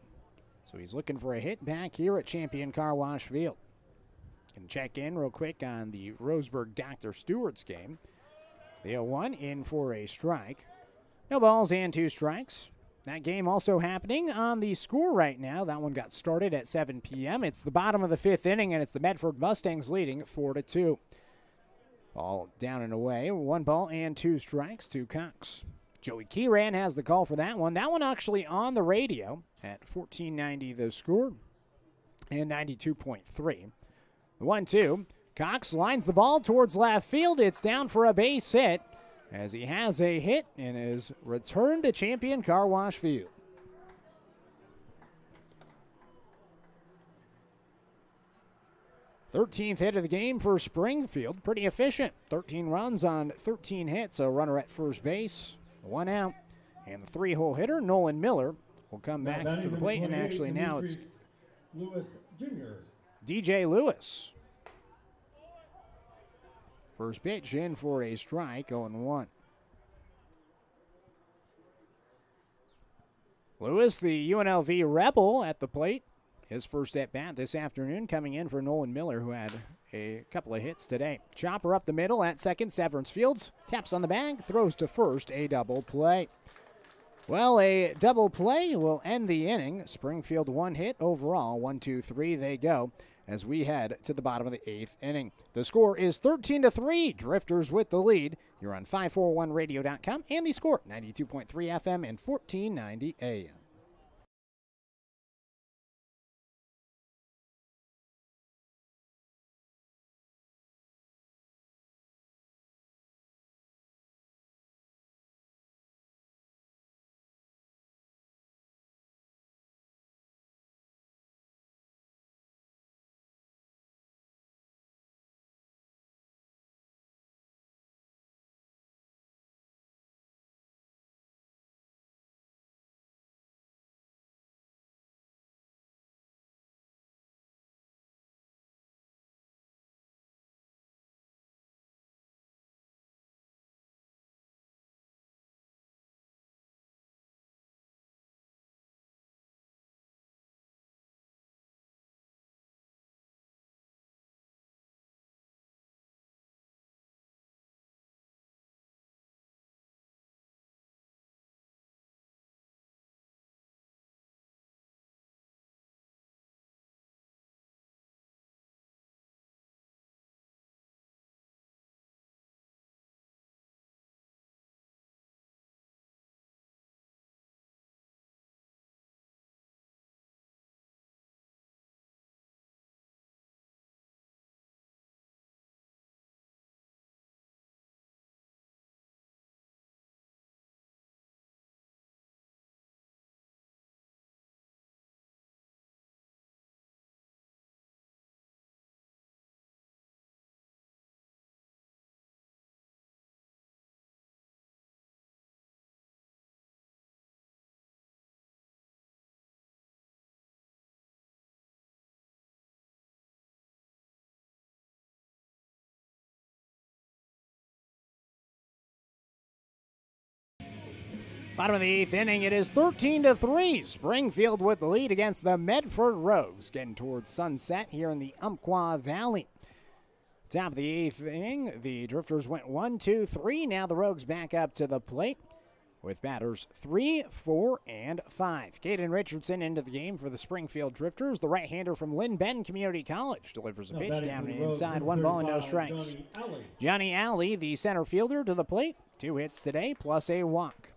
So he's looking for a hit back here at Champion Car Wash Field. Can check in real quick on the Roseburg Dr. Stewart's game. The 0-1 in for a strike. No balls and 2 strikes. That game also happening on the score right now. That one got started at 7 p.m. It's the bottom of the 5th inning, and it's the Medford Mustangs leading 4-2. Ball down and away. 1 ball and 2 strikes to Cox. Joey Kieran has the call for that one. That one actually on the radio at 1490 the score and 92.3. The 1-2. Cox lines the ball towards left field. It's down for a base hit as he has a hit and is returned to Champion Car Wash Field. Thirteenth hit of the game for Springfield. Pretty efficient. 13 runs on 13 hits. A runner at first base. 1 out. And the 3-hole hitter, Nolan Miller, will come back to the plate. And actually now it's Lewis Jr. DJ Lewis. First pitch in for a strike, 0-1. Lewis, the UNLV Rebel, at the plate. His first at-bat this afternoon coming in for Nolan Miller, who had a couple of hits today. Chopper up the middle at second. Severance Fields taps on the bag, throws to first, a double play. Well, a double play will end the inning. Springfield 1 hit overall. 1-2-3 they go as we head to the bottom of the 8th inning. The score is 13-3. Drifters with the lead. You're on 541radio.com and the score 92.3 FM and 1490 AM. Bottom of the 8th inning, it is 13-3. Springfield with the lead against the Medford Rogues, getting towards sunset here in the Umpqua Valley. Top of the 8th inning, the Drifters went 1-2-3. Now the Rogues back up to the plate with batters 3, 4, and 5. Caden Richardson into the game for the Springfield Drifters. The right-hander from Lynn Benton Community College delivers a pitch down and inside, 1 ball and no strikes. Johnny Alley, the center fielder, to the plate. 2 hits today, plus a walk.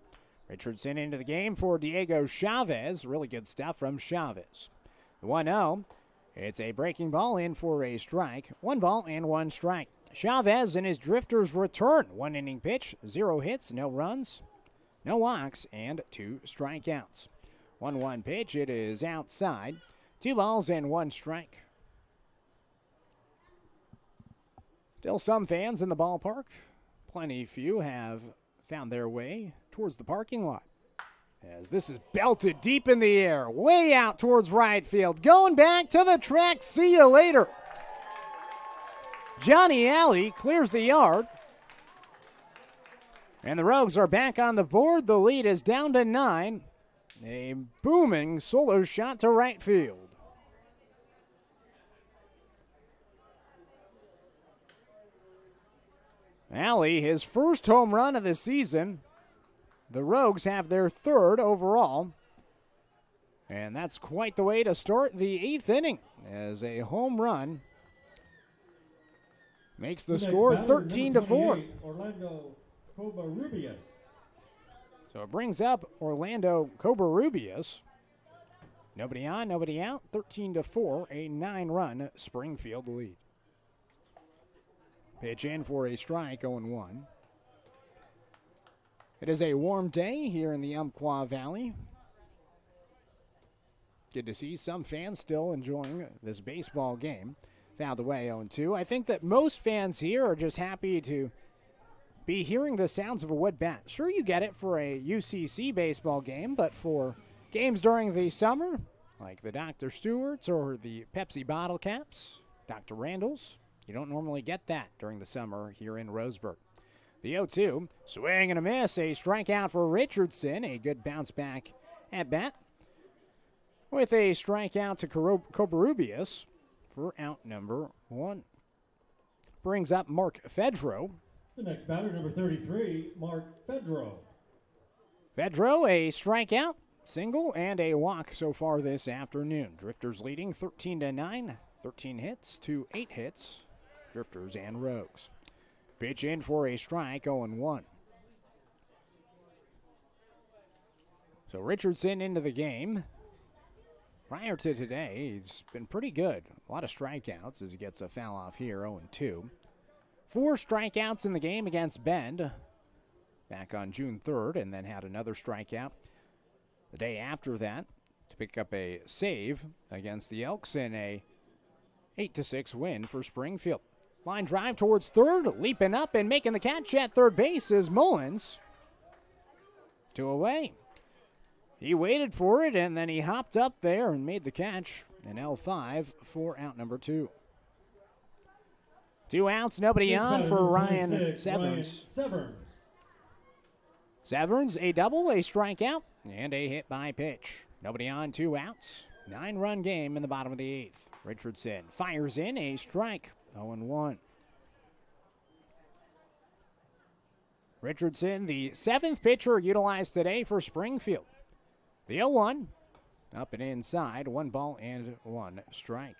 Richardson into the game for Diego Chavez. Really good stuff from Chavez. The 1-0. It's a breaking ball in for a strike. 1 ball and 1 strike. Chavez and his Drifters return. 1 inning pitch, 0 hits, no runs, no walks, and 2 strikeouts. 1-1 pitch. It is outside. 2 balls and 1 strike. Still some fans in the ballpark. Plenty few have found their way towards the parking lot, as this is belted deep in the air, way out towards right field. Going back to the track. See you later. Johnny Alley clears the yard, and the Rogues are back on the board. The lead is down to 9. A booming solo shot to right field. Alley, his first home run of the season. The Rogues have their 3rd overall. And that's quite the way to start the 8th inning, as a home run makes the score 13-4. Orlando Covarrubias. So it brings up Orlando Covarrubias. Nobody on, nobody out. 13-4, a 9-run Springfield lead. Pitch in for a strike, 0-1. It is a warm day here in the Umpqua Valley. Good to see some fans still enjoying this baseball game. Fouled away, 0-2. I think that most fans here are just happy to be hearing the sounds of a wood bat. Sure, you get it for a UCC baseball game, but for games during the summer, like the Dr. Stewart's or the Pepsi bottle caps, Dr. Randall's, you don't normally get that during the summer here in Roseburg. The 0-2, swing and a miss, a strikeout for Richardson, a good bounce back at bat, with a strikeout to Covarrubias for out number 1. Brings up Mark Fedro. The next batter, number 33, Mark Fedro. Fedro, a strikeout, single, and a walk so far this afternoon. Drifters leading 13-9, 13 hits to 8 hits. Drifters and Rogues. Pitch in for a strike, 0-1. So Richardson into the game. Prior to today, he's been pretty good. A lot of strikeouts as he gets a foul off here, 0-2. 4 strikeouts in the game against Bend back on June 3rd, and then had another strikeout the day after that to pick up a save against the Elks in a 8-6 win for Springfield. Line drive towards 3rd, leaping up and making the catch at 3rd base is Mullins. 2 away. He waited for it, and then he hopped up there and made the catch. An L5 for out number 2. 2 outs, nobody on for Ryan Severns. Severns, a double, a strikeout, and a hit by pitch. Nobody on, 2 outs. 9-run game in the bottom of the 8th. Richardson fires in a strike, 0-1. Richardson, the 7th pitcher utilized today for Springfield. The 0-1, up and inside, 1 ball and 1 strike.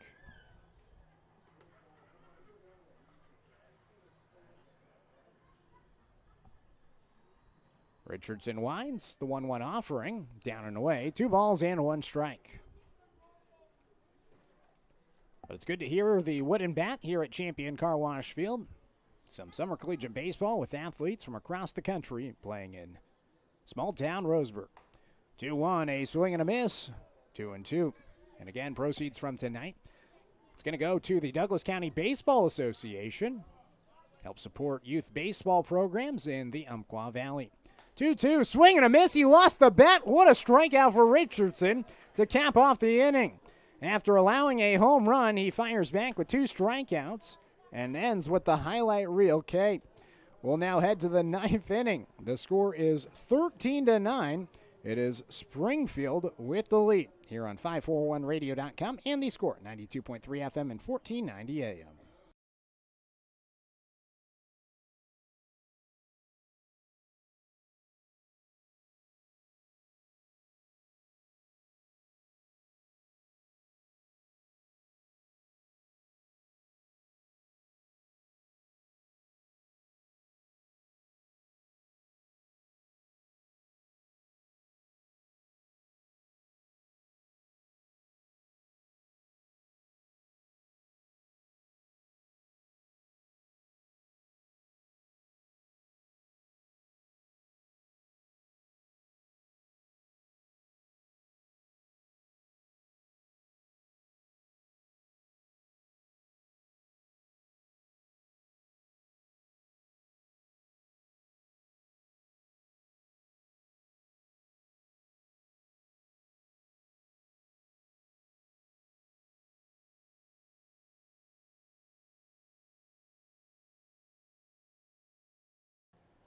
Richardson winds, the 1-1 offering, down and away, 2 balls and 1 strike. But it's good to hear the wooden bat here at Champion Car Wash Field. Some summer collegiate baseball with athletes from across the country playing in small town Roseburg. 2-1, a swing and a miss, 2-2. And again, proceeds from tonight. It's going to go to the Douglas County Baseball Association. Help support youth baseball programs in the Umpqua Valley. 2-2, swing and a miss. He lost the bat. What a strikeout for Richardson to cap off the inning. After allowing a home run, he fires back with 2 strikeouts and ends with the highlight reel K. We'll now head to the ninth inning. The score is 13-9. It is Springfield with the lead here on 541radio.com and the score 92.3 FM and 1490 AM.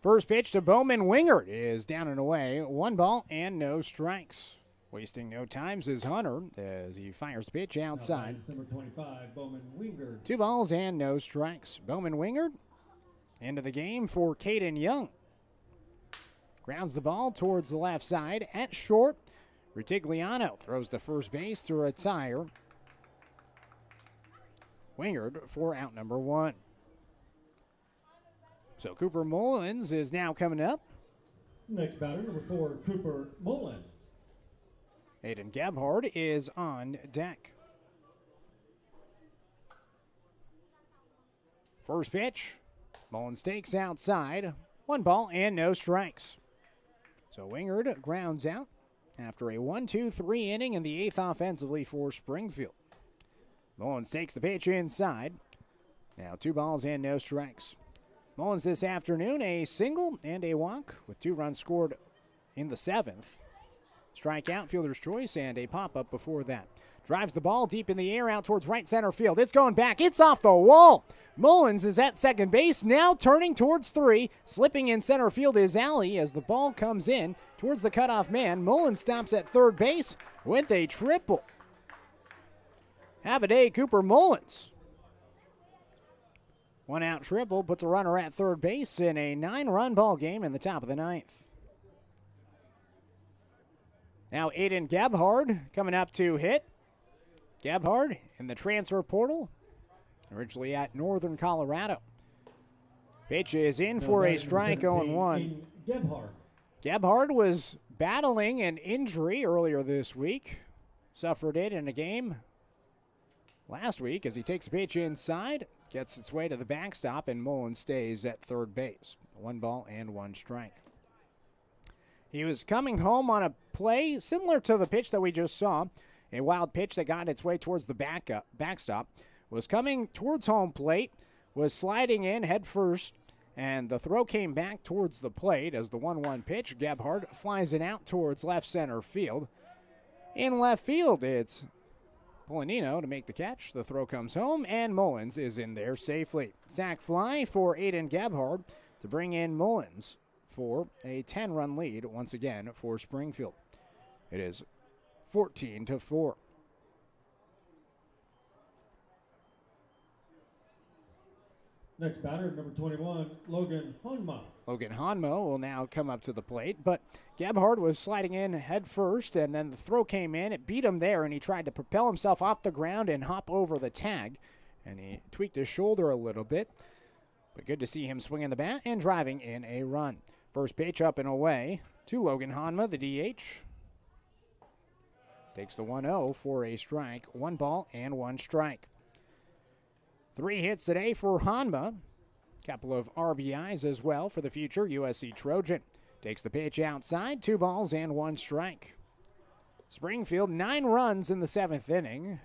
First pitch to Bowman Wingert is down and away. 1 ball and no strikes. Wasting no times is Hunter as he fires the pitch outside. Number 25, Bowman Wingert. 2 balls and no strikes. Bowman Wingert into the game for Caden Young. Grounds the ball towards the left side at short. Rutigliano throws to first base to retire. Wingert for out number 1. So Cooper Mullins is now coming up. Next batter, number 4, Cooper Mullins. Aiden Gebhard is on deck. First pitch. Mullins takes outside. 1 ball and no strikes. So Wingard grounds out after a 1-2-3 inning in the 8th offensively for Springfield. Mullins takes the pitch inside. Now 2 balls and no strikes. Mullins this afternoon, a single and a walk with 2 runs scored in the 7th. Strikeout, fielder's choice, and a pop-up before that. Drives the ball deep in the air out towards right center field. It's going back. It's off the wall. Mullins is at second base, now turning towards 3. Slipping in center field is Alley as the ball comes in towards the cutoff man. Mullins stops at third base with a triple. Have a day, Cooper Mullins. 1-out triple puts a runner at third base in a 9-run ball game in the top of the 9th. Now Aiden Gebhard coming up to hit. Gebhard in the transfer portal, originally at Northern Colorado. Pitch is in for a strike, 0-1. Gebhard was battling an injury earlier this week. Suffered it in a game last week as he takes a pitch inside. Gets its way to the backstop, and Mullins stays at third base. 1 ball and 1 strike. He was coming home on a play similar to the pitch that we just saw. A wild pitch that got its way towards the backstop. Was coming towards home plate. Was sliding in head first. And the throw came back towards the plate as the 1-1 pitch. Gebhard flies it out towards left center field. In left field, it's Polanino to make the catch. The throw comes home, and Mullins is in there safely. Sac fly for Aiden Gebhard to bring in Mullins for a 10-run lead once again for Springfield. It is 14-4. Next batter, number 21, Logan Honma. Logan Honma will now come up to the plate, but Gebhard was sliding in head first, and then the throw came in. It beat him there, and he tried to propel himself off the ground and hop over the tag, and he tweaked his shoulder a little bit. But good to see him swinging the bat and driving in a run. First pitch up and away to Logan Honma, the DH. Takes the 1-0 for a strike. 1 ball and 1 strike. 3 hits today for Honma. Couple of RBIs as well for the future USC Trojan. Takes the pitch outside. 2 balls and 1 strike. Springfield, 9 runs in the 7th inning.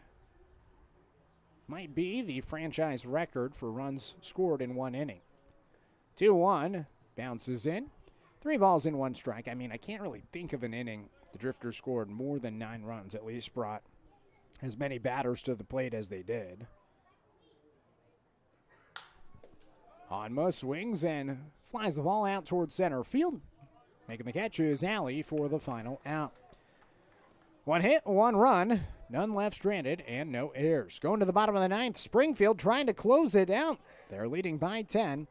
Might be the franchise record for runs scored in 1 inning. 2-1. Bounces in. 3 balls and 1 strike. I mean, I can't really think of an inning the Drifters scored more than 9 runs, at least brought as many batters to the plate as they did. Honma swings and flies the ball out towards center field. Making the catch is Alley for the final out. 1 hit, 1 run, none left stranded, and no errors. Going to the bottom of the 9th, Springfield trying to close it out. They're leading by 10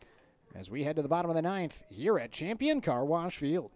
as we head to the bottom of the 9th here at Champion Car Wash Field.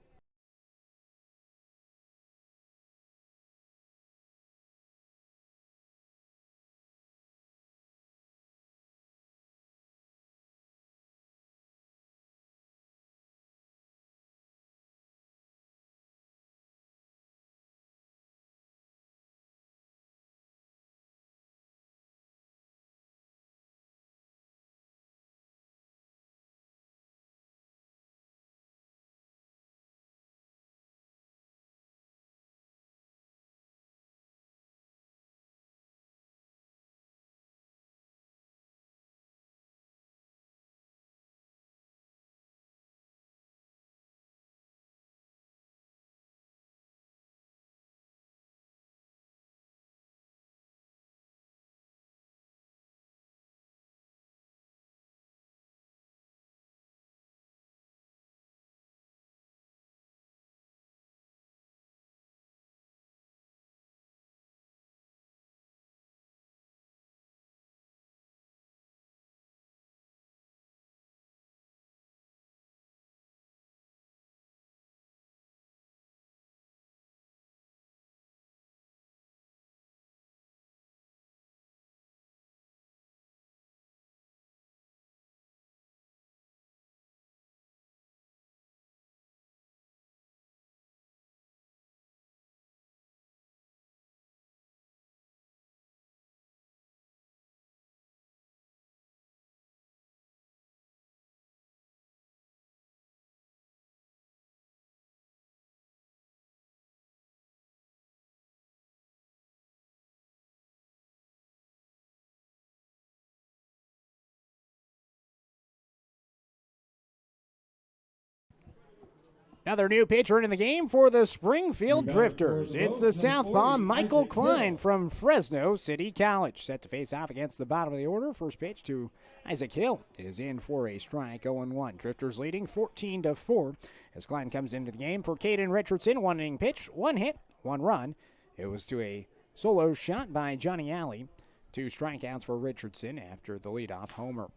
Another new pitcher in the game for the Springfield Drifters. It's the southpaw Michael Klein from Fresno City College. Set to face off against the bottom of the order. First pitch to Isaac Hill is in for a strike, 0-1. Drifters leading 14-4 as Klein comes into the game for Caden Richardson. 1 inning pitch, 1 hit, 1 run. It was to a solo shot by Johnny Alley. 2 strikeouts for Richardson after the leadoff homer.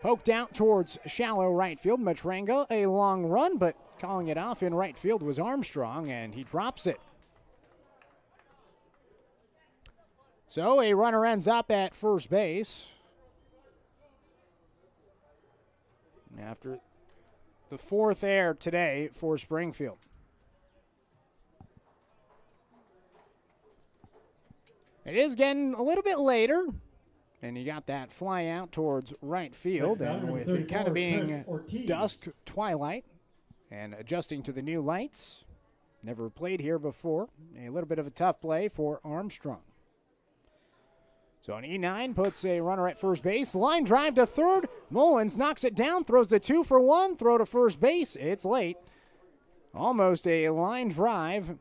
Poked out towards shallow right field. Matranga, a long run, but calling it off in right field was Armstrong, and he drops it. So a runner ends up at first base after the 4th error today for Springfield. It is getting a little bit later. And you got that fly out towards right field, and with it kind of being dusk, twilight, and adjusting to the new lights, never played here before, a little bit of a tough play for Armstrong. So an E9 puts a runner at first base, line drive to third, Mullins knocks it down, throws a 2-for-1, throw to first base, it's late. Almost a line drive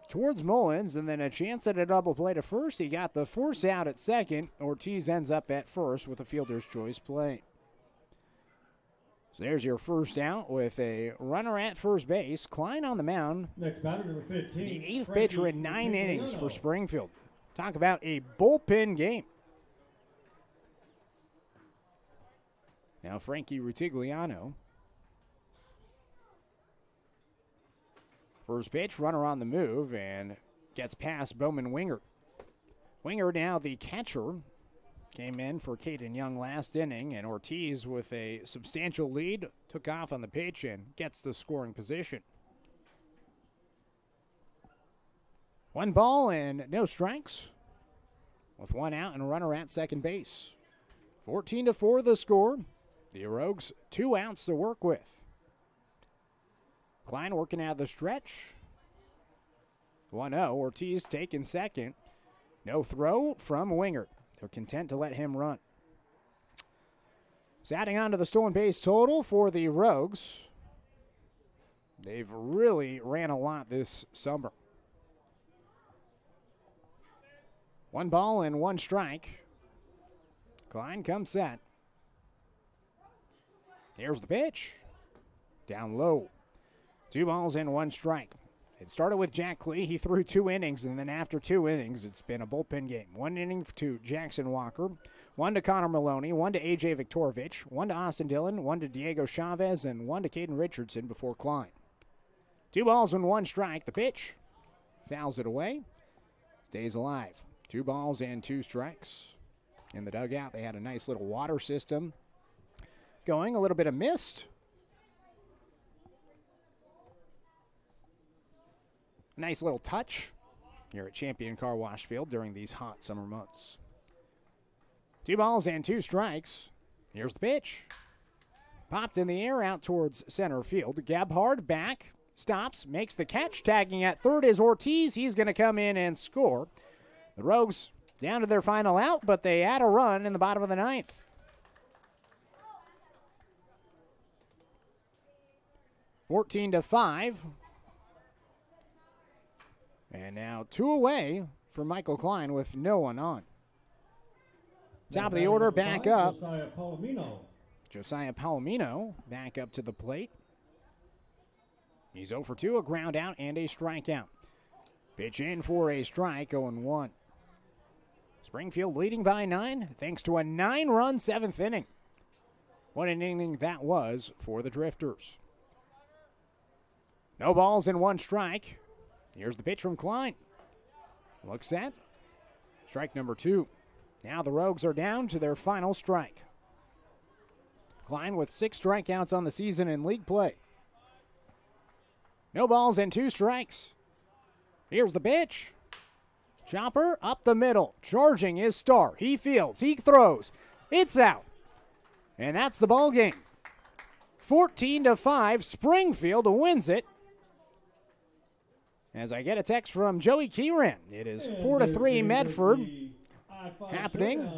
towards Mullins, and then a chance at a double play to first. He got the force out at second. Ortiz ends up at first with a fielder's choice play. So there's your first out with a runner at first base. Klein on the mound. Next batter, number 15. The 8th pitcher in 9 innings for Springfield. Talk about a bullpen game. Now Frankie Rutigliano. First pitch, runner on the move, and gets past Bowman Wingert. Wingert now the catcher. Came in for Caden Young last inning, and Ortiz with a substantial lead took off on the pitch and gets the scoring position. 1 ball and no strikes with 1 out and a runner at second base. 14-4 the score. The Rogues 2 outs to work with. Klein working out of the stretch. 1-0. Ortiz taking second. No throw from Wingert. They're content to let him run. So adding on to the stolen base total for the Rogues. They've really ran a lot this summer. 1 ball and 1 strike. Klein comes set. Here's the pitch. down low. 2 balls and 1 strike. It started with Jack Klee. He threw 2 innings, and then after 2 innings, it's been a bullpen game. 1 inning to Jackson Walker, 1 to Connor Maloney, 1 to A.J. Viktorovich, 1 to Austin Dillon, 1 to Diego Chavez, and 1 to Caden Richardson before Klein. 2 balls and 1 strike. The pitch fouls it away. Stays alive. 2 balls and 2 strikes. In the dugout, they had a nice little water system going. A little bit of mist. Nice little touch here at Champion Car Wash Field during these hot summer months. 2 balls and 2 strikes. Here's the pitch. Popped in the air out towards center field. Gabhard back, stops, makes the catch. Tagging at third is Ortiz. He's going to come in and score. The Rogues down to their final out, but they add a run in the bottom of the 9th. (14-5). And now 2 away for Michael Klein with no one on. Top of the order, back up. Josiah Palomino back up to the plate. He's 0 for 2, a ground out and a strikeout. Pitch in for a strike, 0-1. Springfield leading by 9 thanks to a 9-run 7th inning. What an inning that was for the Drifters. No balls and 1 strike. Here's the pitch from Klein. Looks set. Strike number 2. Now the Rogues are down to their final strike. Klein with 6 strikeouts on the season in league play. No balls and 2 strikes. Here's the pitch. Chopper up the middle. Charging his star. He fields. He throws. It's out. And that's the ball game. 14-5. Springfield wins it. As I get a text from Joey Kieran, it is 4-3 Medford happening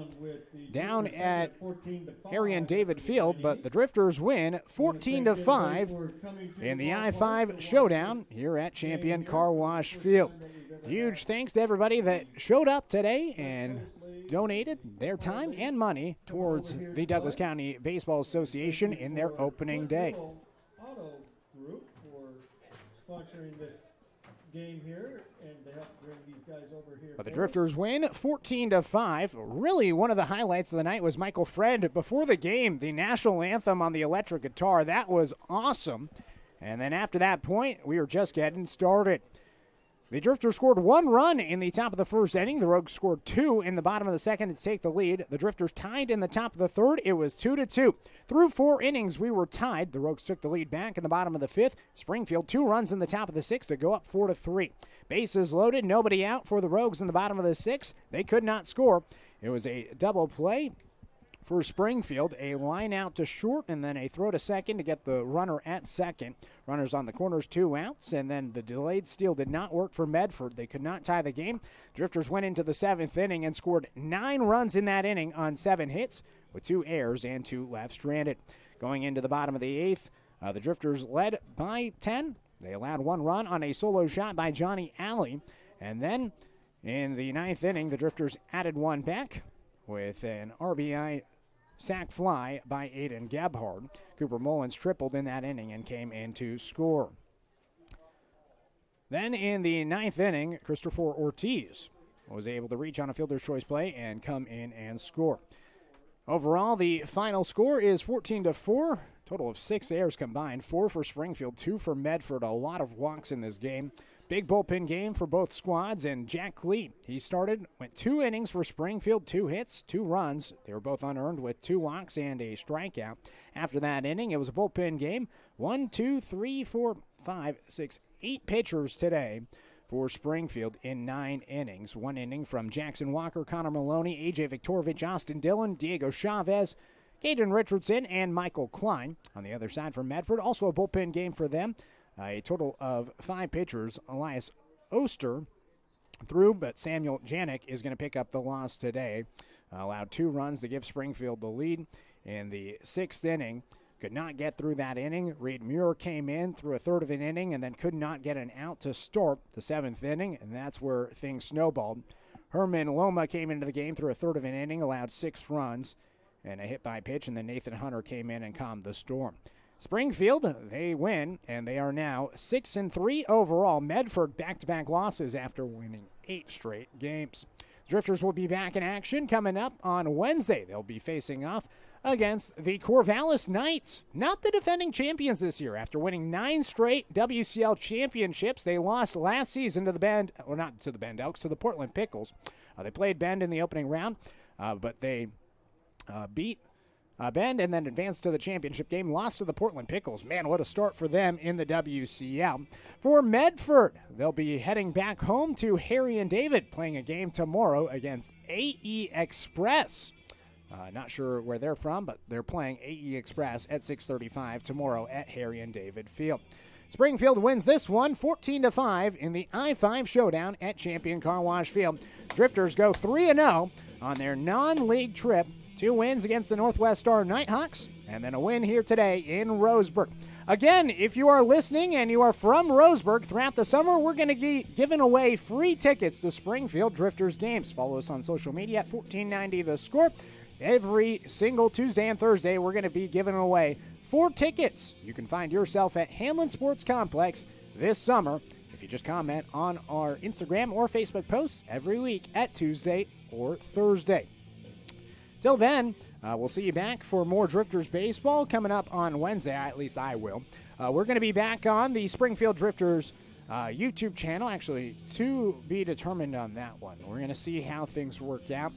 down at Harry and David Field, but the Drifters win 14-5 in the I-5 Showdown here at Champion Car Wash Field. Huge thanks to everybody that showed up today and donated their time and money towards the Douglas County Baseball Association in their opening day. Auto Group for sponsoring this game here and to help bring these guys over here. But the Drifters win 14-5. Really, one of the highlights of the night was Michael Friend before the game, the national anthem on the electric guitar. That was awesome. And then after that point, we were just getting started. The Drifters scored 1 run in the top of the first inning. The Rogues scored 2 in the bottom of the second to take the lead. The Drifters tied in the top of the third. It was 2-2. Through 4 innings, we were tied. The Rogues took the lead back in the bottom of the 5th. Springfield 2 runs in the top of the 6th to go up 4-3. Bases loaded, nobody out for the Rogues in the bottom of the 6th. They could not score. It was a double play for Springfield, a line out to short, and then a throw to second to get the runner at second. Runners on the corners, 2 outs, and then the delayed steal did not work for Medford. They could not tie the game. Drifters went into the 7th inning and scored 9 runs in that inning on 7 hits with 2 errors and 2 left stranded. Going into the bottom of the 8th, the Drifters led by 10. They allowed 1 run on a solo shot by Johnny Alley, and then in the 9th inning, the Drifters added 1 back with an RBI sac fly by Aiden Gabhard. Cooper Mullins tripled in that inning and came in to score. Then in the 9th inning, Christopher Ortiz was able to reach on a fielder's choice play and come in and score. Overall, the final score is 14-4. Total of 6 errors combined, 4 for Springfield, 2 for Medford. A lot of walks in this game. Big bullpen game for both squads, and Jack Klee, he started, went 2 innings for Springfield, 2 hits, 2 runs. They were both unearned with 2 walks and a strikeout. After that inning, it was a bullpen game. 1, 2, 3, 4, 5, 6, 8 pitchers today for Springfield in 9 innings. 1 inning from Jackson Walker, Connor Maloney, A.J. Viktorovich, Austin Dillon, Diego Chavez, Caden Richardson, and Michael Klein. On the other side for Medford, also a bullpen game for them. A total of 5 pitchers. Elias Oster threw, but Samuel Janik is going to pick up the loss today. Allowed 2 runs to give Springfield the lead in the 6th inning. Could not get through that inning. Reed Muir came in through a third of an inning and then could not get an out to start the 7th inning, and that's where things snowballed. Herman Loma came into the game through a third of an inning, allowed 6 runs and a hit by pitch, and then Nathan Hunter came in and calmed the storm. Springfield, they win, and they are now 6-3 overall. Medford back-to-back losses after winning 8 straight games. Drifters will be back in action coming up on Wednesday. They'll be facing off against the Corvallis Knights, not the defending champions this year. After winning 9 straight WCL championships, they lost last season to the Bend, or not to the Bend Elks, to the Portland Pickles. They played Bend in the opening round, but they beat Bend and then advanced to the championship game, lost to the Portland Pickles. Man, what a start for them in the WCL. For Medford, they'll be heading back home to Harry and David, playing a game tomorrow against AE Express. Not sure where they're from, but they're playing AE Express at 6:35 tomorrow at Harry and David Field. Springfield wins this one 14-5 in the I-5 Showdown at Champion Car Wash Field. Drifters go 3-0 on their non-league trip. 2 wins against the Northwest Star Nighthawks, and then a win here today in Roseburg. Again, if you are listening and you are from Roseburg, throughout the summer, we're going to be giving away free tickets to Springfield Drifters games. Follow us on social media at 1490 The Score. Every single Tuesday and Thursday, we're going to be giving away 4 tickets. You can find yourself at Hamlin Sports Complex this summer if you just comment on our Instagram or Facebook posts every week at Tuesday or Thursday. Till then, we'll see you back for more Drifters baseball coming up on Wednesday. At least I will. We're going to be back on the Springfield Drifters YouTube channel. Actually, to be determined on that one. We're going to see how things work out.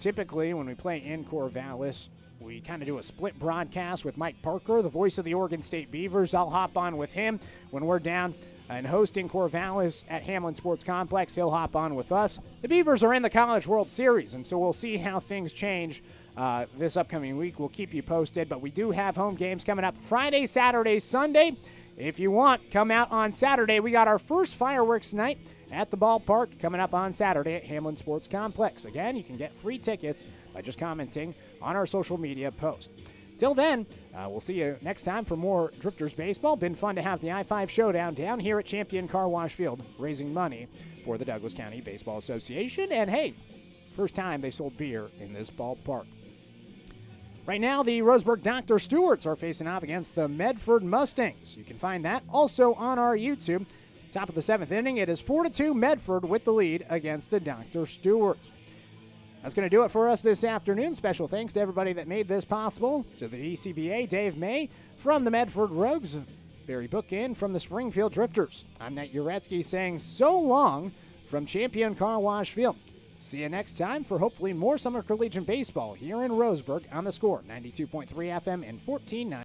Typically, when we play in Corvallis, we kind of do a split broadcast with Mike Parker, the voice of the Oregon State Beavers. I'll hop on with him when we're down and hosting Corvallis at Hamlin Sports Complex. He'll hop on with us. The Beavers are in the College World Series, and so we'll see how things change this upcoming week. We'll keep you posted, but we do have home games coming up Friday, Saturday, Sunday. If you want, come out on Saturday. We got our first fireworks night at the ballpark coming up on Saturday at Hamlin Sports Complex. Again, you can get free tickets by just commenting on our social media post. Till then, we'll see you next time for more Drifters baseball. Been fun to have the I-5 Showdown down here at Champion Car Wash Field, raising money for the Douglas County Baseball Association. And hey, first time they sold beer in this ballpark. Right now, the Roseburg Dr. Stewarts are facing off against the Medford Mustangs. You can find that also on our YouTube. Top of the 7th inning, it is 4-2 Medford with the lead against the Dr. Stewarts. That's going to do it for us this afternoon. Special thanks to everybody that made this possible. To the ECBA, Dave May from the Medford Rogues, Barry Bookin from the Springfield Drifters. I'm Nate Uretsky saying so long from Champion Car Wash Field. See you next time for hopefully more summer collegiate baseball here in Roseburg on The Score, 92.3 FM and 1490.